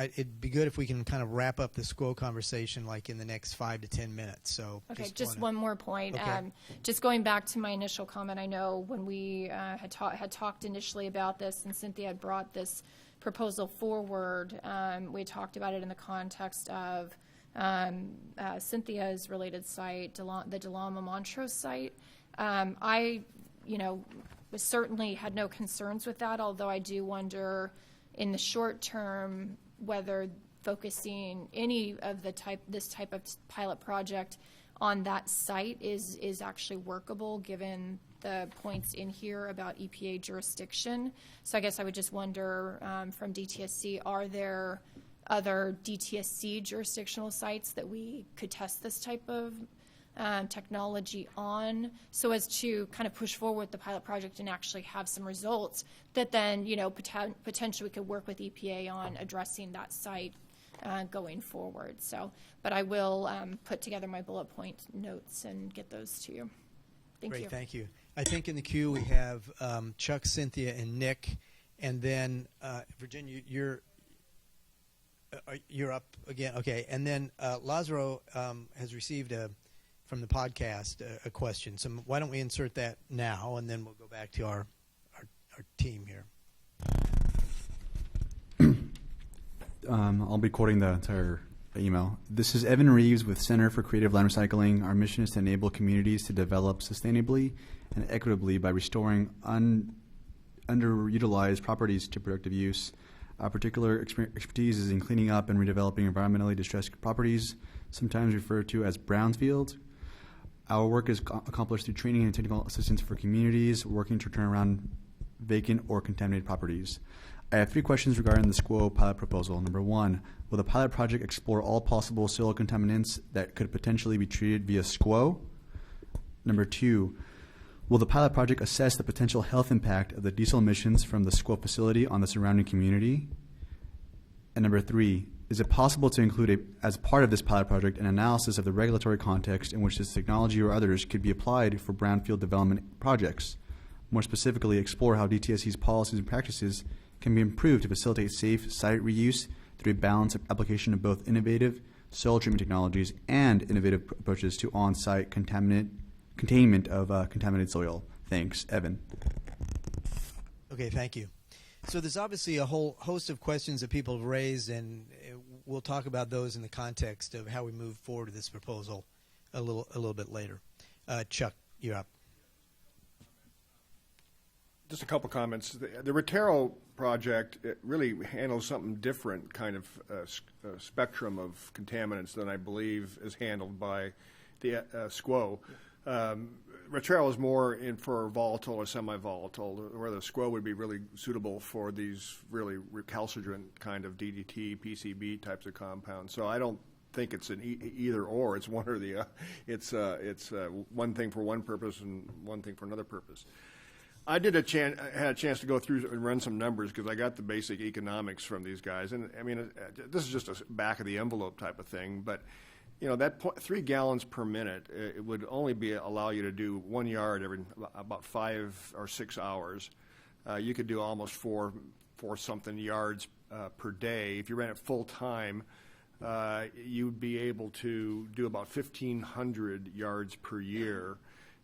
it'd be good if we can kind of wrap up the SQO conversation like in the next 5 to 10 minutes. So
okay, just one more point.
Okay.
Just going back to my initial comment, I know when we had talked initially about this, and Cynthia had brought this proposal forward, we talked about it in the context of Cynthia's related site, the DeLama Montrose site. I certainly had no concerns with that, although I do wonder in the short term whether focusing any of this type of pilot project on that site is actually workable given the points in here about EPA jurisdiction. So I guess I would just wonder from DTSC, are there other DTSC jurisdictional sites that we could test this type of technology on, so as to kind of push forward the pilot project and actually have some results that then, potentially we could work with EPA on addressing that site going forward. So, but I will put together my bullet point notes and get those to you. Thank you.
Great, thank you. I think in the queue we have Chuck, Cynthia, and Nick, and then Virginia, you're up again. Okay, and then Lazaro has received from the podcast a question. So why don't we insert that now, and then we'll go back to our team here.
I'll be quoting the entire email. This is Evan Reeves with Center for Creative Land Recycling. Our mission is to enable communities to develop sustainably and equitably by restoring underutilized properties to productive use. Our particular expertise is in cleaning up and redeveloping environmentally distressed properties, sometimes referred to as brownfields. Our work is accomplished through training and technical assistance for communities working to turn around vacant or contaminated properties. I have 3 questions regarding the SQUO pilot proposal. Number 1, will the pilot project explore all possible soil contaminants that could potentially be treated via SQUO? Number 2, will the pilot project assess the potential health impact of the diesel emissions from the SQUO facility on the surrounding community? And number 3, is it possible to include, as part of this pilot project, an analysis of the regulatory context in which this technology or others could be applied for brownfield development projects? More specifically, explore how DTSC's policies and practices can be improved to facilitate safe site reuse through a balanced application of both innovative soil treatment technologies and innovative approaches to on-site containment of contaminated soil. Thanks, Evan.
Okay, thank you. So there's obviously a whole host of questions that people have raised, and we'll talk about those in the context of how we move forward to this proposal a little bit later. Chuck, you're up.
Just a couple comments. The Retero project, it really handles something different kind of spectrum of contaminants than I believe is handled by the SQUO. Retero is more in for volatile or semi-volatile, where the SQUO would be really suitable for these really recalcitrant kind of DDT, PCB types of compounds. So I don't think it's an either or. It's one or the it's one thing for one purpose and one thing for another purpose. I had a chance to go through and run some numbers because I got the basic economics from these guys, and I mean this is just a back of the envelope type of thing. But you know that 3 gallons per minute, it would only allow you to do 1 yard every about 5 or 6 hours. You could do almost four something yards per day if you ran it full time. You'd be able to do about 1,500 yards per year.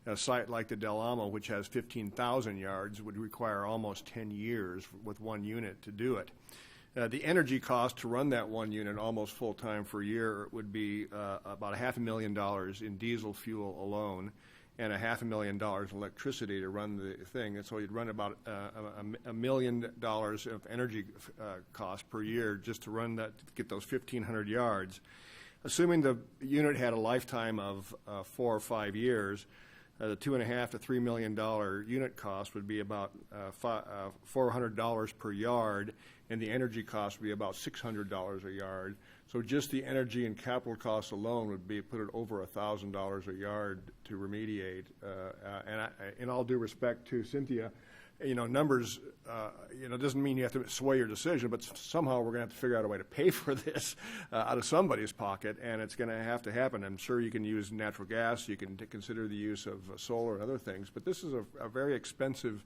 A site like the Del Amo, which has 15,000 yards, would require almost 10 years with one unit to do it. The energy cost to run that one unit almost full-time for a year would be about $500,000 in diesel fuel alone and $500,000 in electricity to run the thing. And so you'd run about $1 million of energy cost per year just to run that, to get those 1,500 yards. Assuming the unit had a lifetime of 4 or 5 years, the $2.5 to $3 million unit cost would be about $400 per yard, and the energy cost would be about $600 a yard. So just the energy and capital costs alone would be put it over $1,000 a yard to remediate. And in all due respect to Cynthia, you know, numbers, doesn't mean you have to sway your decision, but somehow we're going to have to figure out a way to pay for this out of somebody's pocket, and it's going to happen. I'm sure you can use natural gas, you can consider the use of solar and other things, but this is a very expensive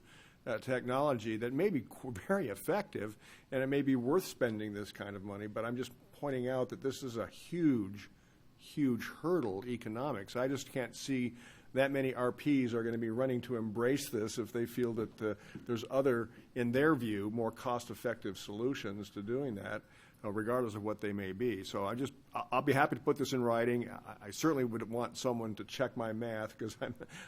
technology that may be very effective, and it may be worth spending this kind of money, but I'm just pointing out that this is a huge, huge hurdle economics. I just can't see that many RPs are going to be running to embrace this if they feel that there's other, in their view, more cost-effective solutions to doing that, regardless of what they may be. So I'll be happy to put this in writing. I certainly would want someone to check my math because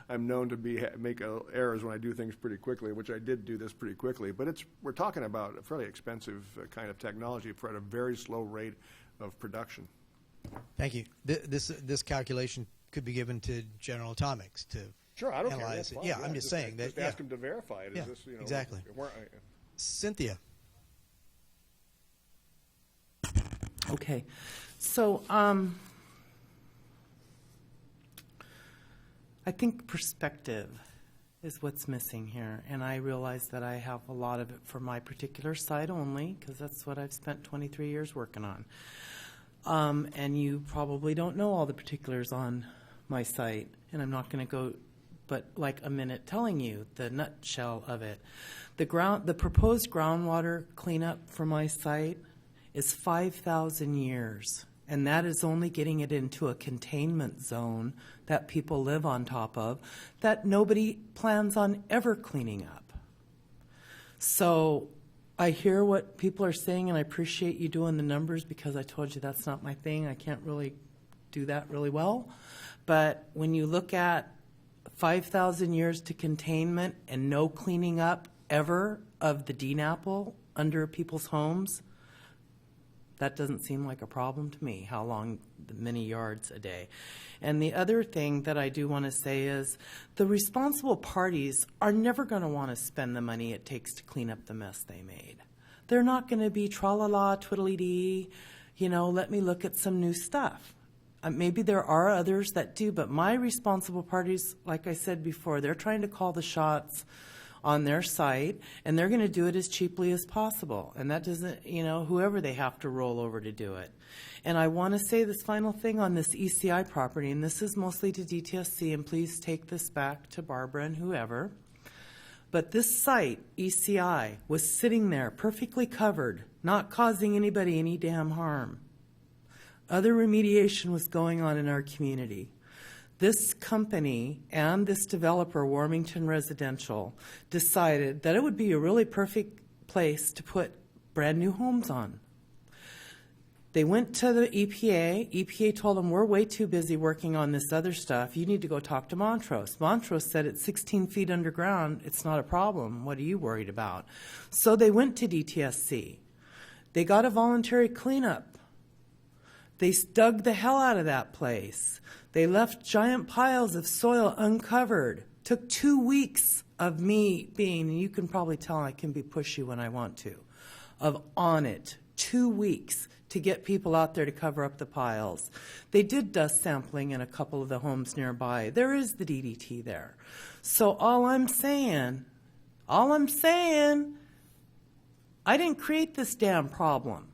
I'm known to make errors when I do things pretty quickly, which I did do this pretty quickly. But we're talking about a fairly expensive kind of technology at a very slow rate of production.
Thank you. This calculation could be given to General Atomics to
sure, I don't
analyze
care.
it. Yeah, I'm just saying that.
Just ask them to verify it.
Yeah, exactly. Cynthia.
Okay, so I think perspective is what's missing here, and I realize that I have a lot of it for my particular site only because that's what I've spent 23 years working on. And you probably don't know all the particulars on my site, and I'm not going to go but like a minute telling you the nutshell of it. The proposed groundwater cleanup for my site is 5,000 years, and that is only getting it into a containment zone that people live on top of that nobody plans on ever cleaning up. So I hear what people are saying, and I appreciate you doing the numbers because I told you that's not my thing. I can't really do that really well. But when you look at 5,000 years to containment and no cleaning up ever of the DNAPL under people's homes, that doesn't seem like a problem to me, how long, many yards a day. And the other thing that I do want to say is the responsible parties are never going to want to spend the money it takes to clean up the mess they made. They're not going to be tra-la-la, twiddly-dee, let me look at some new stuff. Maybe there are others that do, but my responsible parties, like I said before, they're trying to call the shots on their site, and they're going to do it as cheaply as possible. And that doesn't, whoever they have to roll over to do it. And I want to say this final thing on this ECI property, and this is mostly to DTSC, and please take this back to Barbara and whoever. But this site, ECI, was sitting there perfectly covered, not causing anybody any damn harm. Other remediation was going on in our community. This company and this developer, Warmington Residential, decided that it would be a really perfect place to put brand new homes on. They went to the EPA. EPA told them, we're way too busy working on this other stuff. You need to go talk to Montrose. Montrose said it's 16 feet underground. It's not a problem. What are you worried about? So they went to DTSC. They got a voluntary cleanup. They dug the hell out of that place. They left giant piles of soil uncovered. Took 2 weeks of me being, and you can probably tell I can be pushy when I want to, of on it. 2 weeks to get people out there to cover up the piles. They did dust sampling in a couple of the homes nearby. There is the DDT there. So all I'm saying, I didn't create this damn problem.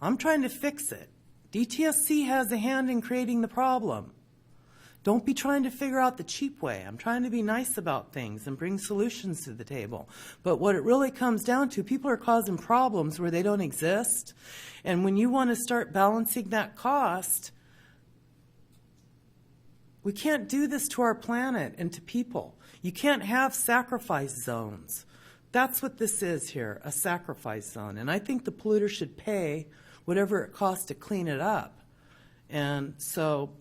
I'm trying to fix it. DTSC has a hand in creating the problem. Don't be trying to figure out the cheap way. I'm trying to be nice about things and bring solutions to the table. But what it really comes down to, people are causing problems where they don't exist. And when you want to start balancing that cost, we can't do this to our planet and to people. You can't have sacrifice zones. That's what this is here, a sacrifice zone. And I think the polluter should pay whatever it costs to clean it up. And so,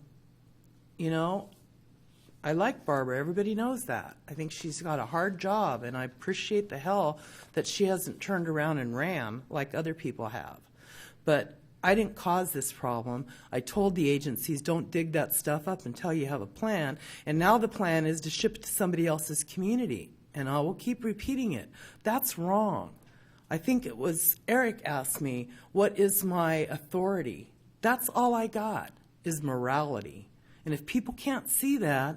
I like Barbara. Everybody knows that. I think she's got a hard job, and I appreciate the hell that she hasn't turned around and ran like other people have. But I didn't cause this problem. I told the agencies, don't dig that stuff up until you have a plan. And now the plan is to ship it to somebody else's community. And I will keep repeating it. That's wrong. I think it was Eric asked me, what is my authority? That's all I got, is morality. And if people can't see that,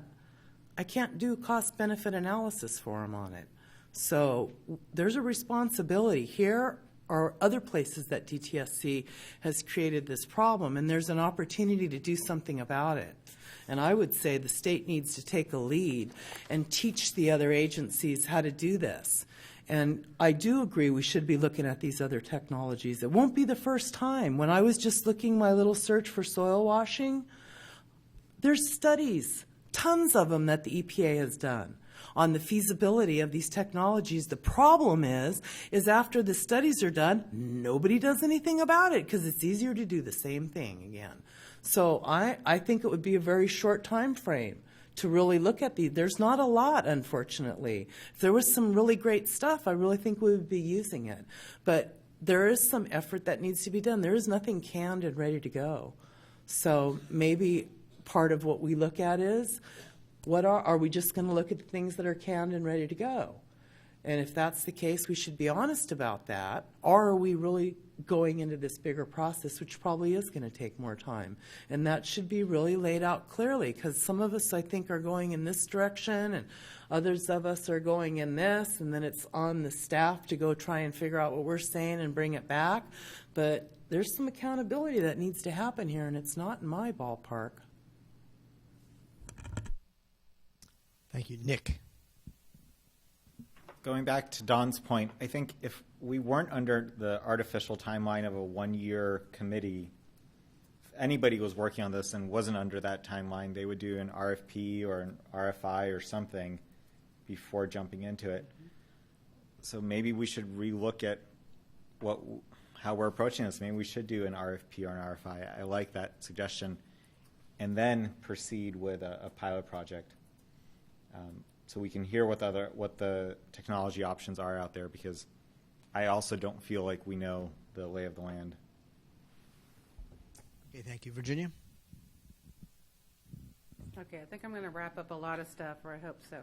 I can't do cost-benefit analysis for them on it. So there's a responsibility here or other places that DTSC has created this problem, and there's an opportunity to do something about it. And I would say the state needs to take a lead and teach the other agencies how to do this. And I do agree we should be looking at these other technologies. It won't be the first time. When I was just looking my little search for soil washing, there's studies, tons of them that the EPA has done on the feasibility of these technologies. The problem is after the studies are done, nobody does anything about it because it's easier to do the same thing again. So I think it would be a very short time frame to really look at these. There's not a lot, unfortunately. If there was some really great stuff, I really think we would be using it. But there is some effort that needs to be done. There is nothing canned and ready to go. So maybe part of what we look at is, what are we just going to look at the things that are canned and ready to go? And if that's the case, we should be honest about that. Or are we really going into this bigger process, which probably is going to take more time? And that should be really laid out clearly, because some of us, I think, are going in this direction, and others of us are going in this, and then it's on the staff to go try and figure out what we're saying and bring it back. But there's some accountability that needs to happen here, and it's not in my ballpark.
Thank you. Nick.
Going back to Don's point, I think if we weren't under the artificial timeline of a one-year committee, if anybody was working on this and wasn't under that timeline, they would do an RFP or an RFI or something before jumping into it. So maybe we should relook at how we're approaching this. Maybe we should do an RFP or an RFI. I like that suggestion, and then proceed with a pilot project, so we can hear what the technology options are out there. Because I also don't feel like we know the lay of the land.
Okay, thank you. Virginia?
Okay, I think I'm going to wrap up a lot of stuff, or I hope so.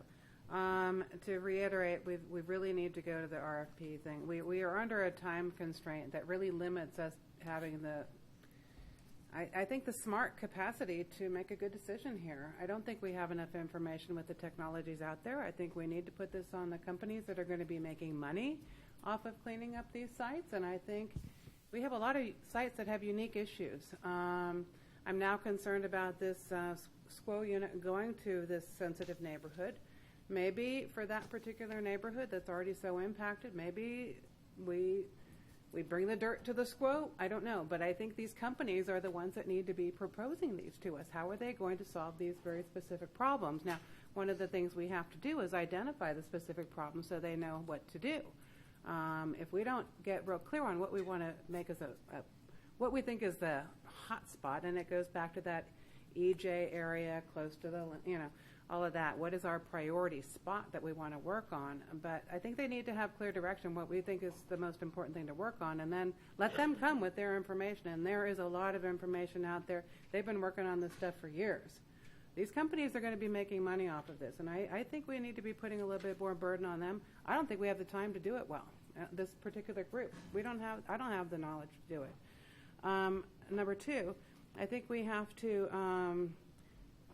To reiterate, we really need to go to the RFP thing. We are under a time constraint that really limits us having I think the smart capacity to make a good decision here. I don't think we have enough information with the technologies out there. I think we need to put this on the companies that are going to be making money off of cleaning up these sites, and I think we have a lot of sites that have unique issues. I'm now concerned about this SQO unit going to this sensitive neighborhood. Maybe for that particular neighborhood that's already so impacted, maybe we bring the dirt to the SQO. I don't know, but I think these companies are the ones that need to be proposing these to us. How are they going to solve these very specific problems? Now, one of the things we have to do is identify the specific problems so they know what to do. If we don't get real clear on what we want to make as what we think is the hot spot, and it goes back to that EJ area close to the, all of that. What is our priority spot that we want to work on? But I think they need to have clear direction, what we think is the most important thing to work on, and then let them come with their information. And there is a lot of information out there. They've been working on this stuff for years. These companies are going to be making money off of this, and I think we need to be putting a little bit more burden on them. I don't think we have the time to do it well. This particular group, I don't have the knowledge to do it. Number two, I think we have to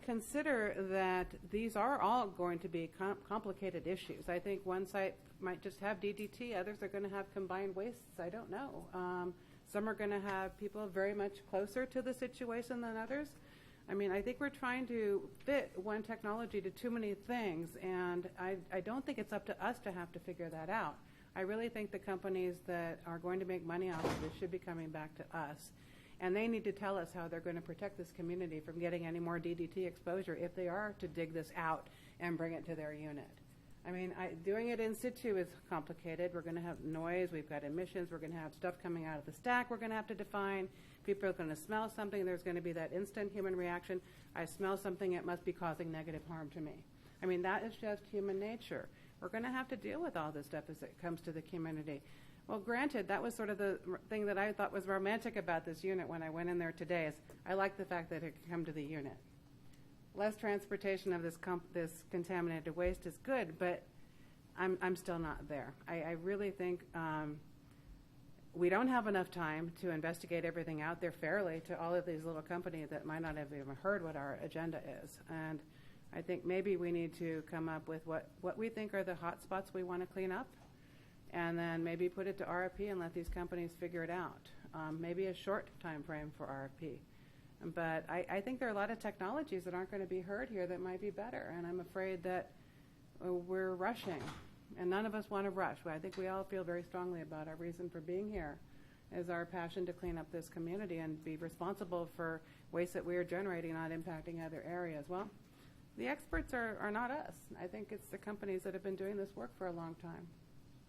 consider that these are all going to be complicated issues. I think one site might just have DDT, others are going to have combined wastes. I don't know. Some are going to have people very much closer to the situation than others. I mean, I think we're trying to fit one technology to too many things, and I don't think it's up to us to have to figure that out. I really think the companies that are going to make money off of this should be coming back to us. And they need to tell us how they're going to protect this community from getting any more DDT exposure if they are to dig this out and bring it to their unit. I mean, doing it in situ is complicated. We're going to have noise. We've got emissions. We're going to have stuff coming out of the stack we're going to have to define. People are going to smell something. There's going to be that instant human reaction. I smell something. It must be causing negative harm to me. I mean, that is just human nature. We're going to have to deal with all this stuff as it comes to the community. Well, granted, that was sort of the thing that I thought was romantic about this unit when I went in there today. Is I like the fact that it could come to the unit. Less transportation of this contaminated waste is good, but I'm still not there. I really think we don't have enough time to investigate everything out there fairly to all of these little companies that might not have even heard what our agenda is. And I think maybe we need to come up with what we think are the hot spots we want to clean up, and then maybe put it to RFP and let these companies figure it out. Maybe a short time frame for RFP. But I think there are a lot of technologies that aren't going to be heard here that might be better, and I'm afraid that we're rushing, and none of us want to rush. I think we all feel very strongly about our reason for being here is our passion to clean up this community and be responsible for waste that we are generating, not impacting other areas. Well, the experts are not us. I think it's the companies that have been doing this work for a long time.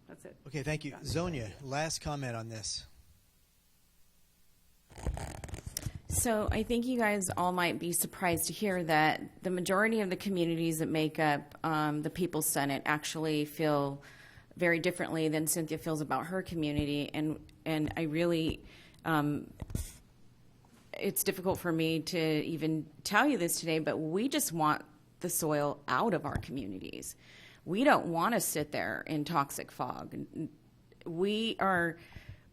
That's it.
Okay, thank you. Zonia, last comment on this.
So I think you guys all might be surprised to hear that the majority of the communities that make up the People's Senate actually feel very differently than Cynthia feels about her community. And I really, it's difficult for me to even tell you this today, but we just want the soil out of our communities. We don't want to sit there in toxic fog. We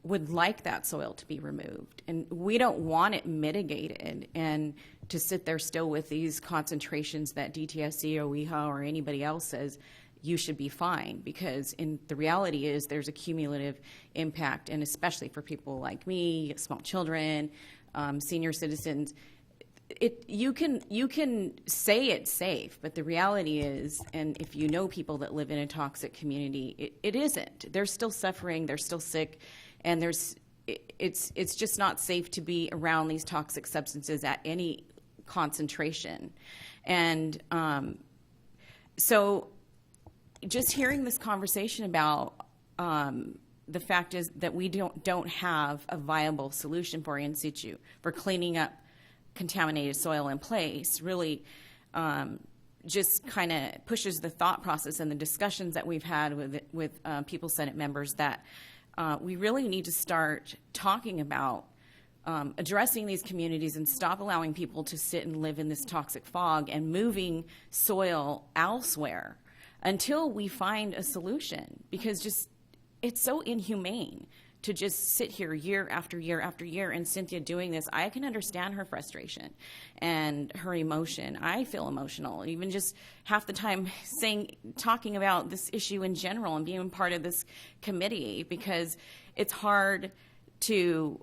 would like that soil to be removed, and we don't want it mitigated and to sit there still with these concentrations that DTSC or WEHA or anybody else says you should be fine, because the reality is there's a cumulative impact, and especially for people like me, small children, senior citizens. You can say it's safe, but the reality is, and if you know people that live in a toxic community, it isn't. They're still suffering, they're still sick, and it's just not safe to be around these toxic substances at any concentration. And so just hearing this conversation about the fact is that we don't have a viable solution for in situ, for cleaning up contaminated soil in place, really just kind of pushes the thought process and the discussions that we've had with People's Senate members that we really need to start talking about addressing these communities and stop allowing people to sit and live in this toxic fog and moving soil elsewhere until we find a solution, because just it's so inhumane to just sit here year after year after year. And Cynthia doing this, I can understand her frustration and her emotion. I feel emotional, even just half the time talking about this issue in general and being part of this committee, because it's hard to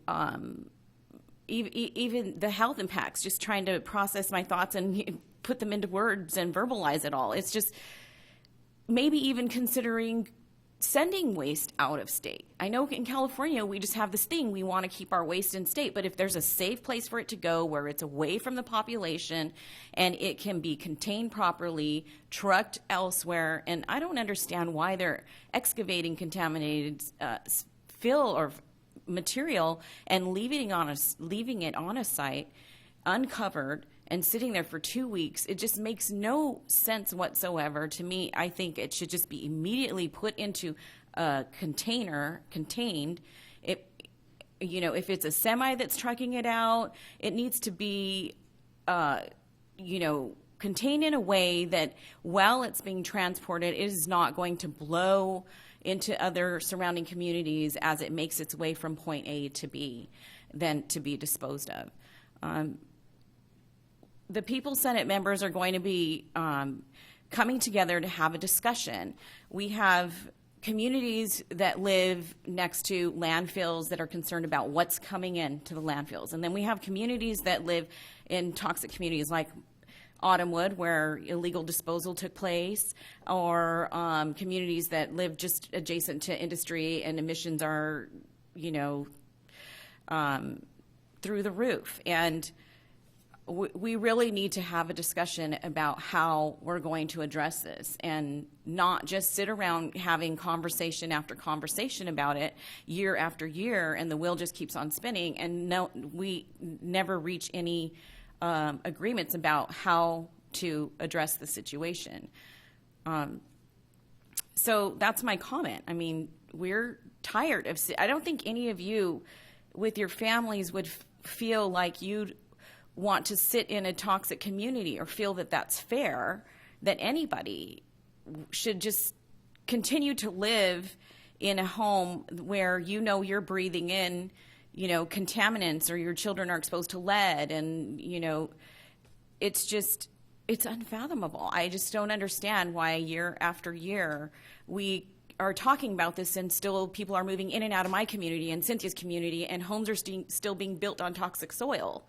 even the health impacts, just trying to process my thoughts and put them into words and verbalize it all. It's just maybe even considering sending waste out of state. I know in California we just have this thing, we want to keep our waste in state, but if there's a safe place for it to go where it's away from the population and it can be contained properly, trucked elsewhere, and I don't understand why they're excavating contaminated fill or material and leaving it on a site uncovered and sitting there for 2 weeks. It just makes no sense whatsoever to me. I think it should just be immediately put into a container, contained. If it's a semi that's trucking it out, it needs to be, contained in a way that while it's being transported, it is not going to blow into other surrounding communities as it makes its way from point A to B, then to be disposed of. The People's Senate members are going to be coming together to have a discussion. We have communities that live next to landfills that are concerned about what's coming into the landfills. And then we have communities that live in toxic communities like Autumnwood, where illegal disposal took place, or communities that live just adjacent to industry and emissions are, through the roof. And we really need to have a discussion about how we're going to address this and not just sit around having conversation after conversation about it year after year, and the wheel just keeps on spinning, and we never reach any agreements about how to address the situation. So that's my comment. I mean, we're tired of I don't think any of you with your families would feel like you'd want to sit in a toxic community or feel that that's fair, that anybody should just continue to live in a home where you're breathing in, contaminants, or your children are exposed to lead, and, it's unfathomable. I just don't understand why year after year we are talking about this and still people are moving in and out of my community and Cynthia's community, and homes are still being built on toxic soil.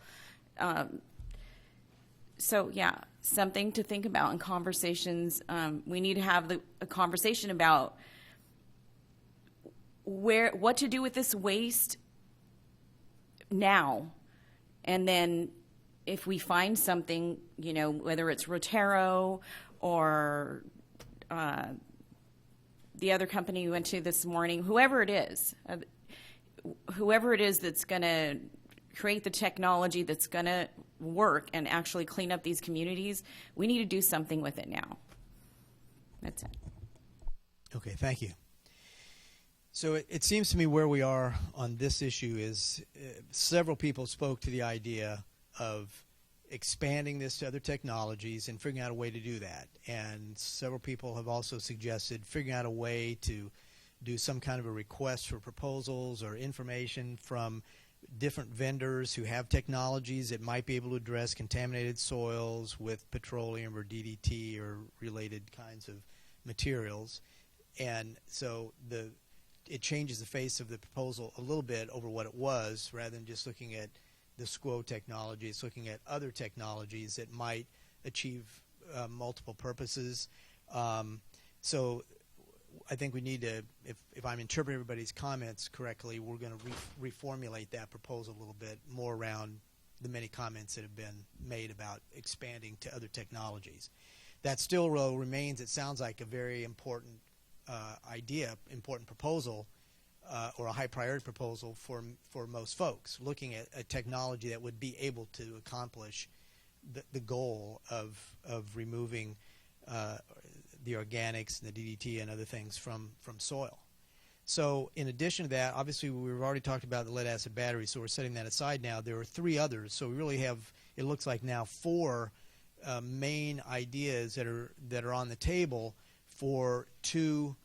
Something to think about in conversations. We need to have a conversation about what to do with this waste now, and then if we find something, whether it's Rotero or the other company we went to this morning, whoever it is that's going to create the technology that's going to work and actually clean up these communities, we need to do something with it now. That's it.
Okay, thank you. So it seems to me where we are on this issue is several people spoke to the idea of expanding this to other technologies and figuring out a way to do that. And several people have also suggested figuring out a way to do some kind of a request for proposals or information from different vendors who have technologies that might be able to address contaminated soils with petroleum or DDT or related kinds of materials. And so it changes the face of the proposal a little bit over what it was, rather than just looking at the SQUO technology. It's looking at other technologies that might achieve multiple purposes. So I think we need to, if I'm interpreting everybody's comments correctly, we're going to reformulate that proposal a little bit more around the many comments that have been made about expanding to other technologies. That still remains, it sounds like, a very important idea, important proposal, or a high priority proposal for most folks, looking at a technology that would be able to accomplish the goal of removing the organics and the DDT and other things from soil. So in addition to that, obviously we've already talked about the lead acid battery, so we're setting that aside now. There are 3 others, so we really have, it looks like now 4 main ideas that are on the table for 2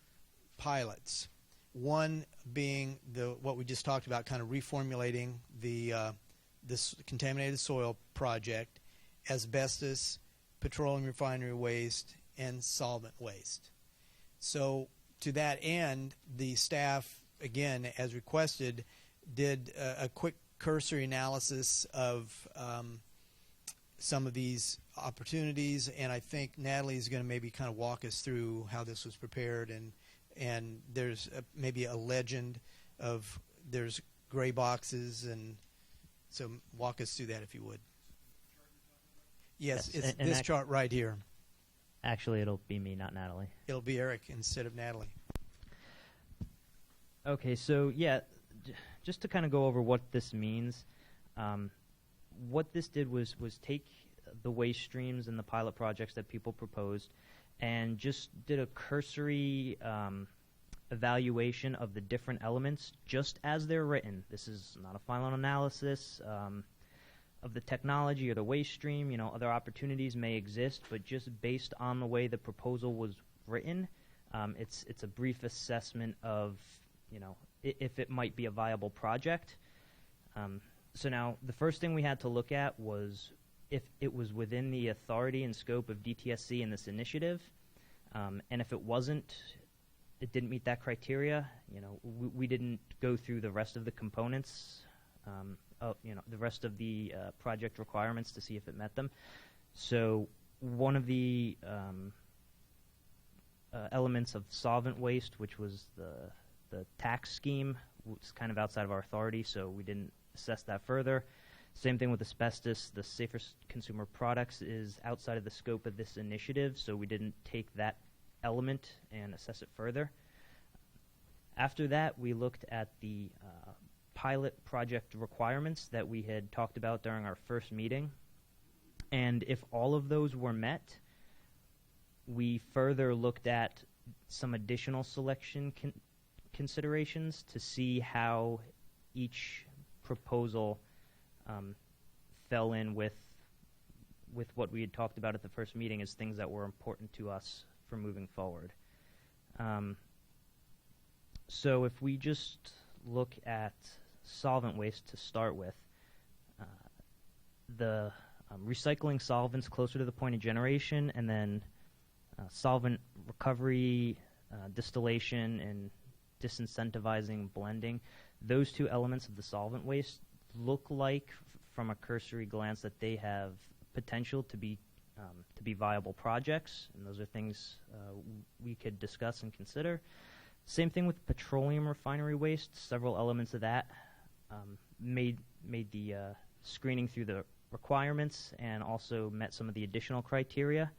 pilots. One being what we just talked about, kind of reformulating this contaminated soil project, asbestos, petroleum refinery waste, and solvent waste. So to that end, the staff, again, as requested, did a quick cursory analysis of some of these opportunities, and I think Natalie is going to maybe kind of walk us through how this was prepared, and there's maybe a legend of there's gray boxes, and so walk us through that if you would. Yes, it's this chart right here.
Actually, it'll be me, not Natalie.
It'll be Eric instead of Natalie.
Okay, so yeah, just to kind of go over what this means, what this did was take the waste streams and the pilot projects that people proposed and just did a cursory evaluation of the different elements just as they're written. This is not a final analysis of the technology or the waste stream. You know, other opportunities may exist, but just based on the way the proposal was written, it's a brief assessment of, you know, if it might be a viable project. So now the first thing we had to look at was if it was within the authority and scope of DTSC in this initiative, and if it wasn't, it didn't meet that criteria. You know, we didn't go through the rest of the components, you know, the rest of the project requirements to see if it met them. So one of the elements of solvent waste, which was the tax scheme, was kind of outside of our authority, so we didn't assess that further. Same thing with asbestos. The Safer Consumer Products is outside of the scope of this initiative, so we didn't take that element and assess it further. After that, we looked at the pilot project requirements that we had talked about during our first meeting, and if all of those were met, we further looked at some additional selection considerations to see how each proposal fell in with what we had talked about at the first meeting as things that were important to us for moving forward. So if we just look at solvent waste to start with, the recycling solvents closer to the point of generation, and then solvent recovery, distillation, and disincentivizing blending, those 2 elements of the solvent waste look like, from a cursory glance, that they have potential to be viable projects, and those are things we could discuss and consider. Same thing with petroleum refinery waste. Several elements of that made the screening through the requirements and also met some of the additional criteria.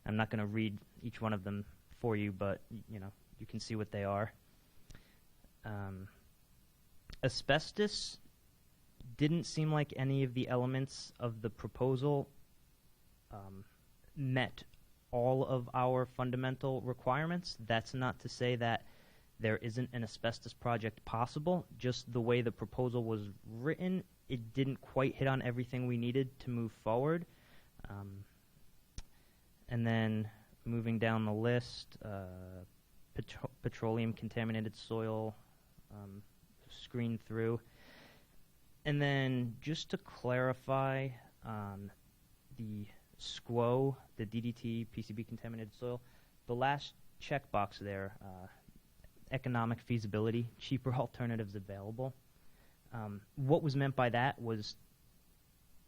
I'm not going to read each one of them for you, but you know, you can see what they are. Asbestos didn't seem like any of the elements of the proposal met all of our fundamental requirements. That's not to say that there isn't an asbestos project possible. Just the way the proposal was written, it didn't quite hit on everything we needed to move forward. And then moving down the list, petroleum contaminated soil, screened through. And then just to clarify on the SQO, the DDT, PCB contaminated soil, the last checkbox there, economic feasibility, cheaper alternatives available. What was meant by that was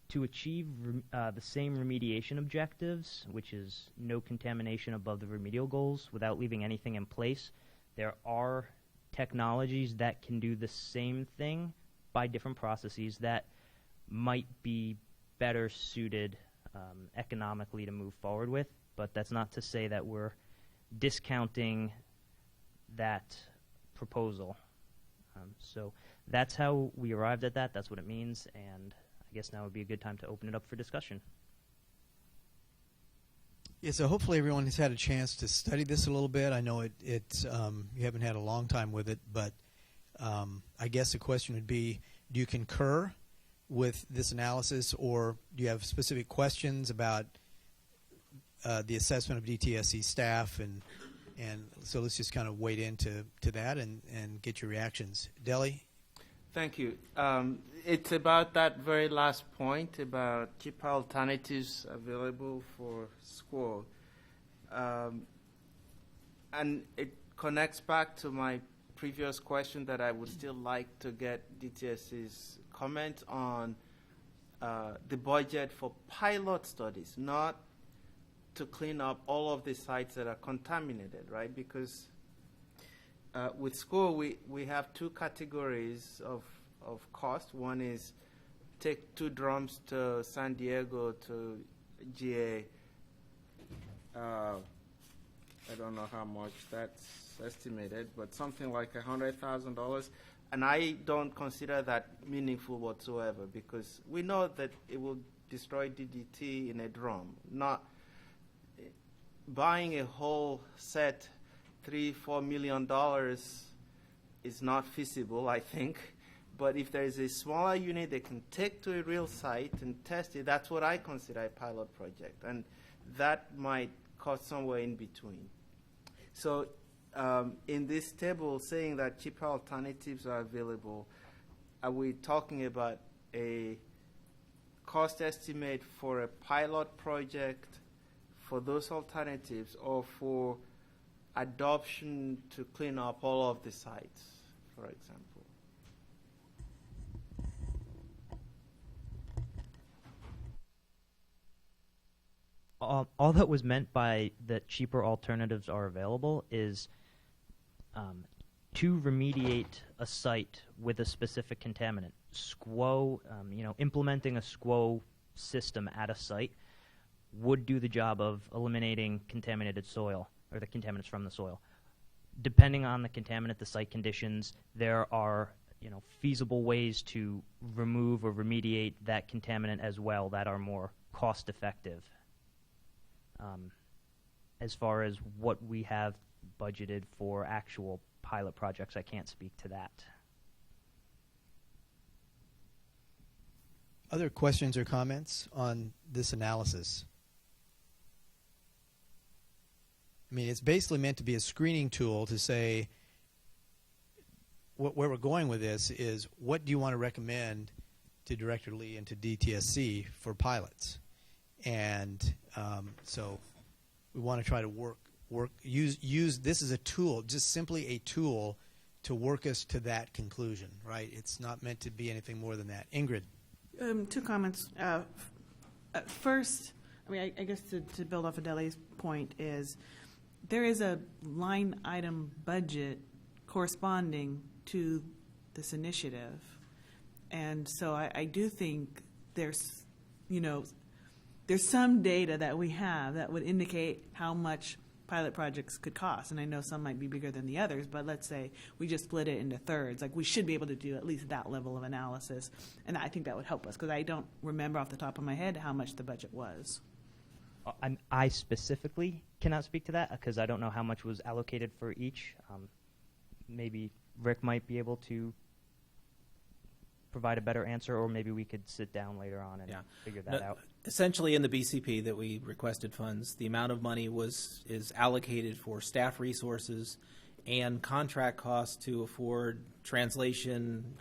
to achieve the same remediation objectives, which is no contamination above the remedial goals without leaving anything in place. There are technologies that can do the same thing by different processes that might be better suited economically to move forward with, but that's not to say that we're discounting that proposal. So that's how we arrived at that. That's what it means, and I guess now would be a good time to open it up for discussion.
Yeah, so hopefully everyone has had a chance to study this a little bit. I know it's you haven't had a long time with it, but I guess the question would be, do you concur with this analysis, or do you have specific questions about the assessment of DTSC staff? And so let's just kind of wade into that and get your reactions. Deli?
Thank you. It's about that very last point about cheaper alternatives available for school. And it connects back to my previous question that I would still like to get DTSC's comment on the budget for pilot studies, not to clean up all of the sites that are contaminated, right? Because with school, we have two categories of cost. One is take 2 drums to San Diego to GA. I don't know how much that's estimated, but something like $100,000. And I don't consider that meaningful whatsoever, because we know that it will destroy DDT in a drum. Not buying a whole set, $3-4 million is not feasible, I think. But if there is a smaller unit they can take to a real site and test it, that's what I consider a pilot project. And that might cost somewhere in between. So in this table, saying that cheaper alternatives are available, are we talking about a cost estimate for a pilot project for those alternatives, or for adoption to clean up all of the sites, for example?
All that was meant by the cheaper alternatives are available is to remediate a site with a specific contaminant. SQO, implementing a SQO system at a site would do the job of eliminating contaminated soil, or the contaminants from the soil. Depending on the contaminant, the site conditions, there are feasible ways to remove or remediate that contaminant as well that are more cost effective. As far as what we have budgeted for actual pilot projects, I can't speak to that.
Other questions or comments on this analysis? I mean, it's basically meant to be a screening tool to say, where we're going with this is, what do you want to recommend to Director Lee and to DTSC for pilots? And so we want to try to use this as a tool, just simply a tool to work us to that conclusion, right? It's not meant to be anything more than that. Ingrid?
2 comments. First, I mean, I guess to build off of Deli's point is, there is a line item budget corresponding to this initiative. And so I do think there's some data that we have that would indicate how much pilot projects could cost. And I know some might be bigger than the others, but let's say we just split it into thirds. Like, we should be able to do at least that level of analysis. And I think that would help us, because I don't remember off the top of my head how much the budget was.
I specifically cannot speak to that because I don't know how much was allocated for each. Maybe Rick might be able to provide a better answer, or maybe we could sit down later on and figure that out.
Essentially, in the BCP that we requested funds, the amount of money is allocated for staff resources and contract costs to afford translation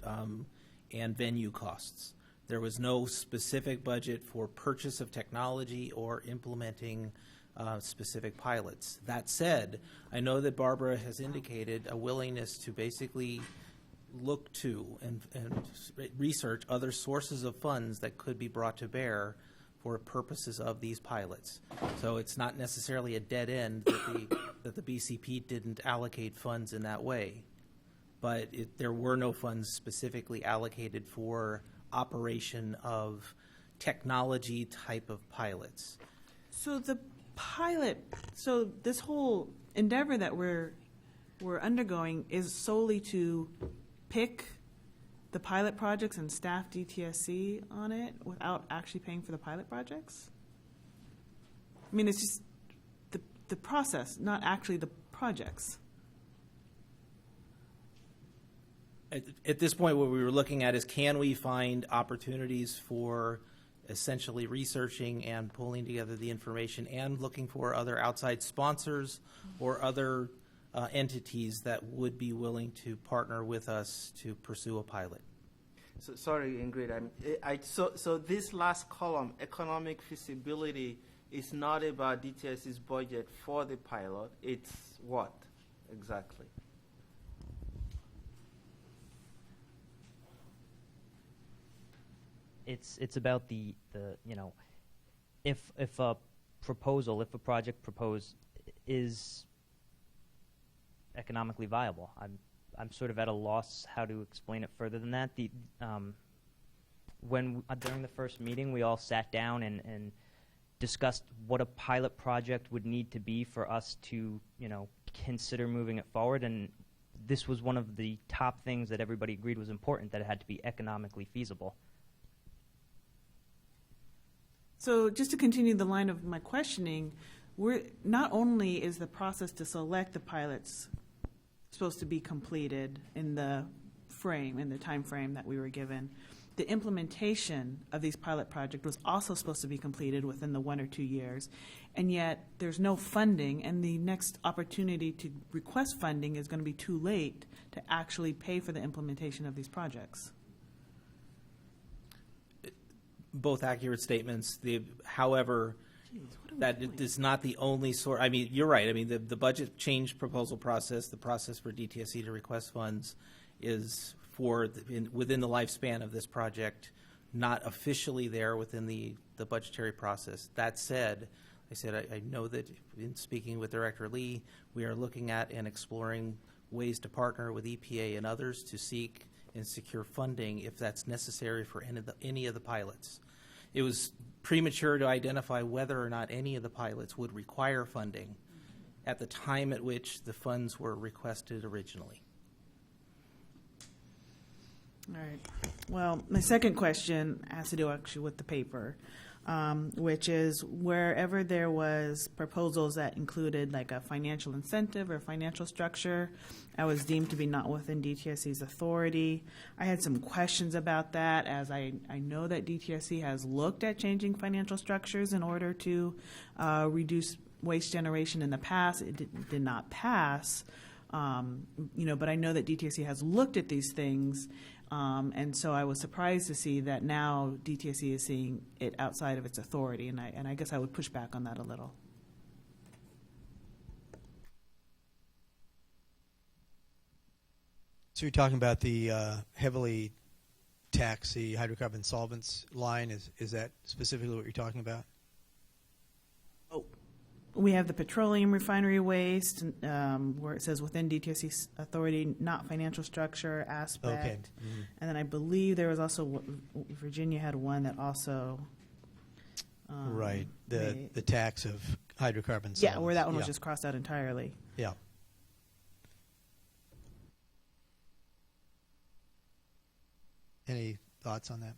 and venue costs. There was no specific budget for purchase of technology or implementing specific pilots. That said, I know that Barbara has indicated a willingness to basically look to and research other sources of funds that could be brought to bear for purposes of these pilots. So it's not necessarily a dead end that the BCP didn't allocate funds in that way, but there were no funds specifically allocated for operation of technology type of pilots.
So this whole endeavor that we're undergoing is solely to pick the pilot projects and staff DTSC on it without actually paying for the pilot projects? I mean, it's just the process, not actually the projects.
At this point, what we were looking at is, can we find opportunities for essentially researching and pulling together the information and looking for other outside sponsors or other entities that would be willing to partner with us to pursue a pilot.
So, sorry, Ingrid. So this last column, economic feasibility, is not about DTSC's budget for the pilot. It's what exactly?
It's about the if a proposal, if a project proposed is economically viable. I'm sort of at a loss how to explain it further than that. During the first meeting, we all sat down and discussed what a pilot project would need to be for us to consider moving it forward, and this was one of the top things that everybody agreed was important, that it had to be economically feasible.
So just to continue the line of my questioning, not only is the process to select the pilots supposed to be completed in the time frame that we were given, the implementation of these pilot projects was also supposed to be completed within the 1 or 2 years, and yet there's no funding, and the next opportunity to request funding is going to be too late to actually pay for the implementation of these projects.
Both accurate statements. However, that is not the only source. I mean, you're right. I mean, the budget change proposal process, the process for DTSC to request funds, is within the lifespan of this project, not officially there within the budgetary process. That said, I know that in speaking with Director Lee, we are looking at and exploring ways to partner with EPA and others to seek and secure funding if that's necessary for any of the pilots. It was premature to identify whether or not any of the pilots would require funding at the time at which the funds were requested originally.
All right. Well, my second question has to do actually with the paper, which is wherever there was proposals that included like a financial incentive or financial structure, I was deemed to be not within DTSC's authority. I had some questions about that, as I know that DTSC has looked at changing financial structures in order to reduce waste generation in the past. It did not pass, but I know that DTSC has looked at these things. And so I was surprised to see that now DTSC is seeing it outside of its authority, and I guess I would push back on that a little.
So you're talking about the heavily taxy hydrocarbon solvents line. Is that specifically what you're talking about?
We have the petroleum refinery waste, where it says within DTSC's authority, not financial structure aspect.
Okay. Mm-hmm.
And then I believe there was also, Virginia had one that also.
Right. The tax of hydrocarbon solvents.
Yeah, where that one was just crossed out entirely.
Yeah. Any thoughts on that?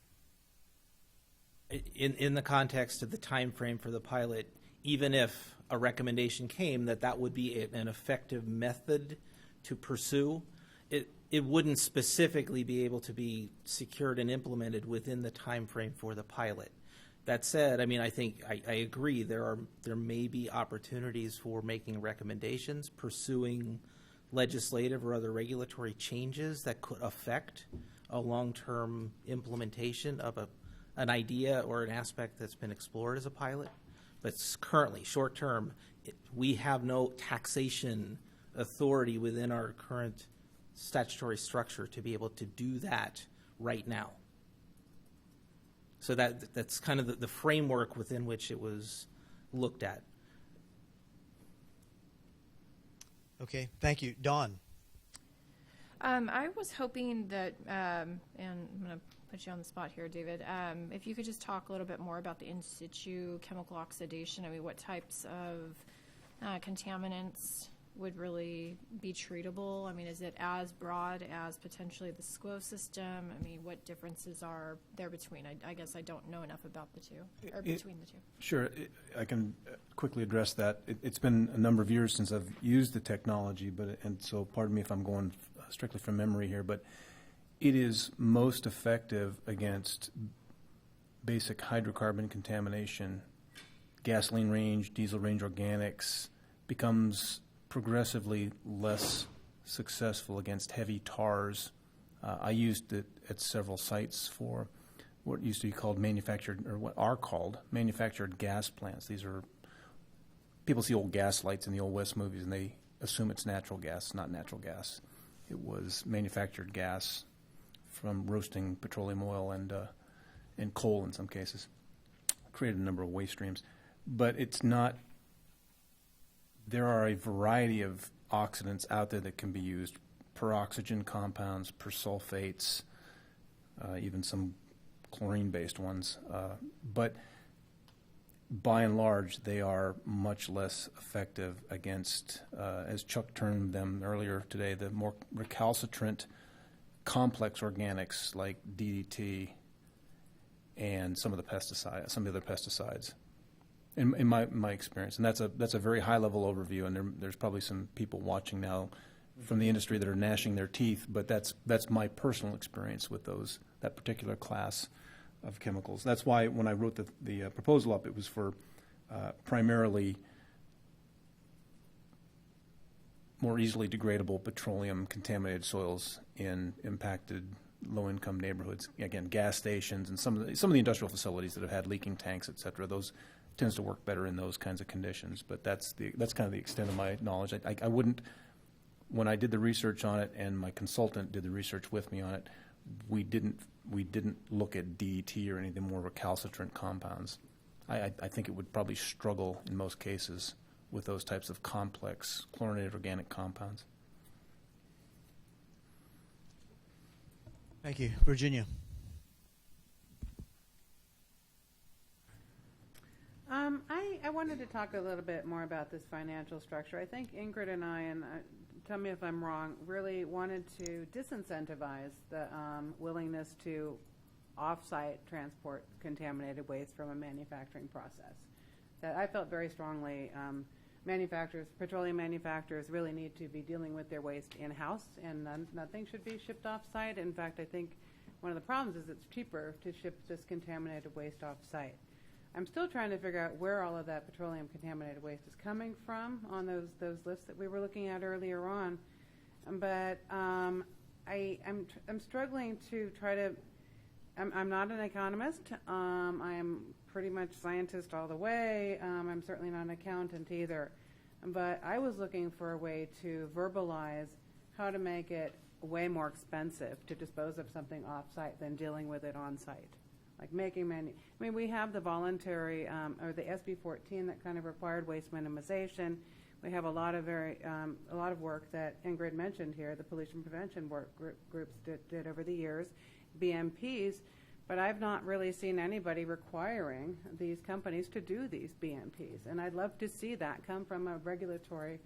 In the context of the time frame for the pilot, even if a recommendation came that would be an effective method to pursue, it wouldn't specifically be able to be secured and implemented within the time frame for the pilot. That said, I mean, I think I agree there may be opportunities for making recommendations, pursuing legislative or other regulatory changes that could affect a long-term implementation of an idea or an aspect that's been explored as a pilot. But currently, short-term, we have no taxation authority within our current statutory structure to be able to do that right now. So that's kind of the framework within which it was looked at.
Okay, thank you. Dawn.
I was hoping that, and I'm going to put you on the spot here, David, if you could just talk a little bit more about the in situ chemical oxidation. I mean, what types of contaminants would really be treatable? I mean, is it as broad as potentially the SCWO system? I mean, what differences are there between? I guess I don't know enough about the two, or between the two.
Sure, I can quickly address that. It's been a number of years since I've used the technology, and so pardon me if I'm going strictly from memory here, but it is most effective against basic hydrocarbon contamination. Gasoline range, diesel range organics becomes progressively less successful against heavy tars. I used it at several sites for what used to be called manufactured, or what are called manufactured gas plants. These are, people see old gas lights in the old West movies and they assume it's natural gas, not natural gas. It was manufactured gas from roasting petroleum oil and coal in some cases. Created a number of waste streams. But it's not, there are a variety of oxidants out there that can be used, peroxygen compounds, persulfates, even some chlorine-based ones. But by and large, they are much less effective against, as Chuck termed them earlier today, the more recalcitrant complex organics like DDT and some of the pesticides, some of the other pesticides. In my experience, and that's a very high level overview, and there's probably some people watching now from the industry that are gnashing their teeth, but that's my personal experience with that particular class of chemicals. That's why when I wrote the proposal up, it was for primarily more easily degradable petroleum contaminated soils in impacted low-income neighborhoods. Again, gas stations and some of the industrial facilities that have had leaking tanks, et cetera. Those tends to work better in those kinds of conditions. But that's kind of the extent of my knowledge. I wouldn't, when I did the research on it and my consultant did the research with me on it, we didn't look at DET or any of the more recalcitrant compounds. I think it would probably struggle in most cases with those types of complex chlorinated organic compounds.
Thank you. Virginia.
I wanted to talk a little bit more about this financial structure. I think Ingrid and I, and tell me if I'm wrong, really wanted to disincentivize the willingness to off-site transport contaminated waste from a manufacturing process. That I felt very strongly petroleum manufacturers really need to be dealing with their waste in-house, and nothing should be shipped off-site. In fact, I think one of the problems is it's cheaper to ship this contaminated waste off-site. I'm still trying to figure out where all of that petroleum contaminated waste is coming from on those lists that we were looking at earlier on. But I'm struggling to try to. I'm not an economist. I am pretty much scientist all the way. I'm certainly not an accountant either. But I was looking for a way to verbalize how to make it way more expensive to dispose of something off-site than dealing with it on-site. Like we have the voluntary, or the SB 14 that kind of required waste minimization. We have a lot of work that Ingrid mentioned here, the pollution prevention work groups did over the years, BMPs, but I've not really seen anybody requiring these companies to do these BMPs. And I'd love to see that come from a regulatory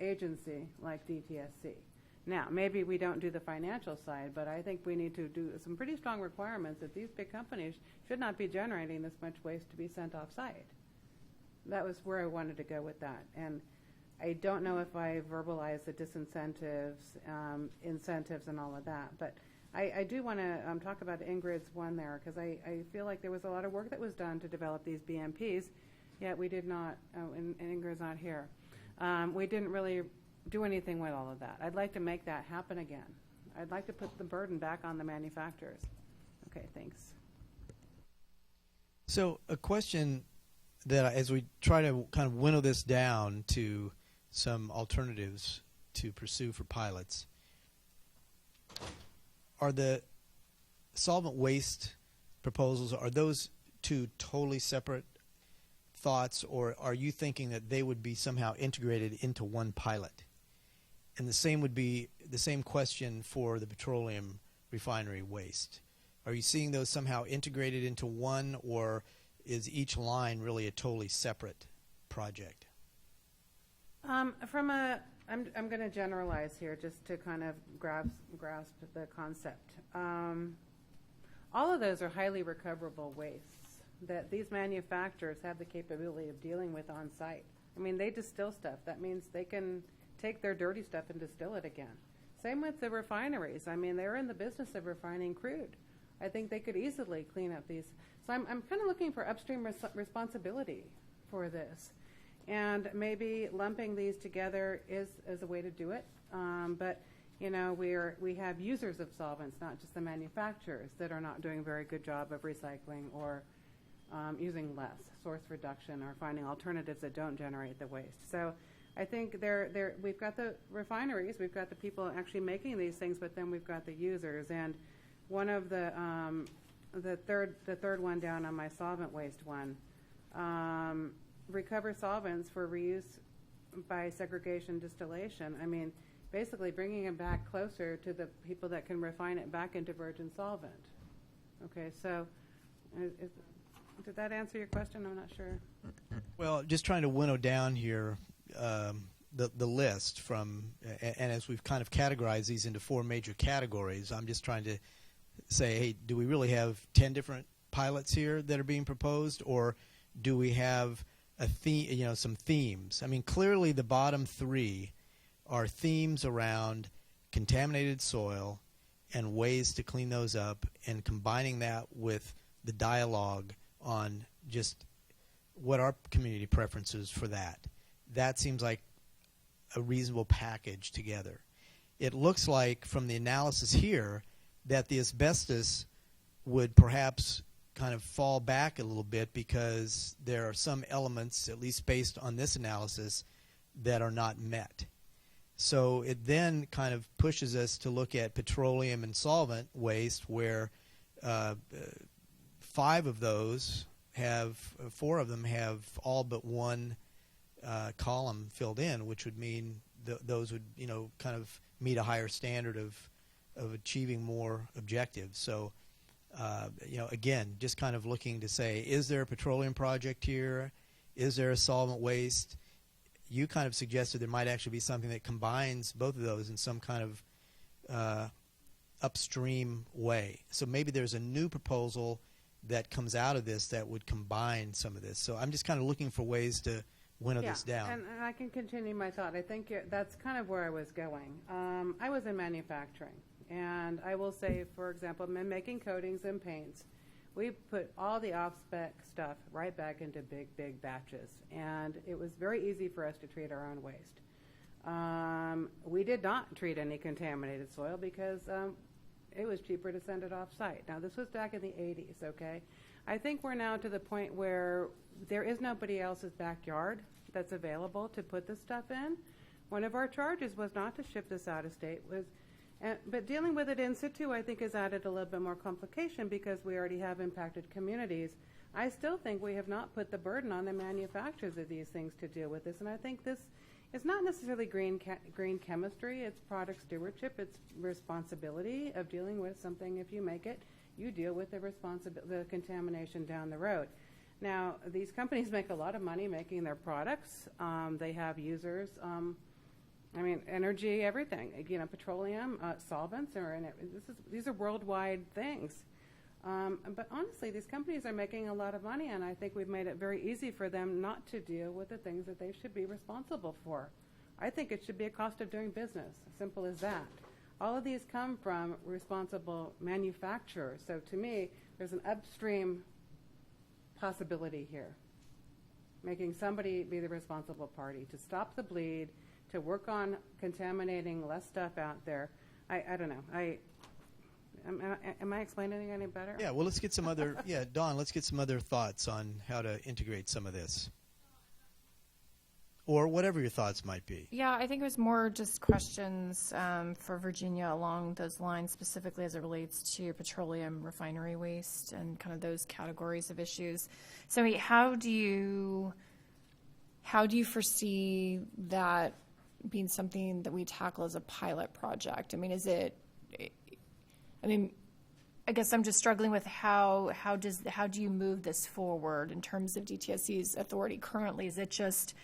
agency like DTSC. Now, maybe we don't do the financial side, but I think we need to do some pretty strong requirements that these big companies should not be generating this much waste to be sent off-site. That was where I wanted to go with that. And I don't know if I verbalized the disincentives, incentives, and all of that. But I do want to talk about Ingrid's one there, because I feel like there was a lot of work that was done to develop these BMPs, yet we did not, and Ingrid's not here. We didn't really do anything with all of that. I'd like to make that happen again. I'd like to put the burden back on the manufacturers. Okay, thanks.
So a question that as we try to kind of winnow this down to some alternatives to pursue for pilots, are the solvent waste proposals, are those two totally separate thoughts, or are you thinking that they would be somehow integrated into one pilot? And the same would be the same question for the petroleum refinery waste. Are you seeing those somehow integrated into one, or is each line really a totally separate project?
I'm going to generalize here just to kind of grasp the concept. All of those are highly recoverable wastes that these manufacturers have the capability of dealing with on site. I mean, they distill stuff. That means they can take their dirty stuff and distill it again. Same with the refineries. I mean, they're in the business of refining crude. I think they could easily clean up these. So I'm kind of looking for upstream responsibility for this. And maybe lumping these together is a way to do it. But, you know, we have users of solvents, not just the manufacturers, that are not doing a very good job of recycling or using less, source reduction, or finding alternatives that don't generate the waste. So I think we've got the refineries, we've got the people actually making these things, but then we've got the users. And one of the third one down on my solvent waste one, recover solvents for reuse by segregation distillation. I mean, basically bringing it back closer to the people that can refine it back into virgin solvent. Okay, so did that answer your question? I'm not sure.
Well, just trying to winnow down here the list from, and as we've kind of categorized these into 4 major categories, I'm just trying to say, hey, do we really have 10 different pilots here that are being proposed, or do we have a theme, you know, some themes? I mean, clearly the bottom 3 are themes around contaminated soil and ways to clean those up, and combining that with the dialogue on just what our community preferences for that. That seems like a reasonable package together. It looks like from the analysis here that the asbestos would perhaps kind of fall back a little bit because there are some elements, at least based on this analysis, that are not met. So it then kind of pushes us to look at petroleum and solvent waste, where 4 of them have all but one column filled in, which would mean those would, you know, kind of meet a higher standard of achieving more objectives. So, you know, again, just kind of looking to say, is there a petroleum project here? Is there a solvent waste? You kind of suggested there might actually be something that combines both of those in some kind of upstream way. So maybe there's a new proposal that comes out of this that would combine some of this. So I'm just kind of looking for ways to winnow this down.
And I can continue my thought. I think that's kind of where I was going. I was in manufacturing, and I will say, for example, in making coatings and paints, we put all the off-spec stuff right back into big batches, and it was very easy for us to treat our own waste. We did not treat any contaminated soil because it was cheaper to send it off-site. Now, this was back in the 80s, okay? I think we're now to the point where there is nobody else's backyard that's available to put this stuff in. One of our charges was not to ship this out of state, but dealing with it in situ, I think, has added a little bit more complication because we already have impacted communities. I still think we have not put the burden on the manufacturers of these things to deal with this, and I think this is not necessarily green chemistry. It's product stewardship. It's responsibility of dealing with something. If you make it, you deal with the contamination down the road. Now, these companies make a lot of money making their products. They have users. I mean, energy, everything. You know, petroleum, solvents are in it. These are worldwide things. But honestly, these companies are making a lot of money, and I think we've made it very easy for them not to deal with the things that they should be responsible for. I think it should be a cost of doing business, simple as that. All of these come from responsible manufacturers. So to me, there's an upstream possibility here, making somebody be the responsible party to stop the bleed, to work on contaminating less stuff out there. I don't know. Am I explaining any better?
Yeah, well, let's get some other, Dawn, let's get some other thoughts on how to integrate some of this. Or whatever your thoughts might be.
Yeah, I think it was more just questions for Virginia along those lines, specifically as it relates to petroleum refinery waste and kind of those categories of issues. So how do you foresee that being something that we tackle as a pilot project? I mean, I guess I'm just struggling with how do you move this forward in terms of DTSC's authority currently? Is it just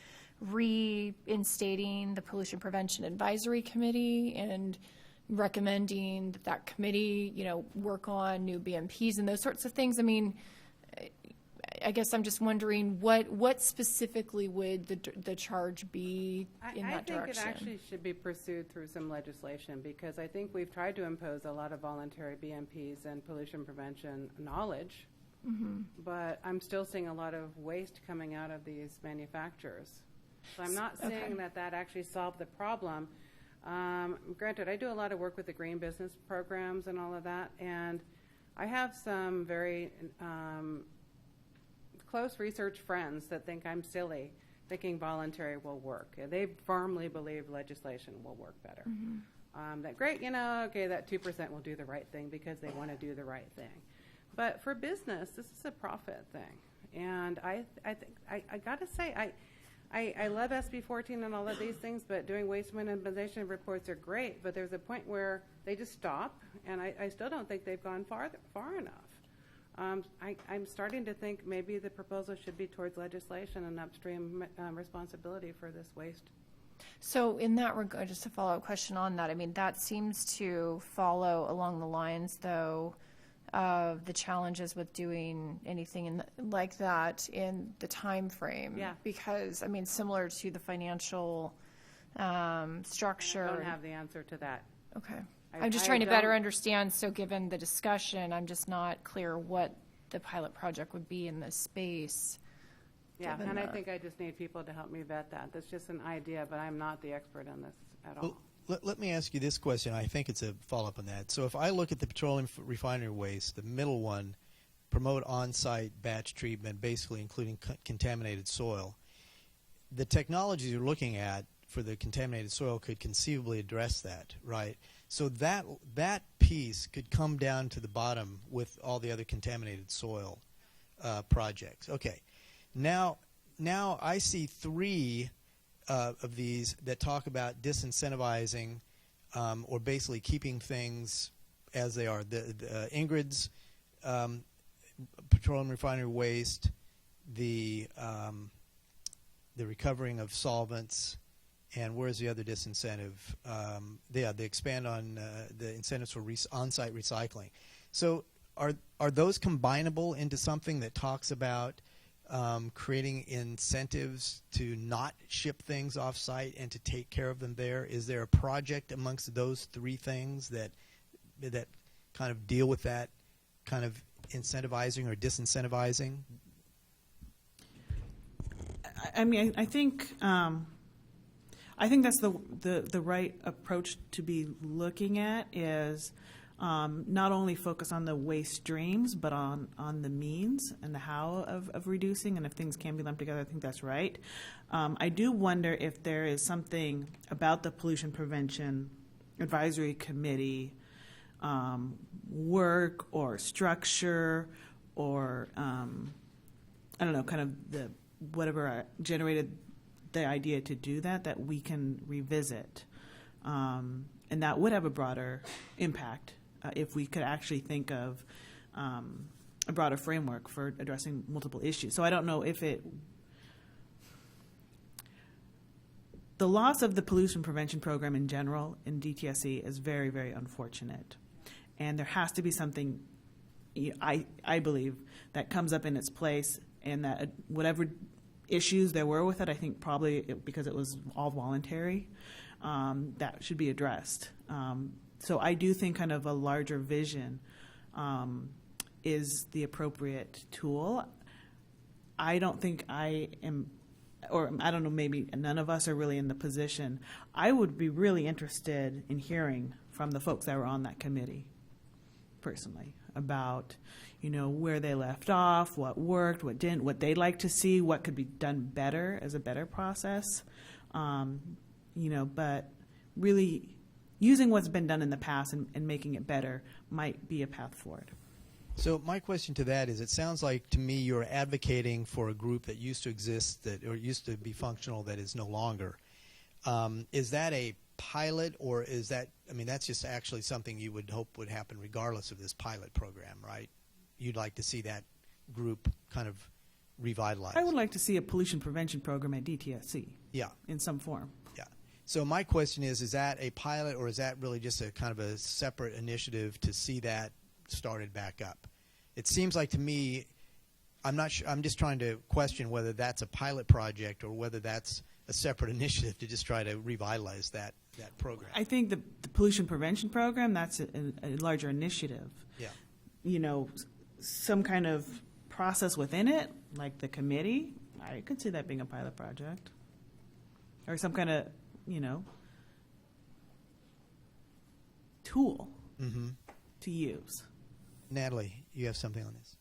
reinstating the Pollution Prevention Advisory Committee and recommending that that committee, work on new BMPs and those sorts of things. I mean, I guess I'm just wondering what specifically would the charge be in that direction?
I think it actually should be pursued through some legislation, because I think we've tried to impose a lot of voluntary BMPs and pollution prevention knowledge, but I'm still seeing a lot of waste coming out of these manufacturers. So I'm not saying that actually solved the problem. Granted, I do a lot of work with the green business programs and all of that, and I have some very close research friends that think I'm silly thinking voluntary will work. They firmly believe legislation will work better. That great, that 2% will do the right thing because they want to do the right thing. But for business, this is a profit thing. And I got to say, I love SB 14 and all of these things, but doing waste minimization reports are great, but there's a point where they just stop, and I still don't think they've gone far enough. I'm starting to think maybe the proposal should be towards legislation and upstream responsibility for this waste.
So in that regard, just a follow-up question on that, I mean, that seems to follow along the lines, though, of the challenges with doing anything like that in the time frame.
Yeah.
Because, I mean, similar to the financial structure.
I don't have the answer to that.
Okay. I'm just trying to better understand, so given the discussion, I'm just not clear what the pilot project would be in this space.
Yeah, and I think I just need people to help me vet that. That's just an idea, but I'm not the expert on this at all.
Let me ask you this question. I think it's a follow-up on that. So if I look at the petroleum refinery waste, the middle one, promote on-site batch treatment, basically including contaminated soil, the technologies you're looking at for the contaminated soil could conceivably address that, right? So that piece could come down to the bottom with all the other contaminated soil projects. Okay. Now I see three of these that talk about disincentivizing or basically keeping things as they are. The Ingrid's petroleum refinery waste, the recovering of solvents, and where's the other disincentive? They expand on the incentives for on-site recycling. So are those combinable into something that talks about creating incentives to not ship things off-site and to take care of them there? Is there a project amongst those three things that kind of deal with that kind of incentivizing or disincentivizing?
I mean, I think that's the right approach to be looking at is not only focus on the waste streams, but on the means and the how of reducing, and if things can be lumped together, I think that's right. I do wonder if there is something about the Pollution Prevention Advisory Committee work or structure or, I don't know, kind of the whatever generated the idea to do that we can revisit. And that would have a broader impact if we could actually think of a broader framework for addressing multiple issues. So I don't know if the loss of the pollution prevention program in general in DTSC is very, very unfortunate. And there has to be something, I believe, that comes up in its place, and that whatever issues there were with it, I think probably because it was all voluntary, that should be addressed. So I do think kind of a larger vision is the appropriate tool. I don't think I am, or I don't know, maybe none of us are really in the position. I would be really interested in hearing from the folks that were on that committee, personally, about where they left off, what worked, what didn't, what they'd like to see, what could be done better as a better process. But really using what's been done in the past and making it better might be a path forward.
So my question to that is, it sounds like to me you're advocating for a group that used to exist or used to be functional that is no longer. Is that a pilot, or is that, that's just actually something you would hope would happen regardless of this pilot program, right? You'd like to see that group kind of revitalized.
I would like to see a pollution prevention program at DTSC.
Yeah.
in some form.
Yeah. So my question is that a pilot, or is that really just a kind of a separate initiative to see that started back up? It seems like to me, I'm not sure, I'm just trying to question whether that's a pilot project or whether that's a separate initiative to just try to revitalize that program.
I think the pollution prevention program, that's a larger initiative.
Yeah.
You know, some kind of process within it, like the committee, I could see that being a pilot project. Or some kind of, you know, tool to use.
Natalie, you have something on this?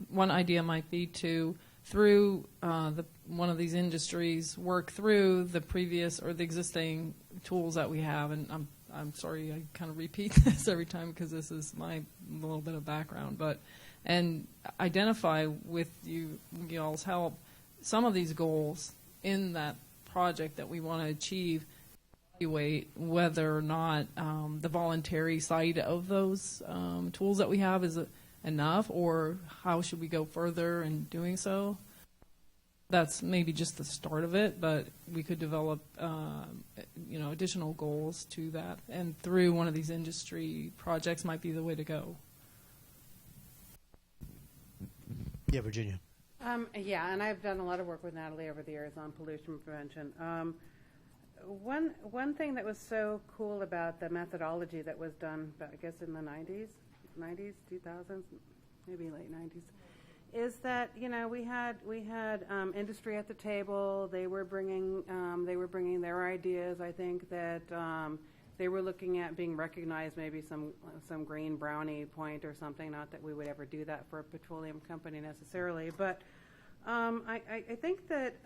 One idea might be to, through one of these industries, work through the previous or the existing tools that we have. And I'm sorry, I kind of repeat this every time because this is my little bit of background, and identify with y'all's help some of these goals in that project that we want to achieve. Evaluate whether or not the voluntary side of those tools that we have is enough, or how should we go further in doing so. That's maybe just the start of it, but we could develop additional goals to that, and through one of these industry projects might be the way to go.
Yeah, Virginia.
Yeah, and I've done a lot of work with Natalie over the years on pollution prevention. One thing that was so cool about the methodology that was done, I guess in the 90s, 2000s, maybe late 90s, is that we had industry at the table. They were bringing their ideas. I think that they were looking at being recognized, maybe some green brownie point or something. Not that we would ever do that for a petroleum company necessarily, but I think that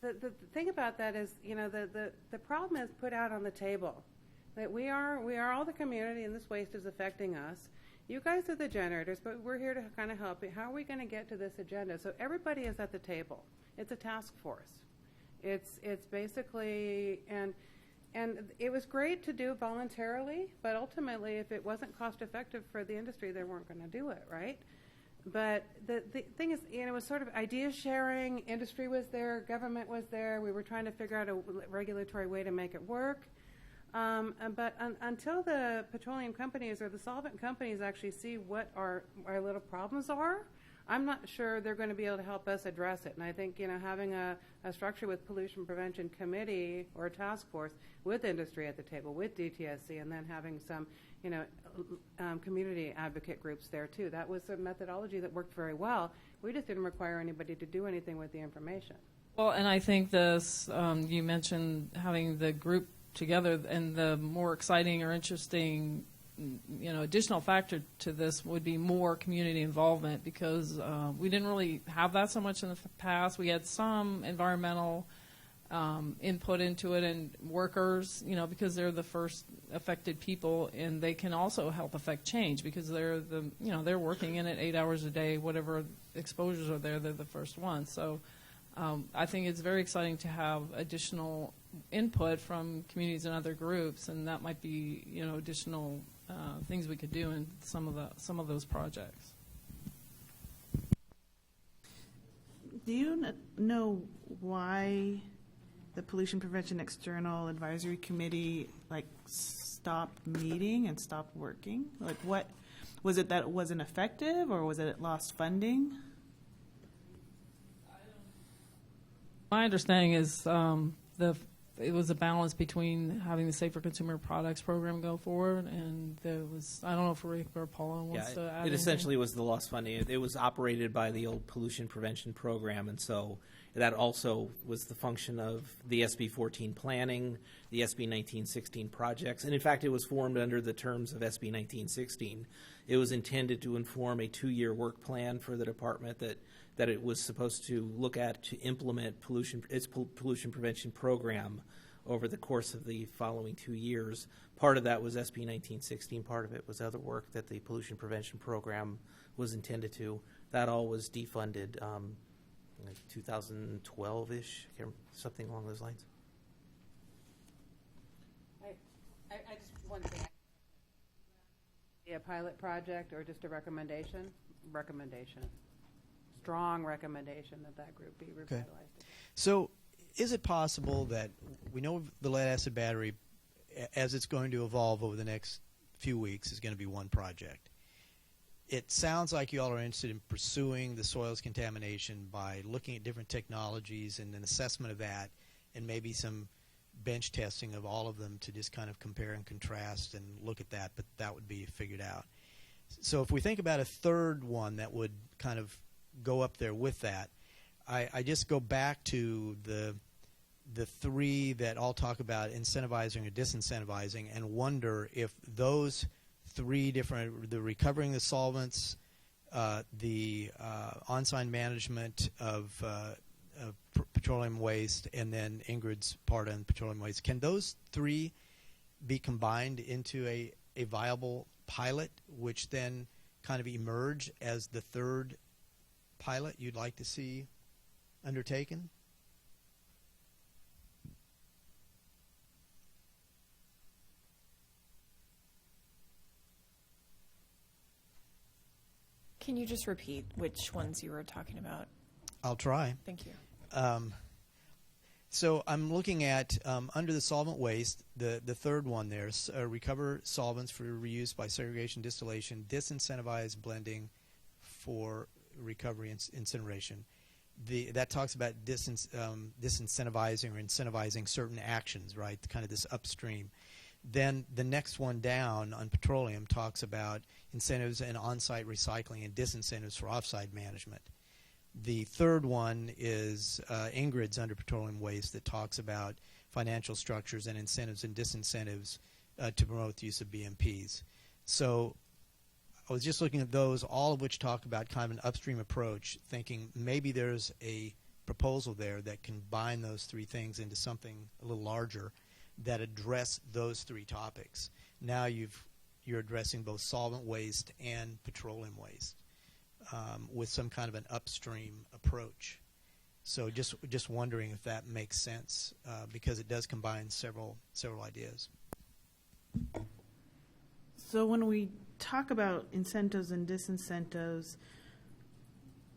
the thing about that is the problem is put out on the table. That we are all the community, and this waste is affecting us. You guys are the generators, but we're here to kind of help you. How are we going to get to this agenda? So everybody is at the table. It's a task force. It's basically, and it was great to do voluntarily, but ultimately, if it wasn't cost effective for the industry, they weren't going to do it, right? But the thing is, it was sort of idea sharing. Industry was there, government was there. We were trying to figure out a regulatory way to make it work. But until the petroleum companies or the solvent companies actually see what our little problems are, I'm not sure they're going to be able to help us address it. And I think having a structure with pollution prevention committee or a task force with industry at the table, with DTSC, and then having some community advocate groups there too. That was a methodology that worked very well. We just didn't require anybody to do anything with the information.
Well, and I think this, you mentioned having the group together, and the more exciting or interesting additional factor to this would be more community involvement, because we didn't really have that so much in the past. We had some environmental input into it, and workers, because they're the first affected people, and they can also help affect change because they're they're working in it 8 hours a day, whatever exposures are there, they're the first ones. So I think it's very exciting to have additional input from communities and other groups, and that might be additional things we could do in some of those projects.
Do you know why the Pollution Prevention External Advisory Committee stopped meeting and stopped working? What was it, that it wasn't effective, or was it lost funding?
My understanding is it was a balance between having the Safer Consumer Products program go forward, and there was, I don't know if Rick or Paula wants to add anything.
It essentially was the lost funding. It was operated by the old pollution prevention program, and so that also was the function of the SB 14 planning, the SB 1916 projects, and in fact it was formed under the terms of SB 1916. It was intended to inform a 2-year work plan for the department that it was supposed to look at to implement its pollution prevention program over the course of the following 2 years. Part of that was SB 1916. Part of it was other work that the pollution prevention program was intended to. That all was defunded 2012-ish, something along those lines.
I just one thing. A pilot project or just a recommendation? Recommendation. strong recommendation that that group be revitalized.
So is it possible that we know the lead acid battery, as it's going to evolve over the next few weeks, is going to be one project? It sounds like you all are interested in pursuing the soils contamination by looking at different technologies and an assessment of that, and maybe some bench testing of all of them to just kind of compare and contrast and look at that, but that would be figured out. So if we think about a third one that would kind of go up there with that, I just go back to the three that all talk about incentivizing or disincentivizing and wonder if those three different, the recovering the solvents, the on-site management of petroleum waste, and then Ingrid's part on petroleum waste, can those three be combined into a viable pilot, which then kind of emerge as the third pilot you'd like to see undertaken?
Can you just repeat which ones you were talking about?
I'll try.
Thank you.
So I'm looking at, under the solvent waste, the third one there, recover solvents for reuse by segregation, distillation, disincentivize blending for recovery and incineration. That talks about disincentivizing or incentivizing certain actions, right, kind of this upstream. Then the next one down on petroleum talks about incentives and on-site recycling and disincentives for off-site management. The third one is Ingrid's under petroleum waste that talks about financial structures and incentives and disincentives to promote the use of BMPs. So I was just looking at those, all of which talk about kind of an upstream approach, thinking maybe there's a proposal there that can bind those three things into something a little larger that address those three topics. Now you're addressing both solvent waste and petroleum waste with some kind of an upstream approach. So just wondering if that makes sense because it does combine several ideas.
So when we talk about incentives and disincentives,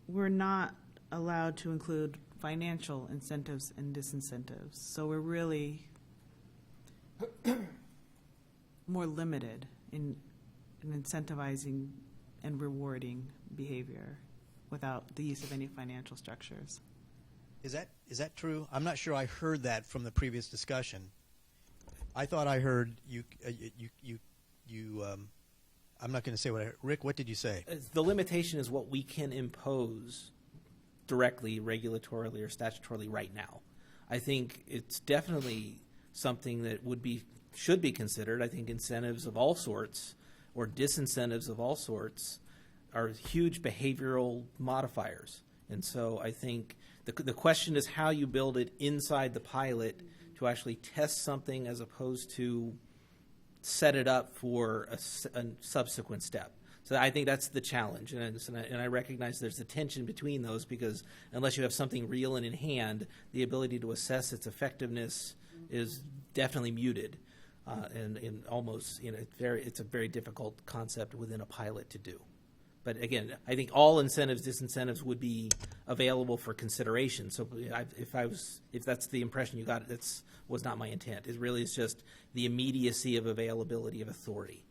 we're not allowed to include financial incentives and disincentives. So we're really more limited in incentivizing and rewarding behavior without the use of any financial structures.
Is that true? I'm not sure I heard that from the previous discussion. I thought I heard you. I'm not going to say what I heard. Rick, what did you say?
The limitation is what we can impose directly, regulatorily, or statutorily right now. I think it's definitely something that should be considered. I think incentives of all sorts or disincentives of all sorts are huge behavioral modifiers. And so I think the question is how you build it inside the pilot to actually test something as opposed to set it up for a subsequent step. So I think that's the challenge. And I recognize there's a tension between those because unless you have something real and in hand, the ability to assess its effectiveness is definitely muted. And almost, it's a very difficult concept within a pilot to do. But again, I think all incentives, disincentives would be available for consideration. So if that's the impression you got, that was not my intent. It really is just the immediacy of availability of authority.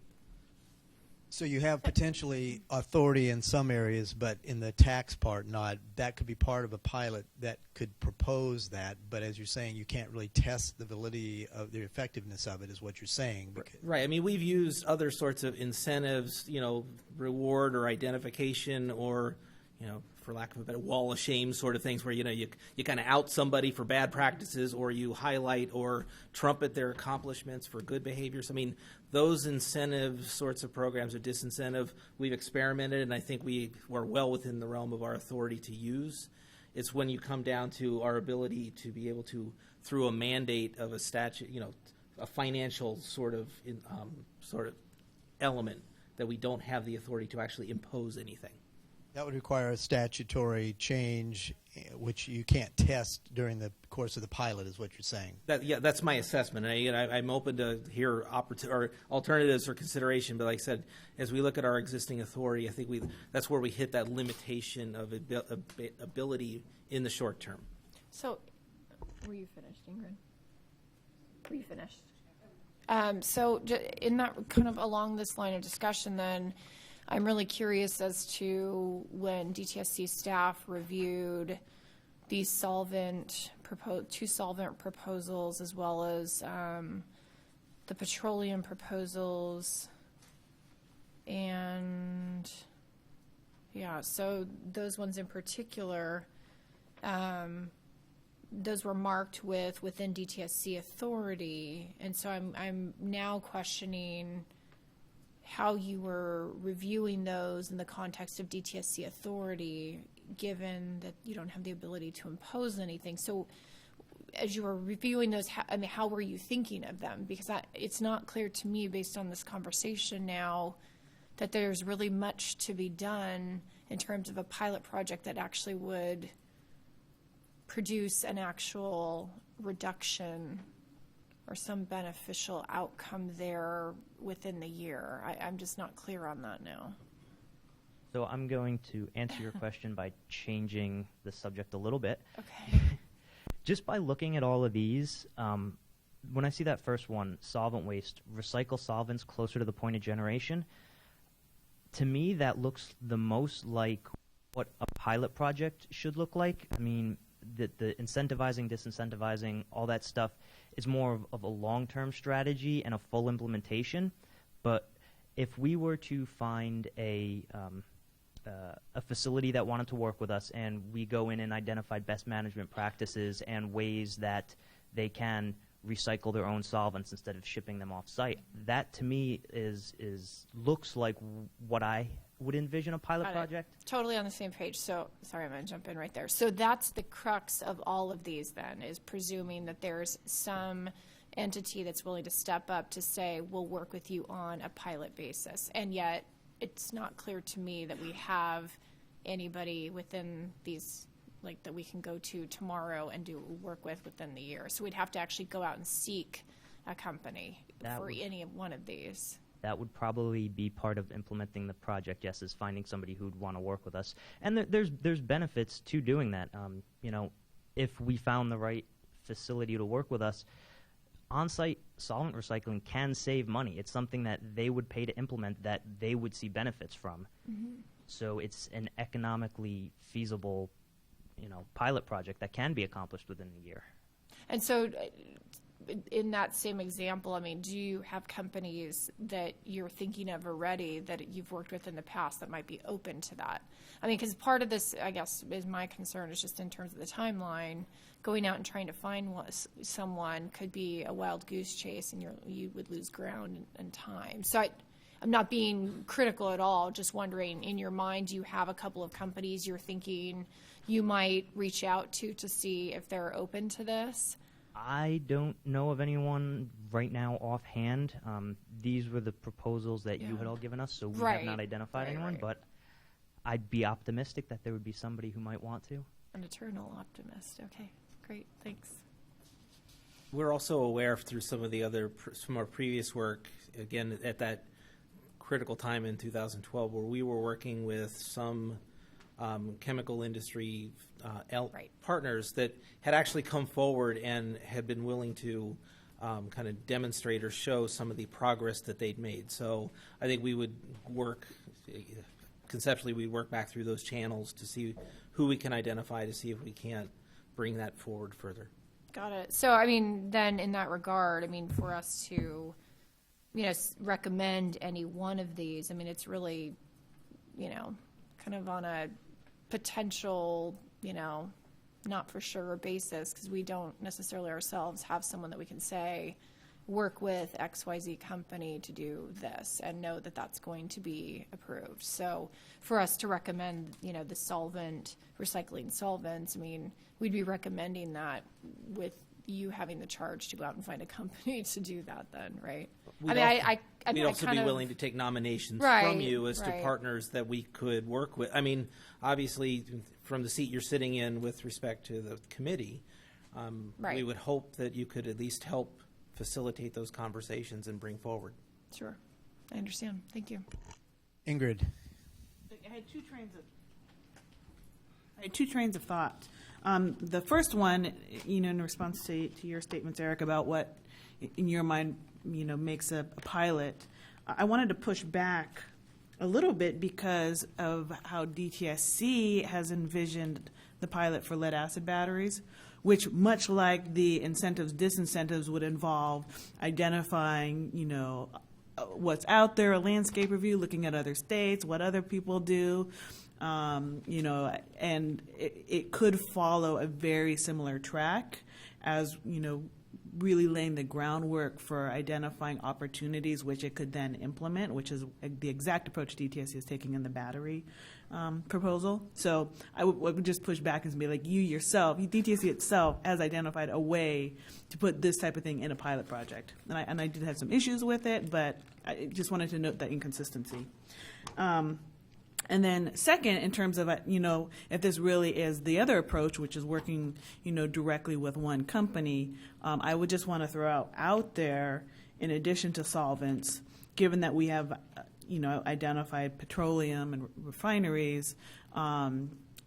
So you have potentially authority in some areas, but in the tax part, not. That could be part of a pilot that could propose that. But as you're saying, you can't really test the validity of the effectiveness of it, is what you're saying.
Right. I mean, we've used other sorts of incentives, reward or identification or, for lack of a better, wall of shame sort of things where, you kind of out somebody for bad practices or you highlight or trumpet their accomplishments for good behaviors. I mean, those incentive sorts of programs or disincentive, we've experimented, and I think we were well within the realm of our authority to use. It's when you come down to our ability to be able to, through a mandate of a statute, a financial sort of element, that we don't have the authority to actually impose anything.
That would require a statutory change, which you can't test during the course of the pilot, is what you're saying.
That's my assessment. I'm open to hear alternatives for consideration, but like I said, as we look at our existing authority, I think that's where we hit that limitation of ability in the short term.
So, were you finished, Ingrid? Were you finished? So, in that kind of along this line of discussion, then, I'm really curious as to when DTSC staff reviewed these two solvent proposals, as well as the petroleum proposals, and so those ones in particular, those were marked within DTSC authority, and so I'm now questioning how you were reviewing those in the context of DTSC authority, given that you don't have the ability to impose anything. So as you were reviewing those, how were you thinking of them? Because it's not clear to me, based on this conversation now, that there's really much to be done in terms of a pilot project that actually would produce an actual reduction or some beneficial outcome there within the year. I'm just not clear on that now.
So I'm going to answer your question by changing the subject a little bit.
Okay.
Just by looking at all of these, when I see that first one, solvent waste, recycle solvents closer to the point of generation, to me that looks the most like what a pilot project should look like. I mean, the incentivizing, disincentivizing, all that stuff is more of a long-term strategy and a full implementation. But if we were to find a facility that wanted to work with us, and we go in and identify best management practices and ways that they can recycle their own solvents instead of shipping them off-site, that to me looks like what I would envision a pilot project.
Totally on the same page. So, sorry, I'm going to jump in right there. So that's the crux of all of these then, is presuming that there's some entity that's willing to step up to say, we'll work with you on a pilot basis. And yet, it's not clear to me that we have anybody within these, like, that we can go to tomorrow and do work with within the year. So we'd have to actually go out and seek a company any of one of these.
That would probably be part of implementing the project, yes, is finding somebody who'd want to work with us. And there's benefits to doing that. If we found the right facility to work with us, on-site solvent recycling can save money. It's something that they would pay to implement that they would see benefits from.
Mm-hmm.
So it's an economically feasible, pilot project that can be accomplished within a year.
And so in that same example, I mean, do you have companies that you're thinking of already that you've worked with in the past that might be open to that? I mean, because part of this, I guess, is my concern is just in terms of the timeline. Going out and trying to find someone could be a wild goose chase, and you would lose ground and time. So I'm not being critical at all, just wondering, in your mind, do you have a couple of companies you're thinking you might reach out to see if they're open to this?
I don't know of anyone right now offhand. These were the proposals that you had all given us, so we have not identified anyone, but I'd be optimistic that there would be somebody who might want to.
An eternal optimist. Okay, great, thanks.
We're also aware through some of our previous work, again, at that critical time in 2012, where we were working with some chemical industry partners that had actually come forward and had been willing to kind of demonstrate or show some of the progress that they'd made. So I think we would conceptually we'd work back through those channels to see who we can identify to see if we can't bring that forward further.
Got it. So, I mean, then in that regard, I mean, for us to, recommend any one of these, I mean, it's really, kind of on a potential, not for sure basis, because we don't necessarily ourselves have someone that we can say, work with XYZ company to do this and know that that's going to be approved. So for us to recommend, the solvent, recycling solvents, I mean, we'd be recommending that with you having the charge to go out and find a company to do that then, right?
We'd also be willing to take nominations
Right,
from you as to
right.
partners that we could work with. I mean, obviously, from the seat you're sitting in with respect to the committee,
Right.
we would hope that you could at least help facilitate those conversations and bring forward.
Sure. I understand. Thank you.
Ingrid.
I had two trains of thought. The first one, in response to your statements, Eric, about what in your mind, makes a pilot. I wanted to push back a little bit because of how DTSC has envisioned the pilot for lead-acid batteries, which, much like the incentives, disincentives, would involve identifying, what's out there, a landscape review, looking at other states, what other people do, and it could follow a very similar track as, really laying the groundwork for identifying opportunities which it could then implement, which is the exact approach DTSC is taking in the battery proposal. So I would just push back and be like, you yourself, DTSC itself has identified a way to put this type of thing in a pilot project. And I did have some issues with it, but I just wanted to note that inconsistency. And then second, in terms of, if this really is the other approach, which is working, directly with one company, I would just want to throw out there, in addition to solvents, given that we have, identified petroleum and refineries,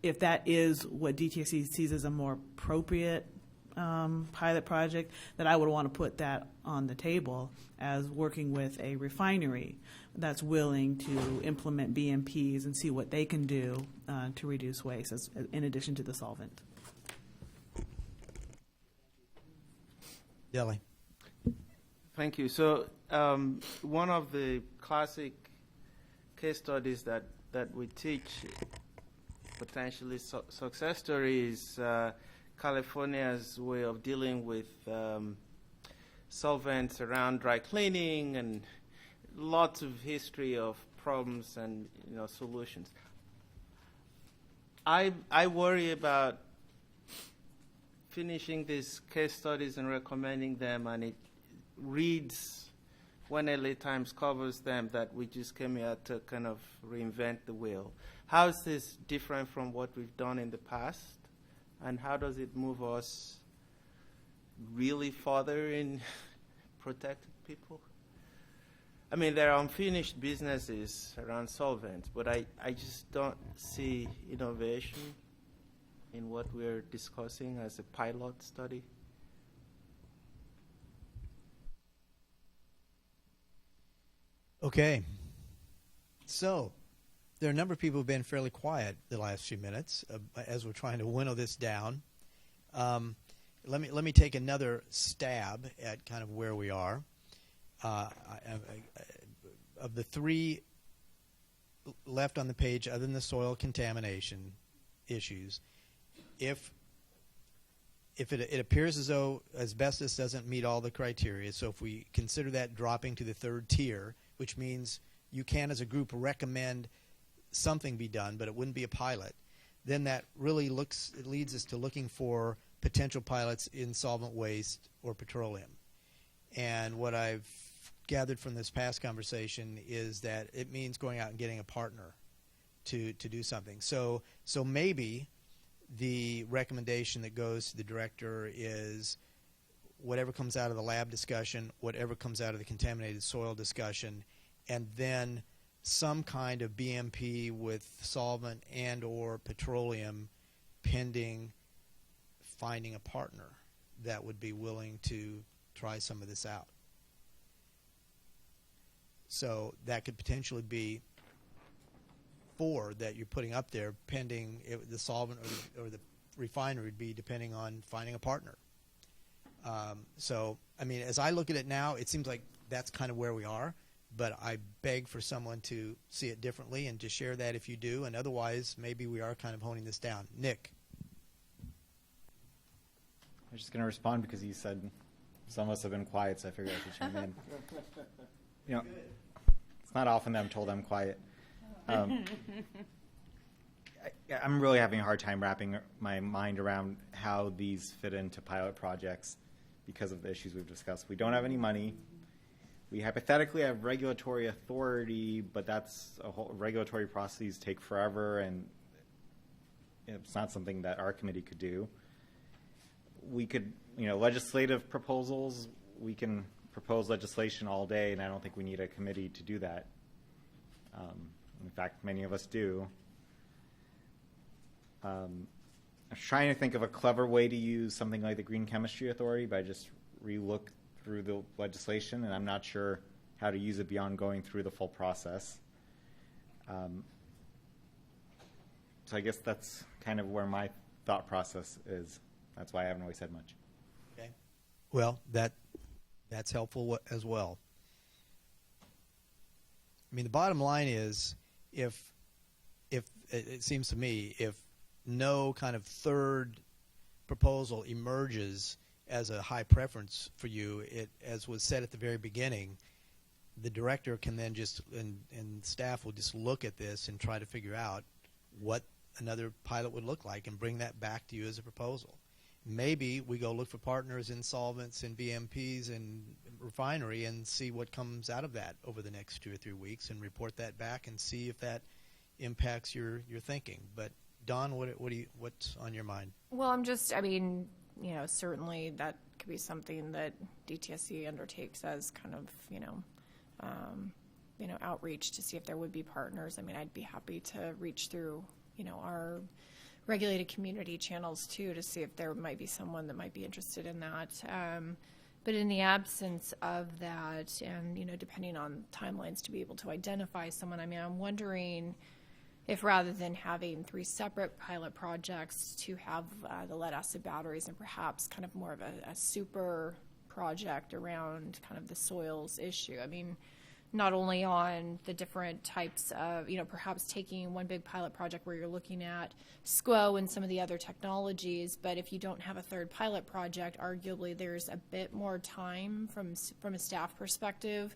if that is what DTSC sees as a more appropriate pilot project, that I would want to put that on the table as working with a refinery that's willing to implement BMPs and see what they can do to reduce waste in addition to the solvent.
Delhi.
Thank you. So one of the classic case studies that we teach, potentially success stories, California's way of dealing with solvents around dry cleaning, and lots of history of problems and solutions. I worry about finishing these case studies and recommending them, and it reads when LA Times covers them that we just came here to kind of reinvent the wheel. How is this different from what we've done in the past, and how does it move us really further in protecting people? I mean, there are unfinished businesses around solvents, but I just don't see innovation in what we're discussing as a pilot study.
Okay. So, there are a number of people who have been fairly quiet the last few minutes as we're trying to winnow this down. Let me take another stab at kind of where we are. Of the three left on the page, other than the soil contamination issues, if it appears as though asbestos doesn't meet all the criteria, so if we consider that dropping to the third tier, which means you can, as a group, recommend something be done, but it wouldn't be a pilot, then that really leads us to looking for potential pilots in solvent waste or petroleum. And what I've gathered from this past conversation is that it means going out and getting a partner to do something. So maybe the recommendation that goes to the director is whatever comes out of the lab discussion, whatever comes out of the contaminated soil discussion, and then some kind of BMP with solvent and or petroleum pending finding a partner that would be willing to try some of this out. So that could potentially be 4 that you're putting up there pending the solvent or the refinery would be depending on finding a partner. So, I mean, as I look at it now, it seems like that's kind of where we are, but I beg for someone to see it differently and to share that if you do, and otherwise maybe we are kind of honing this down. Nick.
I'm just going to respond because you said some of us have been quiet, so I figured I should chime in. It's not often that I'm told I'm quiet. I'm really having a hard time wrapping my mind around how these fit into pilot projects because of the issues we've discussed. We don't have any money. we hypothetically have regulatory authority, but that's a whole regulatory processes take forever, and it's not something that our committee could do. We could, legislative proposals, we can propose legislation all day, and I don't think we need a committee to do that. In fact, many of us do. I'm trying to think of a clever way to use something like the Green Chemistry Authority, but I just re-look through the legislation, and I'm not sure how to use it beyond going through the full process. So I guess that's kind of where my thought process is. That's why I haven't really said much.
Okay. Well, that's helpful as well. I mean, the bottom line is, if it seems to me, if no kind of third proposal emerges as a high preference for you, as was said at the very beginning, the director can then just, and staff will just look at this and try to figure out what another pilot would look like and bring that back to you as a proposal. Maybe we go look for partners in solvents and BMPs and refinery and see what comes out of that over the next 2 or 3 weeks and report that back and see if that impacts your thinking. But Dawn, what's on your mind?
Well, certainly that could be something that DTSC undertakes as kind of, outreach to see if there would be partners. I'd be happy to reach through, our regulated community channels too, to see if there might be someone that might be interested in that. But in the absence of that, and, depending on timelines to be able to identify someone, I'm wondering if rather than having 3 separate pilot projects, to have the lead acid batteries and perhaps kind of more of a super project around kind of the soils issue. Not only on the different types of, perhaps taking one big pilot project where you're looking at SQO and some of the other technologies, but if you don't have a third pilot project, arguably there's a bit more time from a staff perspective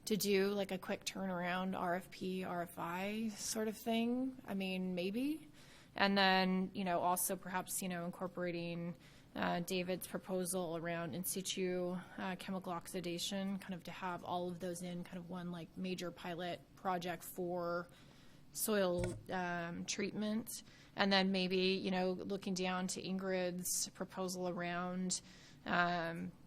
to do like a quick turnaround RFP, RFI sort of thing. Maybe. And then, also perhaps, incorporating David's proposal around in situ chemical oxidation, kind of to have all of those in kind of one like major pilot project for soil treatment. And then maybe, looking down to Ingrid's proposal around,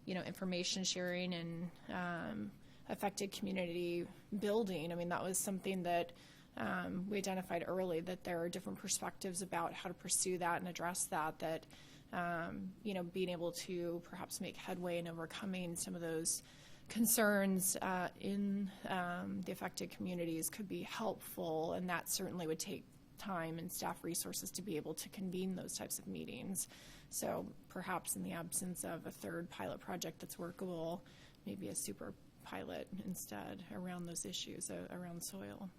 information sharing and affected community building. That was something that we identified early, that there are different perspectives about how to pursue that and address that being able to perhaps make headway in overcoming some of those concerns in the affected communities could be helpful, and that certainly would take time and staff resources to be able to convene those types of meetings. So perhaps in the absence of a third pilot project that's workable, maybe a super pilot instead around those issues around soil.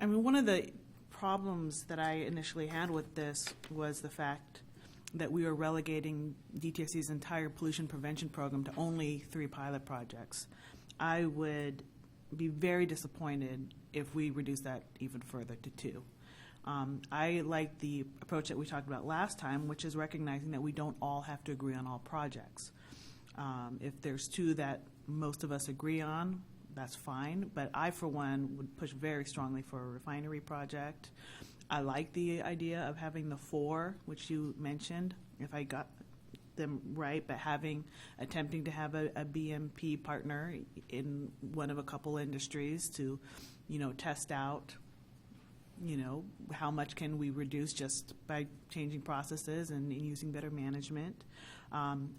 One of the problems that I initially had with this was the fact that we were relegating DTSC's entire pollution prevention program to only 3 pilot projects. I would be very disappointed if we reduce that even further to 2. I like the approach that we talked about last time, which is recognizing that we don't all have to agree on all projects. If there's 2 that most of us agree on, that's fine, but I, for one, would push very strongly for a refinery project. I like the idea of having the 4, which you mentioned, if I got them right, but attempting to have a BMP partner in one of a couple industries to, test out, how much can we reduce just by changing processes and using better management,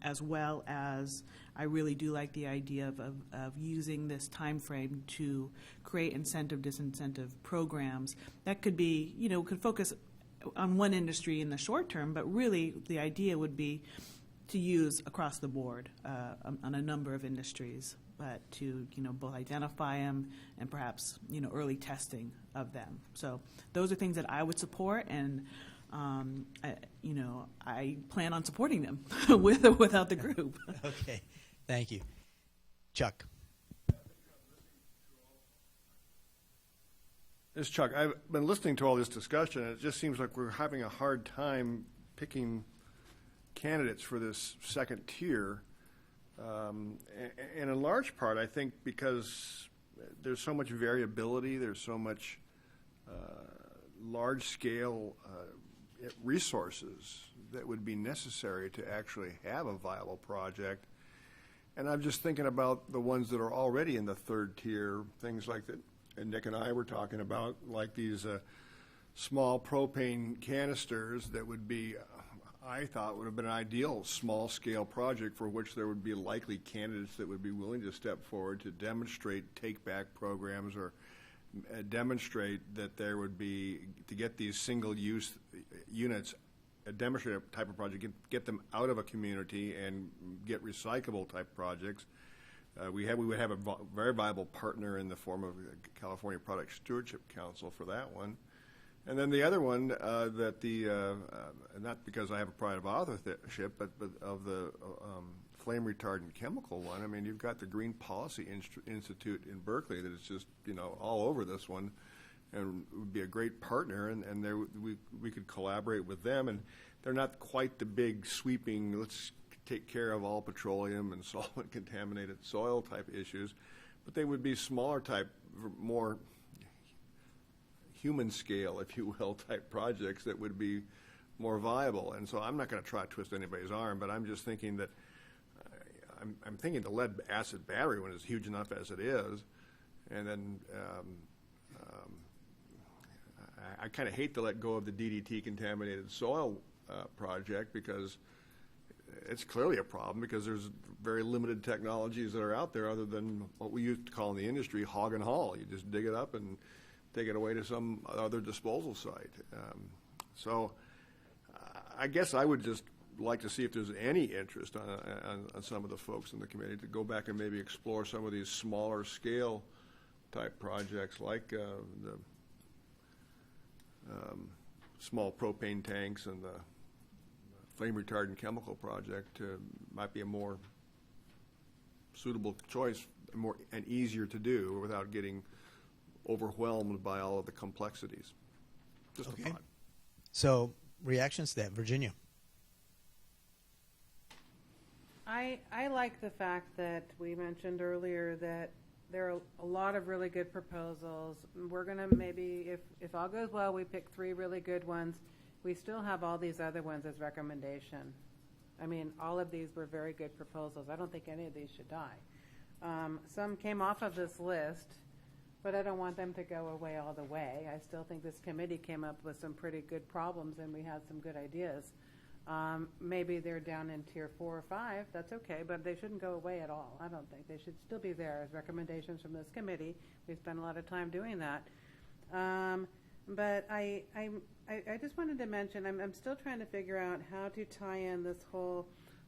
as well as I really do like the idea of using this time frame to create disincentive programs that could be, could focus on one industry in the short term, but really the idea would be to use across the board on a number of industries, but to both identify them and perhaps early testing of them. So those are things that I would support, and I plan on supporting them with or without the group.
Okay, thank you, Chuck.
This is Chuck. I've been listening to all this discussion, and it just seems like we're having a hard time picking candidates for this second tier, and in large part, I think because there's so much variability, there's so much large-scale resources that would be necessary to actually have a viable project. And I'm just thinking about the ones that are already in the third tier, things like that, and Nick and I were talking about, like these small propane canisters that would be, I thought would have been an ideal small-scale project for which there would be likely candidates that would be willing to step forward to demonstrate take-back programs or demonstrate that there would be, to get these single-use units, demonstrate a type of project, get them out of a community and get recyclable type projects. We would have a very viable partner in the form of the California Product Stewardship Council for that one. And then the other one not because I have a pride of authorship, but of the flame retardant chemical one. I mean, you've got the Green Policy Institute in Berkeley that is just, all over this one, and would be a great partner, and we could collaborate with them. And they're not quite the big sweeping, let's take care of all petroleum and solvent contaminated soil type issues, but they would be smaller type, more human scale, if you will, type projects that would be more viable. And so I'm not going to try to twist anybody's arm, but I'm just thinking that I'm thinking the lead acid battery one is huge enough as it is, and then I kind of hate to let go of the DDT contaminated soil project, because it's clearly a problem, because there's very limited technologies that are out there other than what we used to call in the industry hog and haul. You just dig it up and take it away to some other disposal site. So I guess I would just like to see if there's any interest on some of the folks in the committee to go back and maybe explore some of these smaller scale type projects, like the small propane tanks and the flame retardant chemical project. Might be a more suitable choice, and easier to do without getting overwhelmed by all of the complexities. Just
Okay.
a thought.
So, reactions to that, Virginia?
I like the fact that we mentioned earlier that there are a lot of really good proposals. We're going to maybe, if all goes well, we pick 3 really good ones. We still have all these other ones as recommendation. I mean, all of these were very good proposals. I don't think any of these should die. Some came off of this list, but I don't want them to go away all the way. I still think this committee came up with some pretty good problems, and we had some good ideas. Maybe they're down in tier 4 or 5. That's okay, but they shouldn't go away at all. I don't think they should still be there as recommendations from this committee. We spent a lot of time doing that. But I just wanted to mention, I'm still trying to figure out how to tie in this whole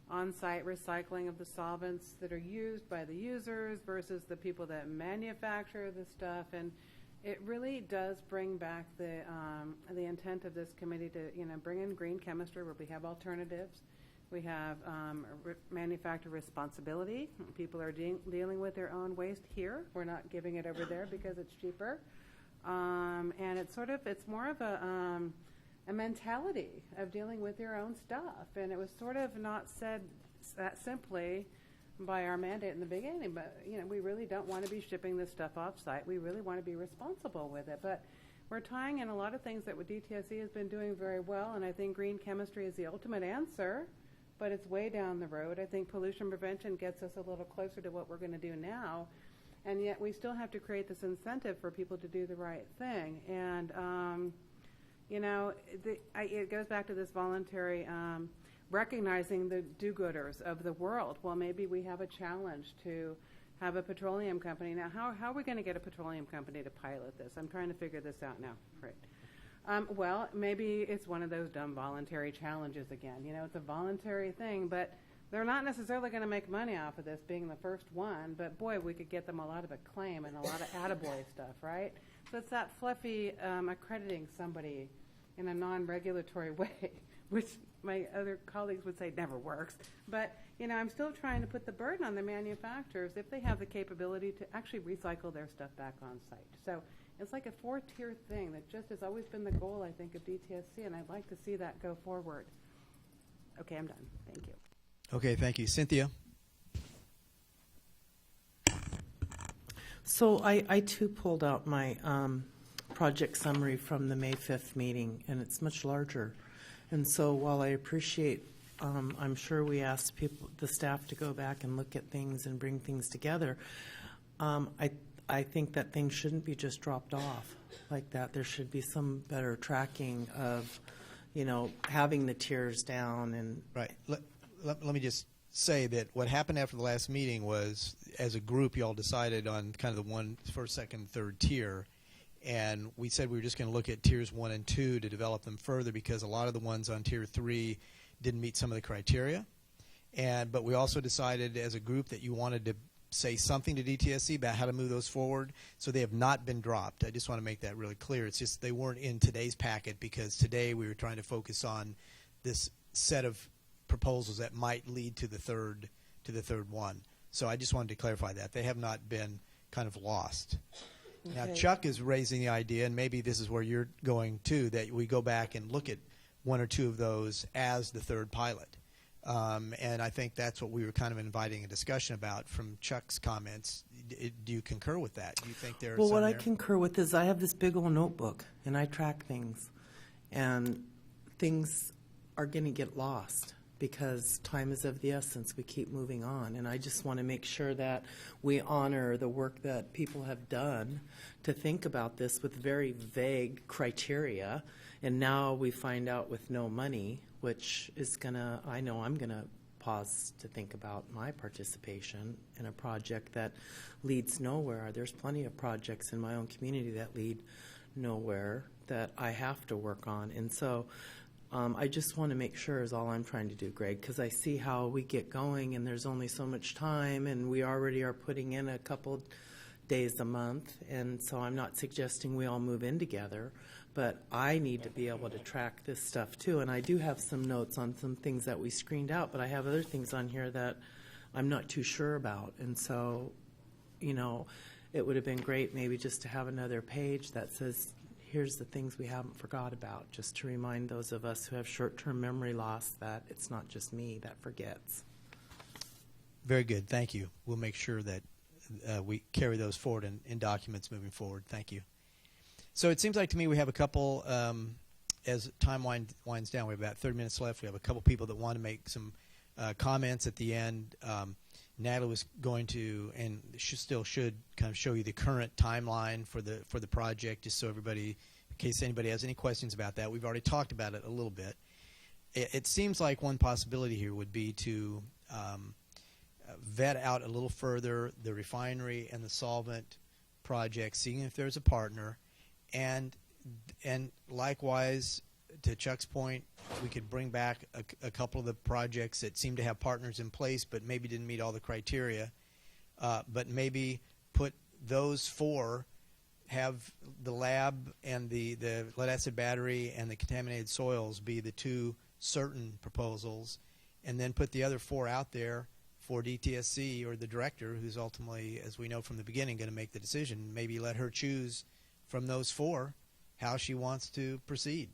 on-site recycling of the solvents that are used by the users versus the people that manufacture the stuff. And it really does bring back the intent of this committee to bring in green chemistry where we have alternatives. We have manufacturer responsibility. People are dealing with their own waste here. We're not giving it over there because it's cheaper. And it's more of a mentality of dealing with your own stuff. And it was sort of not said that simply by our mandate in the beginning, but we really don't want to be shipping this stuff off-site. We really want to be responsible with it. But we're tying in a lot of things that DTSC has been doing very well, and I think green chemistry is the ultimate answer, but it's way down the road. I think pollution prevention gets us a little closer to what we're going to do now, and yet we still have to create this incentive for people to do the right thing. And it goes back to this voluntary recognizing the do-gooders of the world. Well, maybe we have a challenge to have a petroleum company. Now, how are we going to get a petroleum company to pilot this? I'm trying to figure this out now. Right. Well, maybe it's one of those dumb voluntary challenges again. It's a voluntary thing, but they're not necessarily going to make money off of this being the first one, but boy, we could get them a lot of acclaim and a lot of attaboy stuff, right? So it's that fluffy accrediting somebody in a non-regulatory way, which my other colleagues would say never works. But, I'm still trying to put the burden on the manufacturers if they have the capability to actually recycle their stuff back on site. So it's like a 4-tier thing that just has always been the goal, I think, of DTSC, and I'd like to see that go forward.
Okay, I'm done. Thank you.
Okay, thank you. Cynthia?
So I too pulled out my project summary from the May 5th meeting, and it's much larger. And so while I appreciate, I'm sure we asked the staff to go back and look at things and bring things together, I think that things shouldn't be just dropped off like that. There should be some better tracking of, having the tiers down and.
Right. Let me just say that what happened after the last meeting was, as a group, you all decided on kind of the first, second, third tier. And we said we were just going to look at tiers 1 and 2 to develop them further, because a lot of the ones on tier 3 didn't meet some of the criteria. But we also decided as a group that you wanted to say something to DTSC about how to move those forward. So they have not been dropped. I just want to make that really clear. It's just they weren't in today's packet because today we were trying to focus on this set of proposals that might lead to the third one. So I just wanted to clarify that. They have not been kind of lost. Okay. Now, Chuck is raising the idea, and maybe this is where you're going too, that we go back and look at one or two of those as the third pilot. And I think that's what we were kind of inviting a discussion about from Chuck's comments. Do you concur with that? Do you think there's
Well, what I concur with is I have this big old notebook, and I track things. And things are going to get lost because time is of the essence. We keep moving on. And I just want to make sure that we honor the work that people have done to think about this with very vague criteria. And now we find out with no money, which is I know I'm going to pause to think about my participation in a project that leads nowhere. There's plenty of projects in my own community that lead nowhere that I have to work on. And so I just want to make sure is all I'm trying to do, Greg, because I see how we get going and there's only so much time, and we already are putting in a couple days a month. And so I'm not suggesting we all move in together, but I need to be able to track this stuff too. And I do have some notes on some things that we screened out, but I have other things on here that I'm not too sure about. And so, it would have been great maybe just to have another page that says, here's the things we haven't forgot about, just to remind those of us who have short-term memory loss that it's not just me that forgets.
Very good. Thank you. We'll make sure that we carry those forward in documents moving forward. Thank you. So it seems like to me we have a couple, as time winds down, we have about 30 minutes left. We have a couple people that want to make some comments at the end. Natalie was going to, and still should, kind of show you the current timeline for the project, just so everybody, in case anybody has any questions about that. We've already talked about it a little bit. It seems like one possibility here would be to vet out a little further the refinery and the solvent project, seeing if there's a partner, and likewise, to Chuck's point, we could bring back a couple of the projects that seem to have partners in place but maybe didn't meet all the criteria, but maybe put those four, have the lab and the lead acid battery and the contaminated soils be the two certain proposals, and then put the other four out there for DTSC or the director, who's ultimately, as we know from the beginning, going to make the decision. Maybe let her choose from those four how she wants to proceed.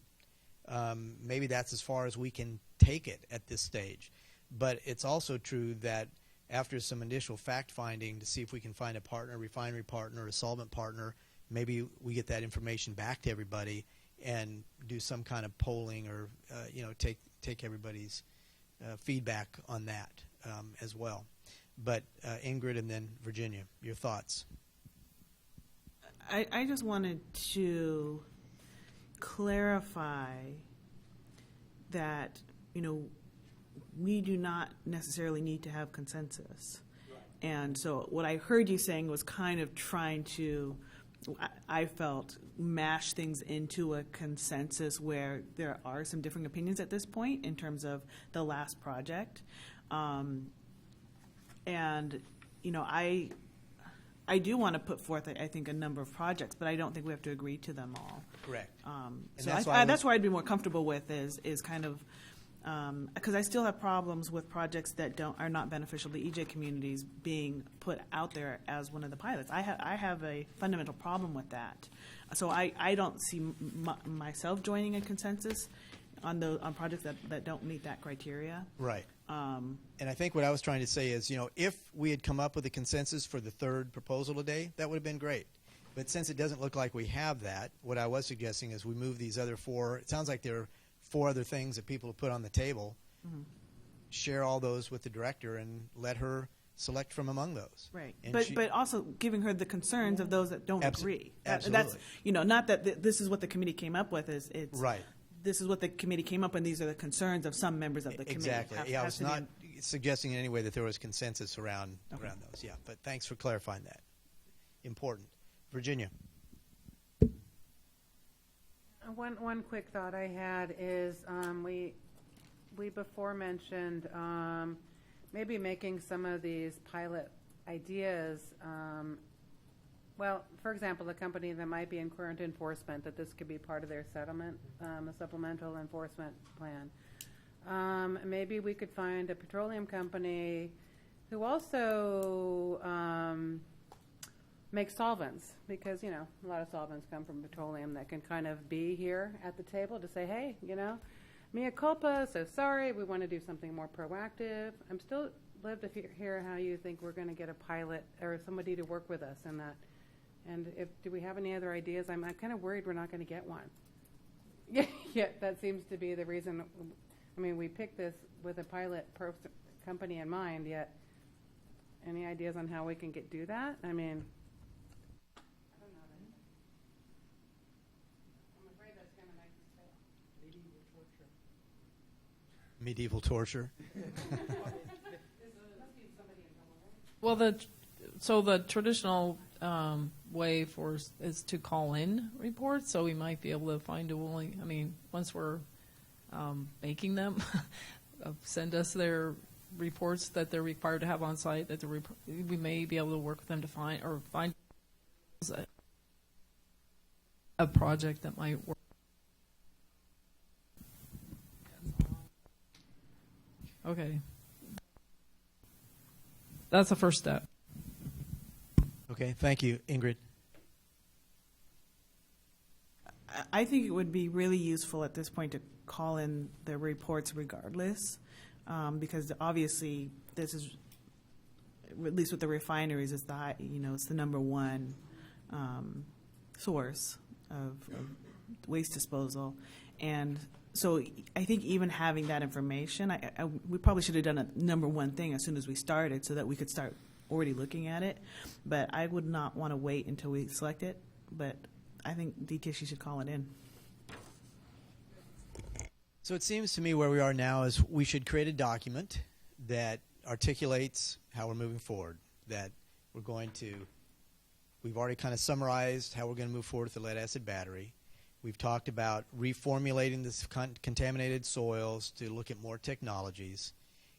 Maybe that's as far as we can take it at this stage. But it's also true that after some initial fact-finding to see if we can find a partner, a refinery partner, a solvent partner, maybe we get that information back to everybody and do some kind of polling or take everybody's feedback on that as well. But Ingrid and then Virginia, your thoughts.
I just wanted to clarify that, we do not necessarily need to have consensus. Right. And so what I heard you saying was kind of trying to, I felt, mash things into a consensus where there are some differing opinions at this point in terms of the last project. I do want to put forth, I think, a number of projects, but I don't think we have to agree to them all.
Correct.
So that's where I'd be more comfortable with is kind of, because I still have problems with projects that are not beneficial to EJ communities being put out there as one of the pilots. I have a fundamental problem with that. So I don't see myself joining a consensus. on projects that don't meet that criteria.
Right. And I think what I was trying to say is, if we had come up with a consensus for the third proposal today, that would have been great. But since it doesn't look like we have that, what I was suggesting is we move these other four. It sounds like there are 4 other things that people have put on the table.
Mm-hmm.
Share all those with the director and let her select from among those.
Right.
And
But also giving her the concerns of those that don't agree.
Absolutely.
That's, not that this is what the committee came up with. It's
right.
This is what the committee came up with, and these are the concerns of some members of the committee.
Exactly. I was not suggesting in any way that there was consensus around those. Yeah, but thanks for clarifying that. Important. Virginia.
One quick thought I had is we before mentioned maybe making some of these pilot ideas. Well, for example, the company that might be in current enforcement, that this could be part of their settlement, a supplemental enforcement plan. Maybe we could find a petroleum company who also makes solvents, because, a lot of solvents come from petroleum, that can kind of be here at the table to say, hey, mea culpa, so sorry, we want to do something more proactive. I'm still love to hear how you think we're going to get a pilot or somebody to work with us in that. And do we have any other ideas? I'm kind of worried we're not going to get one. Yeah, that seems to be the reason. I mean, we picked this with a pilot company in mind, yet any ideas on how we can do that? I mean, I don't know. I'm afraid that's going to make us fail.
Medieval torture.
Well, the traditional way is to call in reports, so we might be able to find a willing. I mean, once we're making them, send us their reports that they're required to have on site. That we may be able to work with them to find a project that might work. Okay. That's the first step.
Okay, thank you. Ingrid?
I think it would be really useful at this point to call in the reports regardless, because obviously this is, at least with the refineries, it's it's the number one source of waste disposal. And so I think even having that information, we probably should have done a number one thing as soon as we started so that we could start already looking at it. But I would not want to wait until we select it. But I think DTSC should call it in.
So it seems to me where we are now is we should create a document that articulates how we're moving forward, that we've already kind of summarized how we're going to move forward with the lead-acid battery. We've talked about reformulating this contaminated soils to look at more technologies.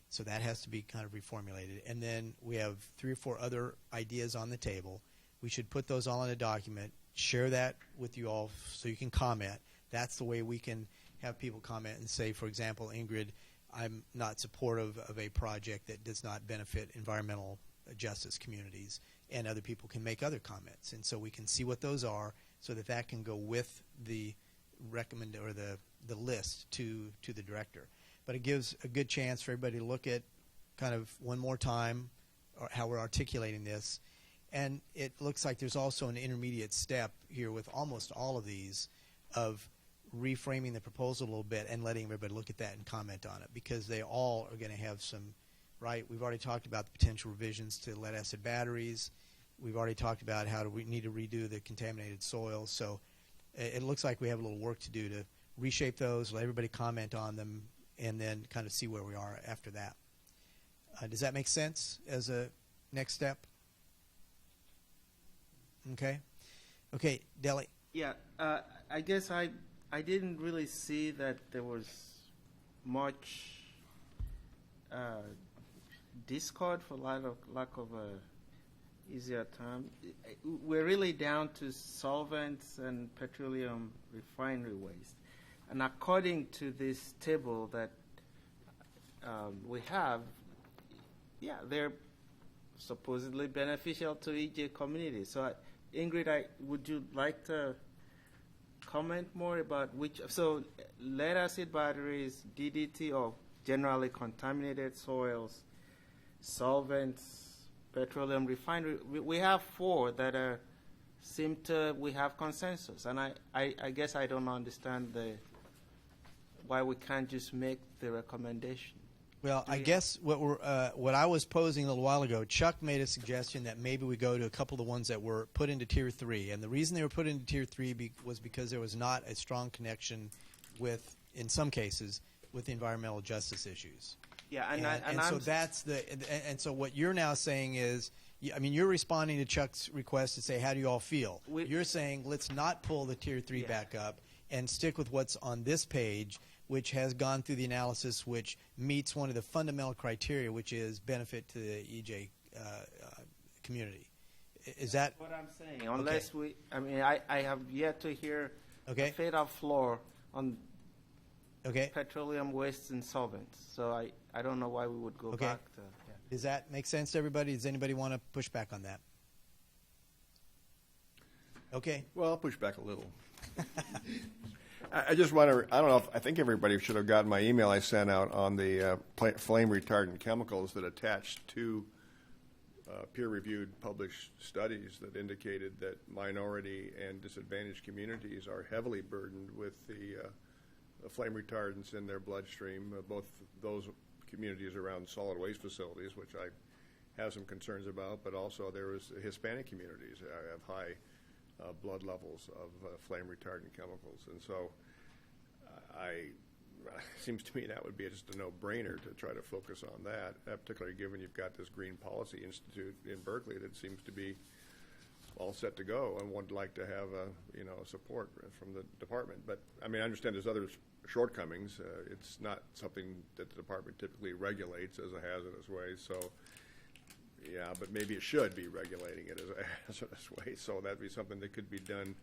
So that has to be kind of reformulated. And then we have 3 or 4 other ideas on the table. We should put those all in a document, share that with you all so you can comment. That's the way we can have people comment and say, for example, Ingrid, I'm not supportive of a project that does not benefit environmental justice communities. And other people can make other comments. And so we can see what those are so that can go with the the list to the director. But it gives a good chance for everybody to look at kind of one more time how we're articulating this. And it looks like there's also an intermediate step here with almost all of these of reframing the proposal a little bit and letting everybody look at that and comment on it, because they all are going to have some, right? We've already talked about the potential revisions to lead-acid batteries. We've already talked about how we need to redo the contaminated soils. So it looks like we have a little work to do to reshape those, let everybody comment on them, and then kind of see where we are after that. Does that make sense as a next step? Okay. Okay, Deli.
Yeah, I guess I didn't really see that there was much discord, for lack of a easier term. We're really down to solvents and petroleum refinery waste. And according to this table that we have, yeah, they're supposedly beneficial to EJ community. So, Ingrid, would you like to comment more about which, so lead acid batteries, DDT, or generally contaminated soils, solvents, petroleum refinery. We have 4 that we have consensus, and I guess I don't understand why we can't just make the recommendation.
Well, I guess what I was posing a little while ago, Chuck made a suggestion that maybe we go to a couple of the ones that were put into Tier 3. And the reason they were put into Tier 3 was because there was not a strong connection with, in some cases, with the environmental justice issues.
Yeah,
and so what you're now saying is, I mean, you're responding to Chuck's request to say, how do you all feel? You're saying, let's not pull the Tier 3 back up and stick with what's on this page, which has gone through the analysis, which meets one of the fundamental criteria, which is benefit to the EJ community. Is that
what I'm saying? Unless I have yet to hear the fade-out floor on petroleum wastes and solvents. So I don't know why we would go back to.
Does that make sense to everybody? Does anybody want to push back on that? Okay.
Well, I'll push back a little. I just want to, I don't know, I think everybody should have gotten my email I sent out on the flame retardant chemicals that attached to peer-reviewed published studies that indicated that minority and disadvantaged communities are heavily burdened with the flame retardants in their bloodstream, both those communities around solid waste facilities, which I have some concerns about, but also there is Hispanic communities that have high blood levels of flame retardant chemicals. And so it seems to me that would be just a no-brainer to try to focus on that, particularly given you've got this Green Policy Institute in Berkeley that seems to be all set to go and would like to have support from the department. But I mean, I understand there's other shortcomings. It's not something that the department typically regulates as a hazardous waste. So yeah, but maybe it should be regulating it as a hazardous waste. So that'd be something that could be done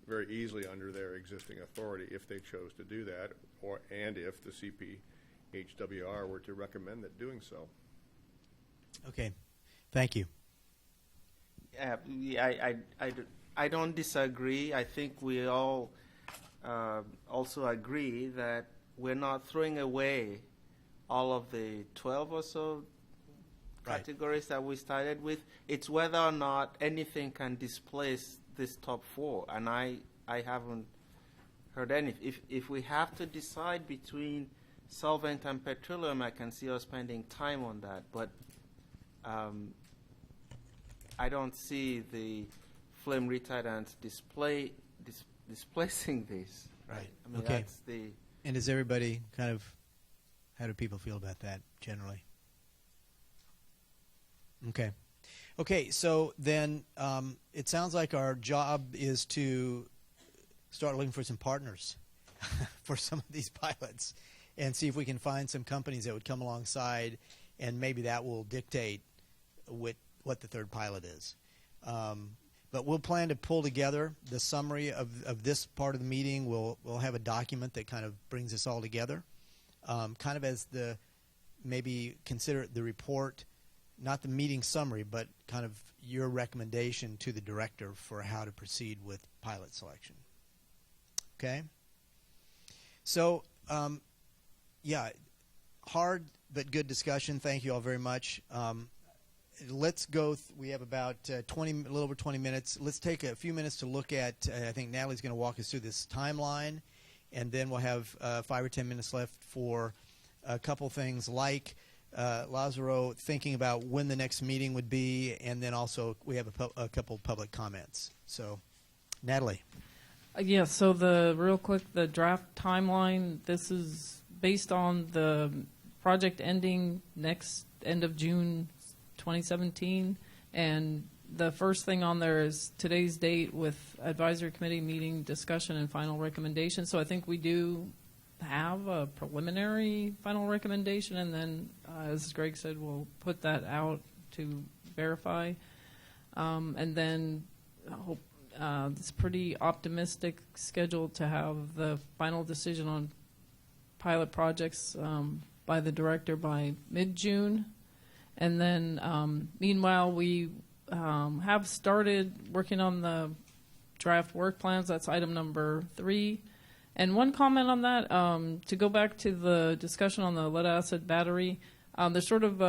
very easily under their existing authority if they chose to do that, and if the CPHWR were to recommend that doing so.
Okay, thank you.
I don't disagree. I think we all also agree that we're not throwing away all of the 12 or so categories that we started with. It's whether or not anything can displace this top 4, and I haven't heard any. If we have to decide between solvent and petroleum, I can see us spending time on that, but I don't see the flame retardants displacing this.
Right.
I mean, that's the.
And does everybody how do people feel about that generally? Okay. Okay, so then it sounds like our job is to start looking for some partners for some of these pilots and see if we can find some companies that would come alongside, and maybe that will dictate what the third pilot is. But we'll plan to pull together the summary of this part of the meeting. We'll have a document that kind of brings this all together, kind of as maybe consider the report, not the meeting summary, but kind of your recommendation to the director for how to proceed with pilot selection. Okay? So, hard but good discussion. Thank you all very much. Let's go. We have about a little over 20 minutes. Let's take a few minutes to look at. I think Natalie's going to walk us through this timeline, and then we'll have 5 or 10 minutes left for a couple things like Lazaro thinking about when the next meeting would be, and then also we have a couple public comments. So, Natalie.
Yeah, so real quick, the draft timeline, this is based on the project ending end of June 2017, and the first thing on there is today's date with advisory committee meeting, discussion, and final recommendation. So I think we do have a preliminary final recommendation, and then, as Greg said, we'll put that out to verify. And then I hope it's pretty optimistic schedule to have the final decision on pilot projects by the director by mid-June. And then, meanwhile, we have started working on the draft work plans. That's item number 3. And one comment on that, to go back to the discussion on the lead acid battery, there's sort of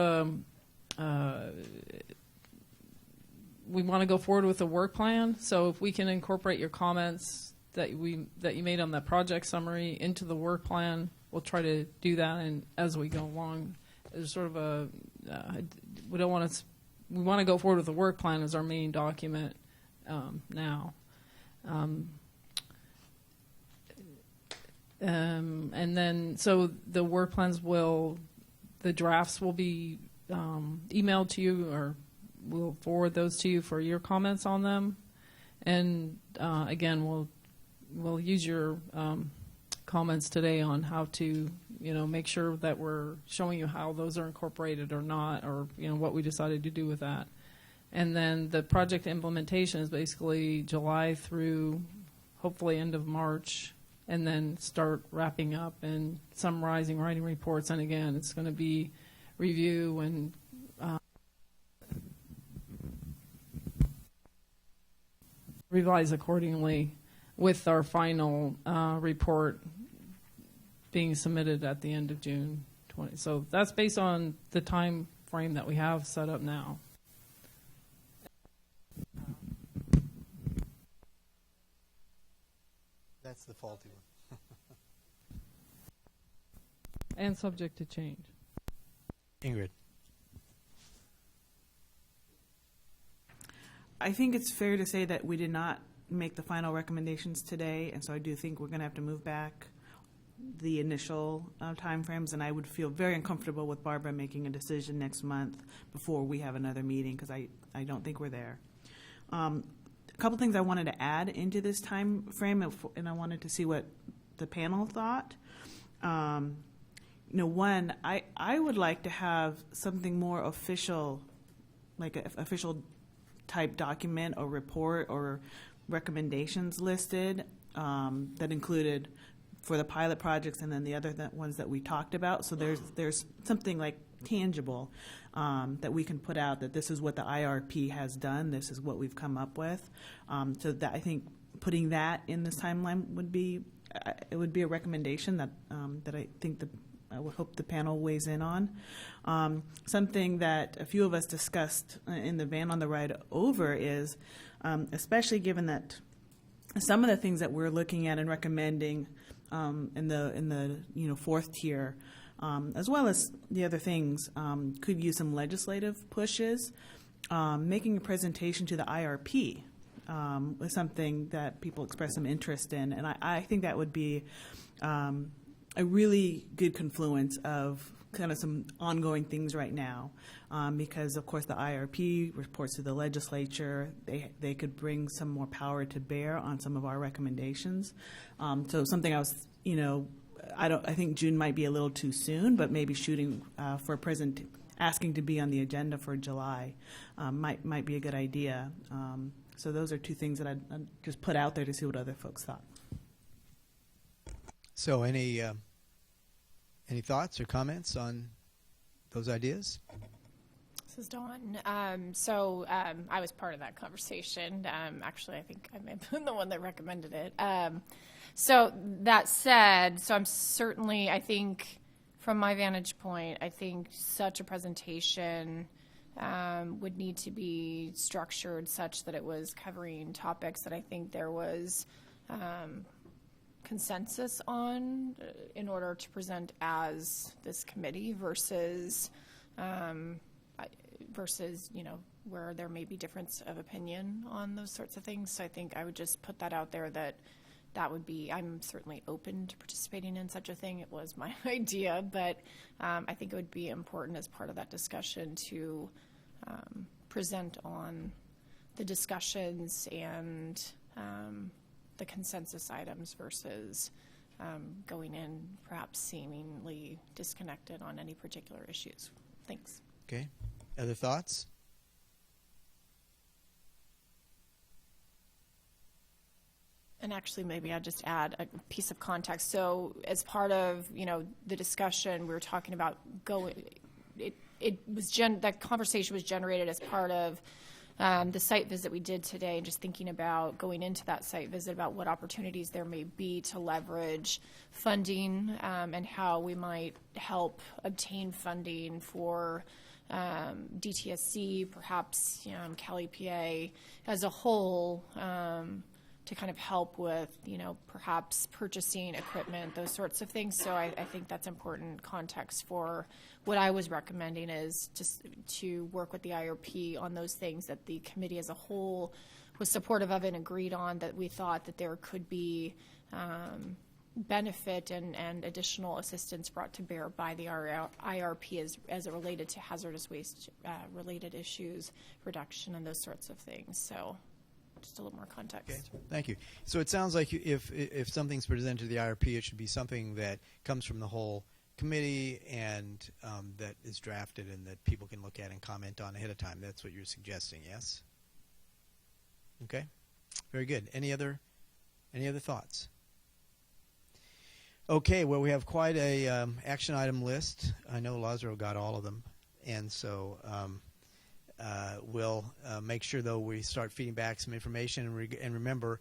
we want to go forward with a work plan. So if we can incorporate your comments that you made on that project summary into the work plan, we'll try to do that. And as we go along, there's sort of we want to go forward with the work plan as our main document now. And then, so the work plans the drafts will be emailed to you, or we'll forward those to you for your comments on them. And again, we'll use your comments today on how to, make sure that we're showing you how those are incorporated or not, or, what we decided to do with that. And then the project implementation is basically July through hopefully end of March, and then start wrapping up and summarizing, writing reports. And again, it's going to be review and revise accordingly, with our final report being submitted at the end of June 20. So that's based on the time frame that we have set up now.
That's the faulty one.
And subject to change.
Ingrid.
I think it's fair to say that we did not make the final recommendations today, and so I do think we're going to have to move back the initial timeframes, and I would feel very uncomfortable with Barbara making a decision next month before we have another meeting, because I don't think we're there. A couple things I wanted to add into this time frame, and I wanted to see what the panel thought. One, I would like to have something more official, like an official type document or report or recommendations listed that included for the pilot projects and then the other ones that we talked about. So there's something like tangible that we can put out, that this is what the IRP has done, this is what we've come up with. So that I think putting that in this timeline would be a recommendation that I think I would hope the panel weighs in on. Something that a few of us discussed in the van on the ride over is, especially given that some of the things that we're looking at and recommending in the fourth tier, as well as the other things, could use some legislative pushes. Making a presentation to the IRP was something that people express some interest in, and I think that would be a really good confluence of kind of some ongoing things right now, because of course the IRP reports to the legislature. They could bring some more power to bear on some of our recommendations. So something I was, I think June might be a little too soon, but maybe shooting for asking to be on the agenda for July might be a good idea. So those are two things that I'd just put out there to see what other folks thought.
So any thoughts or comments on those ideas?
This is Dawn. I was part of that conversation. Actually, I think I may have been the one that recommended it. So that said, I'm certainly, I think, from my vantage point, I think such a presentation would need to be structured such that it was covering topics that I think there was consensus on in order to present as this committee versus where there may be difference of opinion on those sorts of things. So I think I would just put that out there that would be, I'm certainly open to participating in such a thing. It was my idea, but I think it would be important as part of that discussion to present on the discussions and the consensus items versus going in perhaps seemingly disconnected on any particular issues. Thanks.
Okay. Other thoughts?
And actually, maybe I'll just add a piece of context. So as part of, the discussion, we were talking about that conversation was generated as part of the site visit we did today, just thinking about going into that site visit about what opportunities there may be to leverage funding and how we might help obtain funding for DTSC, perhaps Cal EPA as a whole, to kind of help with, perhaps purchasing equipment, those sorts of things. So I think that's important context for what I was recommending, is just to work with the IRP on those things that the committee as a whole was supportive of and agreed on, that we thought that there could be benefit and additional assistance brought to bear by the IRP as it related to hazardous waste related issues, reduction, and those sorts of things. So just a little more context.
Okay, thank you. So it sounds like if something's presented to the IRP, it should be something that comes from the whole committee and that is drafted and that people can look at and comment on ahead of time. That's what you're suggesting, yes? Okay, very good. Any other thoughts? Okay, well, we have quite a action item list. I know Lazaro got all of them, and so we'll make sure, though, we start feeding back some information. And remember,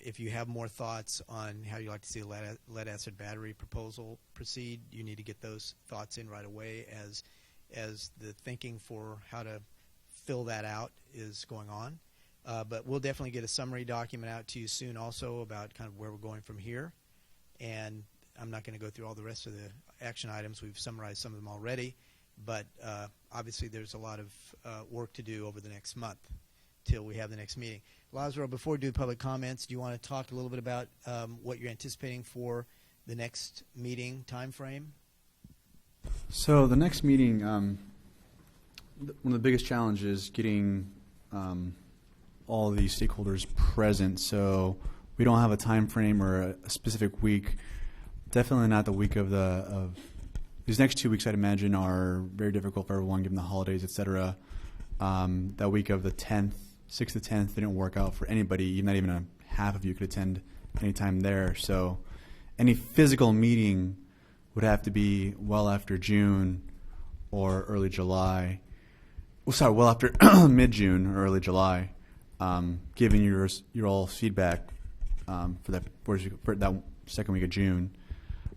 if you have more thoughts on how you'd like to see a lead-acid battery proposal proceed, you need to get those thoughts in right away as the thinking for how to fill that out is going on. But we'll definitely get a summary document out to you soon also about kind of where we're going from here. And I'm not going to go through all the rest of the action items. We've summarized some of them already. But obviously there's a lot of work to do over the next month till we have the next meeting. Lazaro, before we do public comments, do you want to talk a little bit about what you're anticipating for the next meeting time frame?
So the next meeting, one of the biggest challenges is getting all the stakeholders present. So we don't have a time frame or a specific week. Definitely not the week of these next 2 weeks, I'd imagine, are very difficult for everyone given the holidays, etc. That week of the 10th, 6th to 10th, didn't work out for anybody. Not even a half of you could attend any time there. So any physical meeting would have to be well after June or early July. Well after mid-June or early July, giving your all feedback for that second week of June.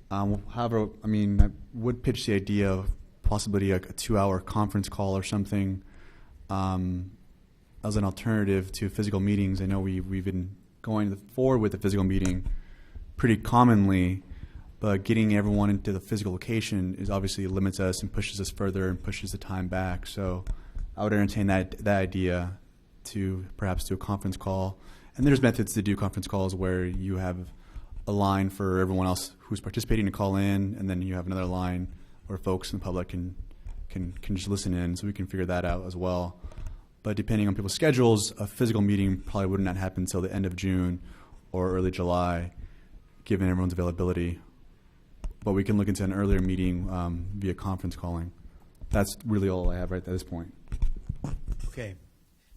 However, I mean, I would pitch the idea of possibility like a 2-hour conference call or something as an alternative to physical meetings. I know we've been going forward with the physical meeting pretty commonly, but getting everyone into the physical location is obviously limits us and pushes us further and pushes the time back. So I would entertain that idea to perhaps do a conference call. And there's methods to do conference calls where you have a line for everyone else who's participating to call in, and then you have another line where folks in the public can just listen in, so we can figure that out as well. But depending on people's schedules, a physical meeting probably would not happen until the end of June or early July, given everyone's availability. But we can look into an earlier meeting via conference calling. That's really all I have right at this point.
Okay,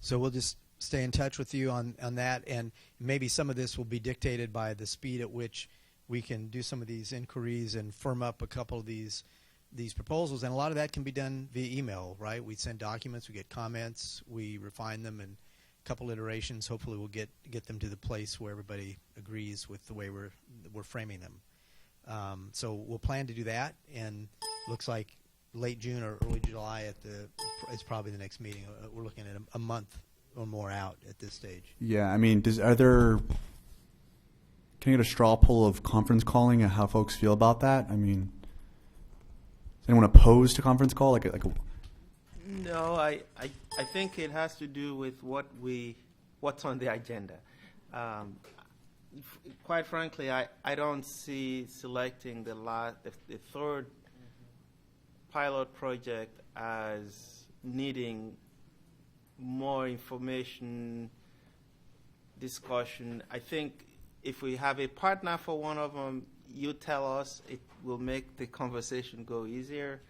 so we'll just stay in touch with you on that, and maybe some of this will be dictated by the speed at which we can do some of these inquiries and firm up a couple of these proposals. And a lot of that can be done via email, right? We send documents, we get comments, we refine them, and a couple iterations. Hopefully we'll get them to the place where everybody agrees with the way we're framing them. So we'll plan to do that, and looks like late June or early July it's probably the next meeting. We're looking at a month or more out at this stage.
Yeah, I mean, can you get a straw poll of conference calling and how folks feel about that? I mean, is anyone opposed to conference call?
No, I think it has to do with what's on the agenda. Quite frankly, I don't see selecting the third pilot project as needing more information, discussion. I think if we have a partner for one of them, you tell us, it will make the conversation go easier.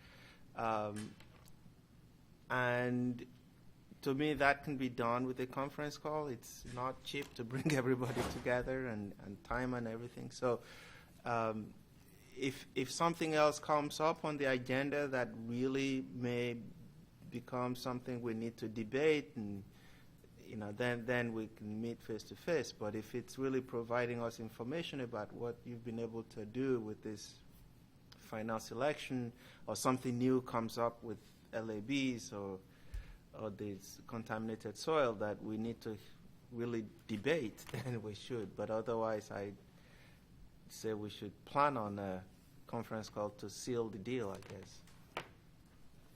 And to me, that can be done with a conference call. It's not cheap to bring everybody together and time and everything. So if something else comes up on the agenda that really may become something we need to debate and then we can meet face to face. But if it's really providing us information about what you've been able to do with this final selection, or something new comes up with LABs or this contaminated soil that we need to really debate, then we should. But otherwise, I say we should plan on a conference call to seal the deal, I guess.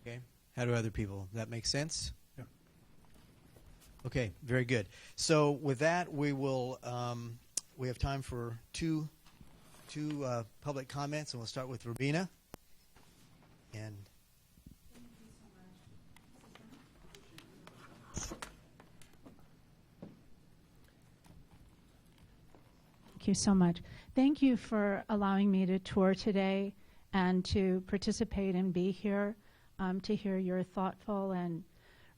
Okay. How do other people? That make sense?
Yeah.
Okay, very good. So with that, we will, we have time for two public comments, and we'll start with Rubina. And
Thank you so much. Thank you for allowing me to tour today and to participate and be here to hear your thoughtful and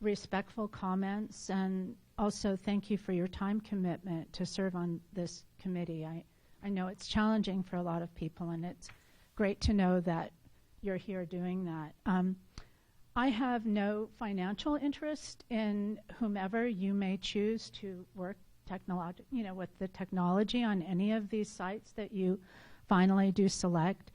respectful comments. And also thank you for your time commitment to serve on this committee. I know it's challenging for a lot of people, and it's great to know that you're here doing that. I have no financial interest in whomever you may choose to work with the technology on any of these sites that you finally do select.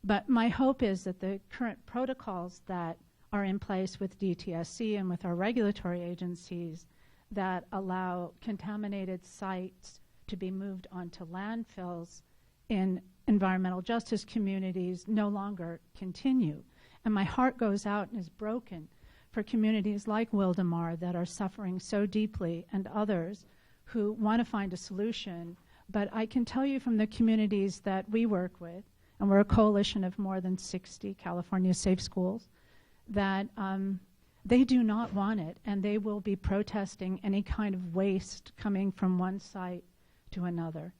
But my hope is that the current protocols that are in place with DTSC and with our regulatory agencies that allow contaminated sites to be moved onto landfills in environmental justice communities no longer continue. And my heart goes out and is broken for communities like Wildemar that are suffering so deeply, and others who want to find a solution. But I can tell you from the communities that we work with, and we're a coalition of more than 60 California safe schools, that they do not want it, and they will be protesting any kind of waste coming from one site to another.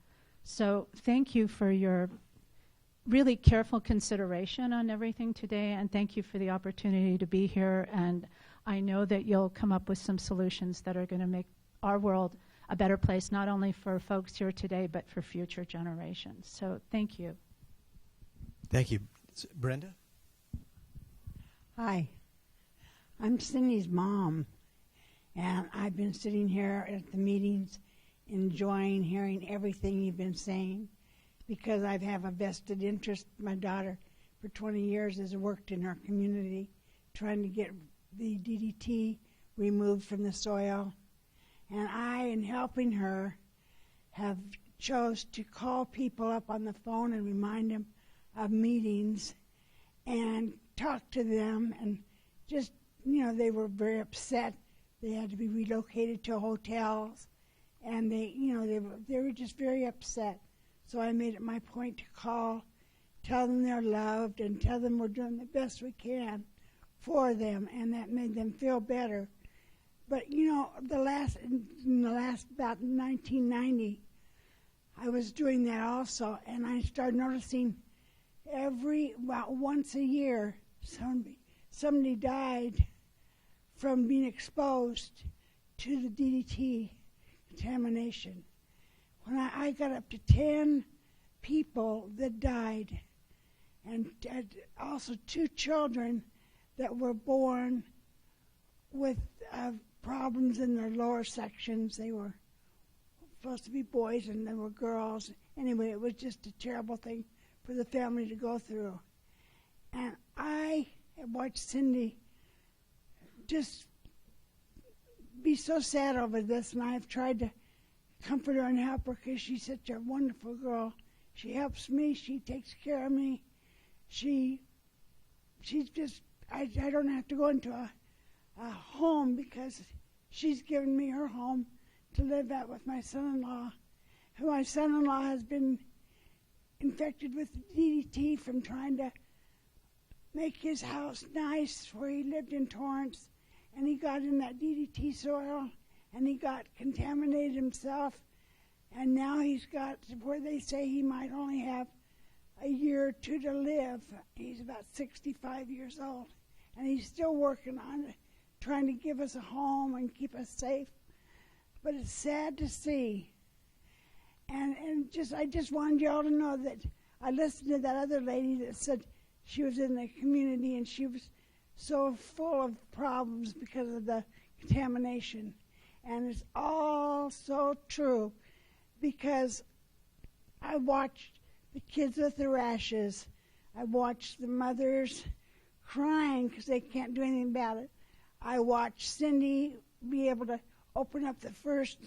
So thank you for your really careful consideration on everything today, and thank you for the opportunity to be here. And I know that you'll come up with some solutions that are going to make our world a better place, not only for folks here today, but for future generations. So thank you.
thank you. Brenda?
Hi, I'm Cindy's mom, and I've been sitting here at the meetings enjoying hearing everything you've been saying, because I have a vested interest. My daughter for 20 years has worked in our community trying to get the DDT removed from the soil. And I, in helping her, have chose to call people up on the phone and remind them of meetings and talk to them. And just, they were very upset. They had to be relocated to hotels. And they were just very upset. So I made it my point to call, tell them they're loved, and tell them we're doing the best we can for them, and that made them feel better. But in the last about 1990, I was doing that also, and I started noticing about once a year, somebody died from being exposed to the DDT contamination. When I got up to 10 people that died, and also 2 children that were born with problems in their lower sections. They were supposed to be boys and they were girls. Anyway, it was just a terrible thing for the family to go through. And I have watched Cindy just be so sad over this, and I've tried to comfort her and help her because she's such a wonderful girl. She helps me. She takes care of me. She's just, I don't have to go into a home because she's given me her home to live at with my son-in-law. My son-in-law has been infected with DDT from trying to make his house nice where he lived in Torrance, and he got in that DDT soil and he got contaminated himself, and now he's got where they say he might only have a year or 2 to live. He's about 65 years old, and he's still working on it, trying to give us a home and keep us safe. But it's sad to see. And I just wanted you all to know that I listened to that other lady that said she was in the community and she was so full of problems because of the contamination. And it's all so true because I watched the kids with the rashes. I watched the mothers crying because they can't do anything about it. I watched Cindy be able to open up the first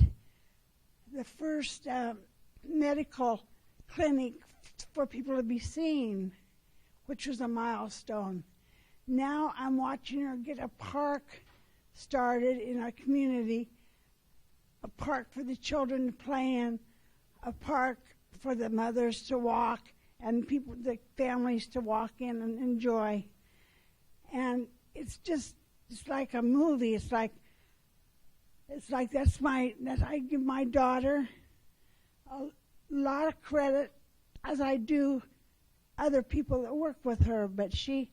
medical clinic for people to be seen, which was a milestone. Now I'm watching her get a park started in our community, a park for the children to play in, a park for the mothers to walk, and the families to walk in and enjoy. And it's like a movie. It's like I give my daughter a lot of credit, as I do other people that work with her, but she's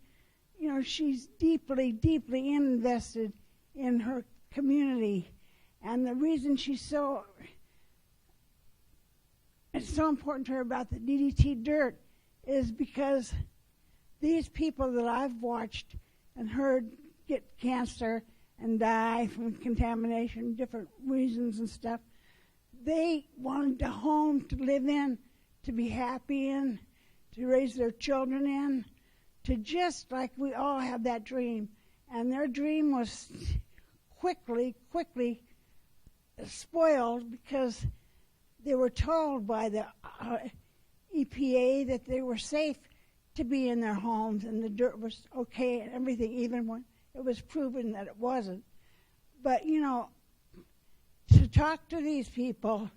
deeply, deeply invested in her community. And the reason it's so important to her about the DDT dirt is because these people that I've watched and heard get cancer and die from contamination, different reasons and stuff, they wanted a home to live in, to be happy in, to raise their children in, to just like we all have that dream. And their dream was quickly spoiled because they were told by the EPA that they were safe to be in their homes and the dirt was okay and everything, even when it was proven that it wasn't. But, to talk to these people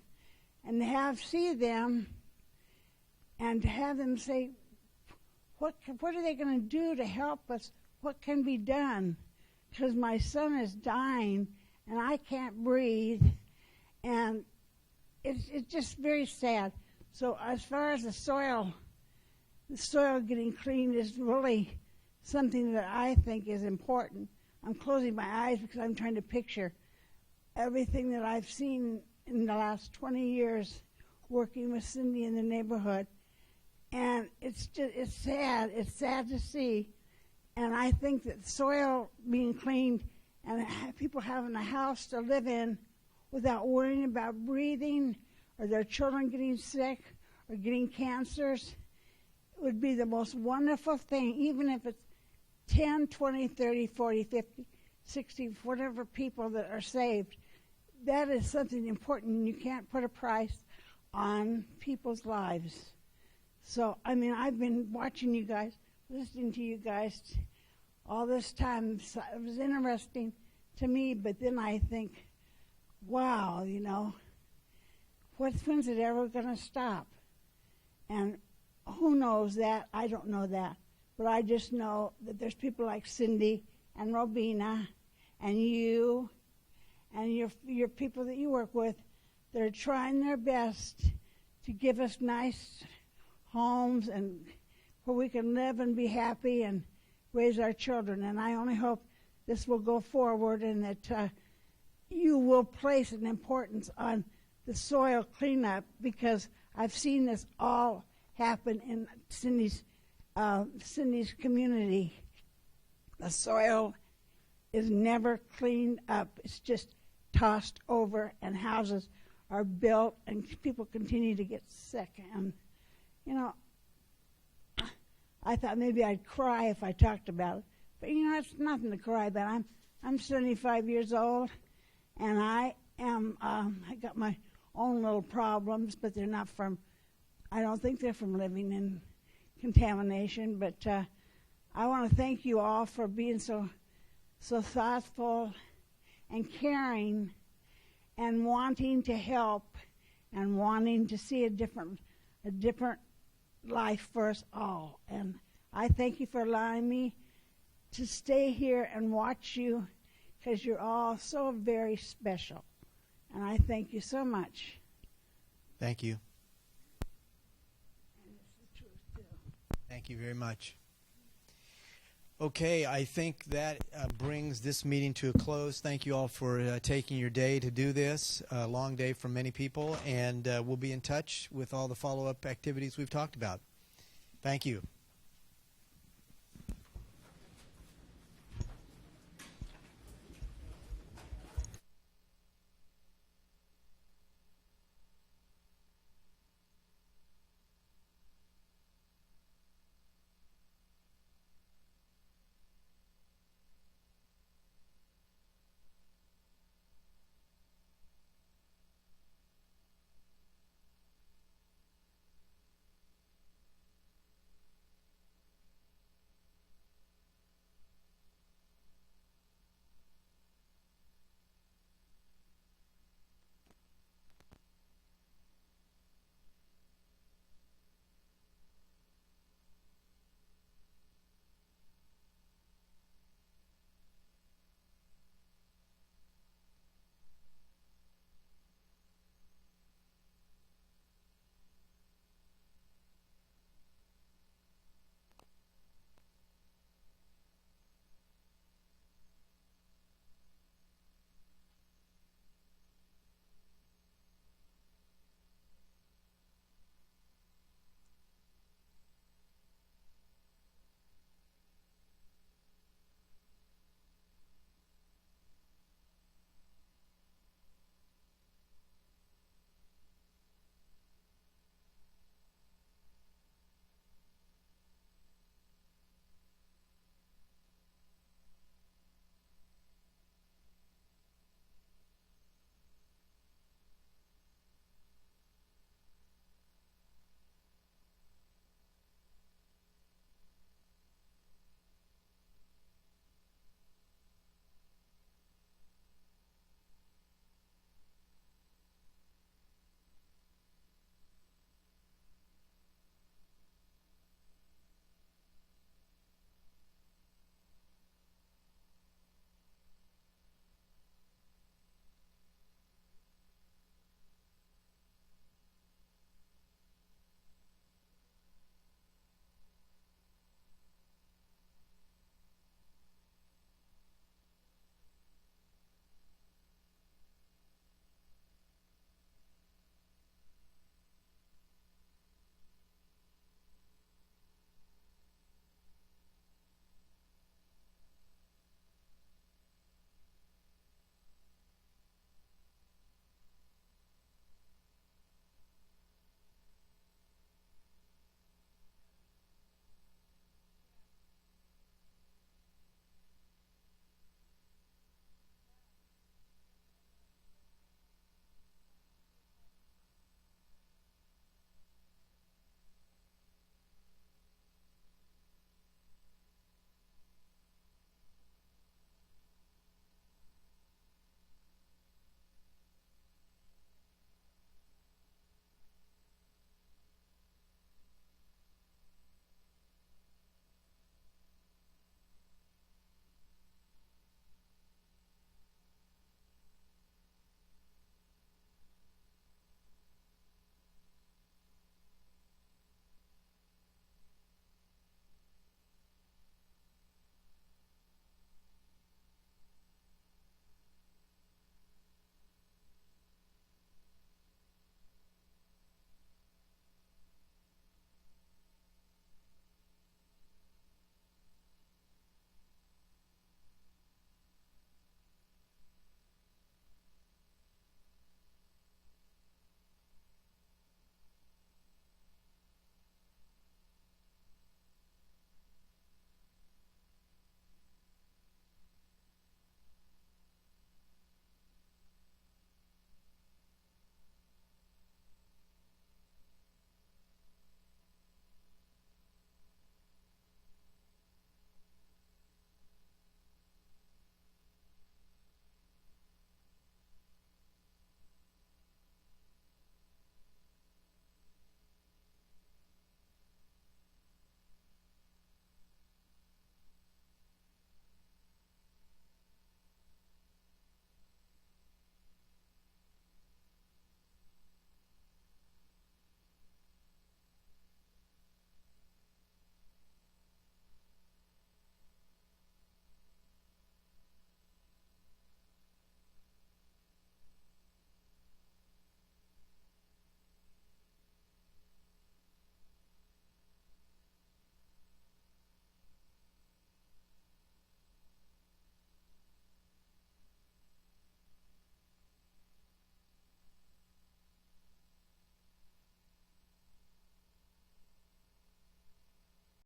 and to see them and to have them say, what are they going to do to help us? What can be done? Because my son is dying and I can't breathe, and it's just very sad. So as far as the soil getting cleaned is really something that I think is important. I'm closing my eyes because I'm trying to picture everything that I've seen in the last 20 years working with Cindy in the neighborhood. And it's sad. It's sad to see. And I think that soil being cleaned and people having a house to live in without worrying about breathing or their children getting sick or getting cancers would be the most wonderful thing, even if it's 10, 20, 30, 40, 50, 60, whatever people that are saved. That is something important, and you can't put a price on people's lives. So, I've been watching you guys, listening to you guys all this time. It was interesting to me, but then I think, wow, when's it ever going to stop? And who knows that? I don't know that. But I just know that there's people like Cindy and Robina and you and your people that you work with that are trying their best to give us nice homes and where we can live and be happy and raise our children. And I only hope this will go forward and that you will place an importance on the soil cleanup, because I've seen this all happen in Cindy's community. The soil is never cleaned up. It's just tossed over, and houses are built, and people continue to get sick. And, I thought maybe I'd cry if I talked about it. But, it's nothing to cry about. I'm 75 years old, and I got my own little problems, but they're not I don't think they're from living in contamination. But I want to thank you all for being so thoughtful and caring and wanting to help and wanting to see a different life for us all. And I thank you for allowing me to stay here and watch you, because you're all so very special. And I thank you so much.
Thank you. Thank you very much. Okay, I think that brings this meeting to a close. Thank you all for taking your day to do this. A long day for many people, and we'll be in touch with all the follow-up activities we've talked about. Thank you.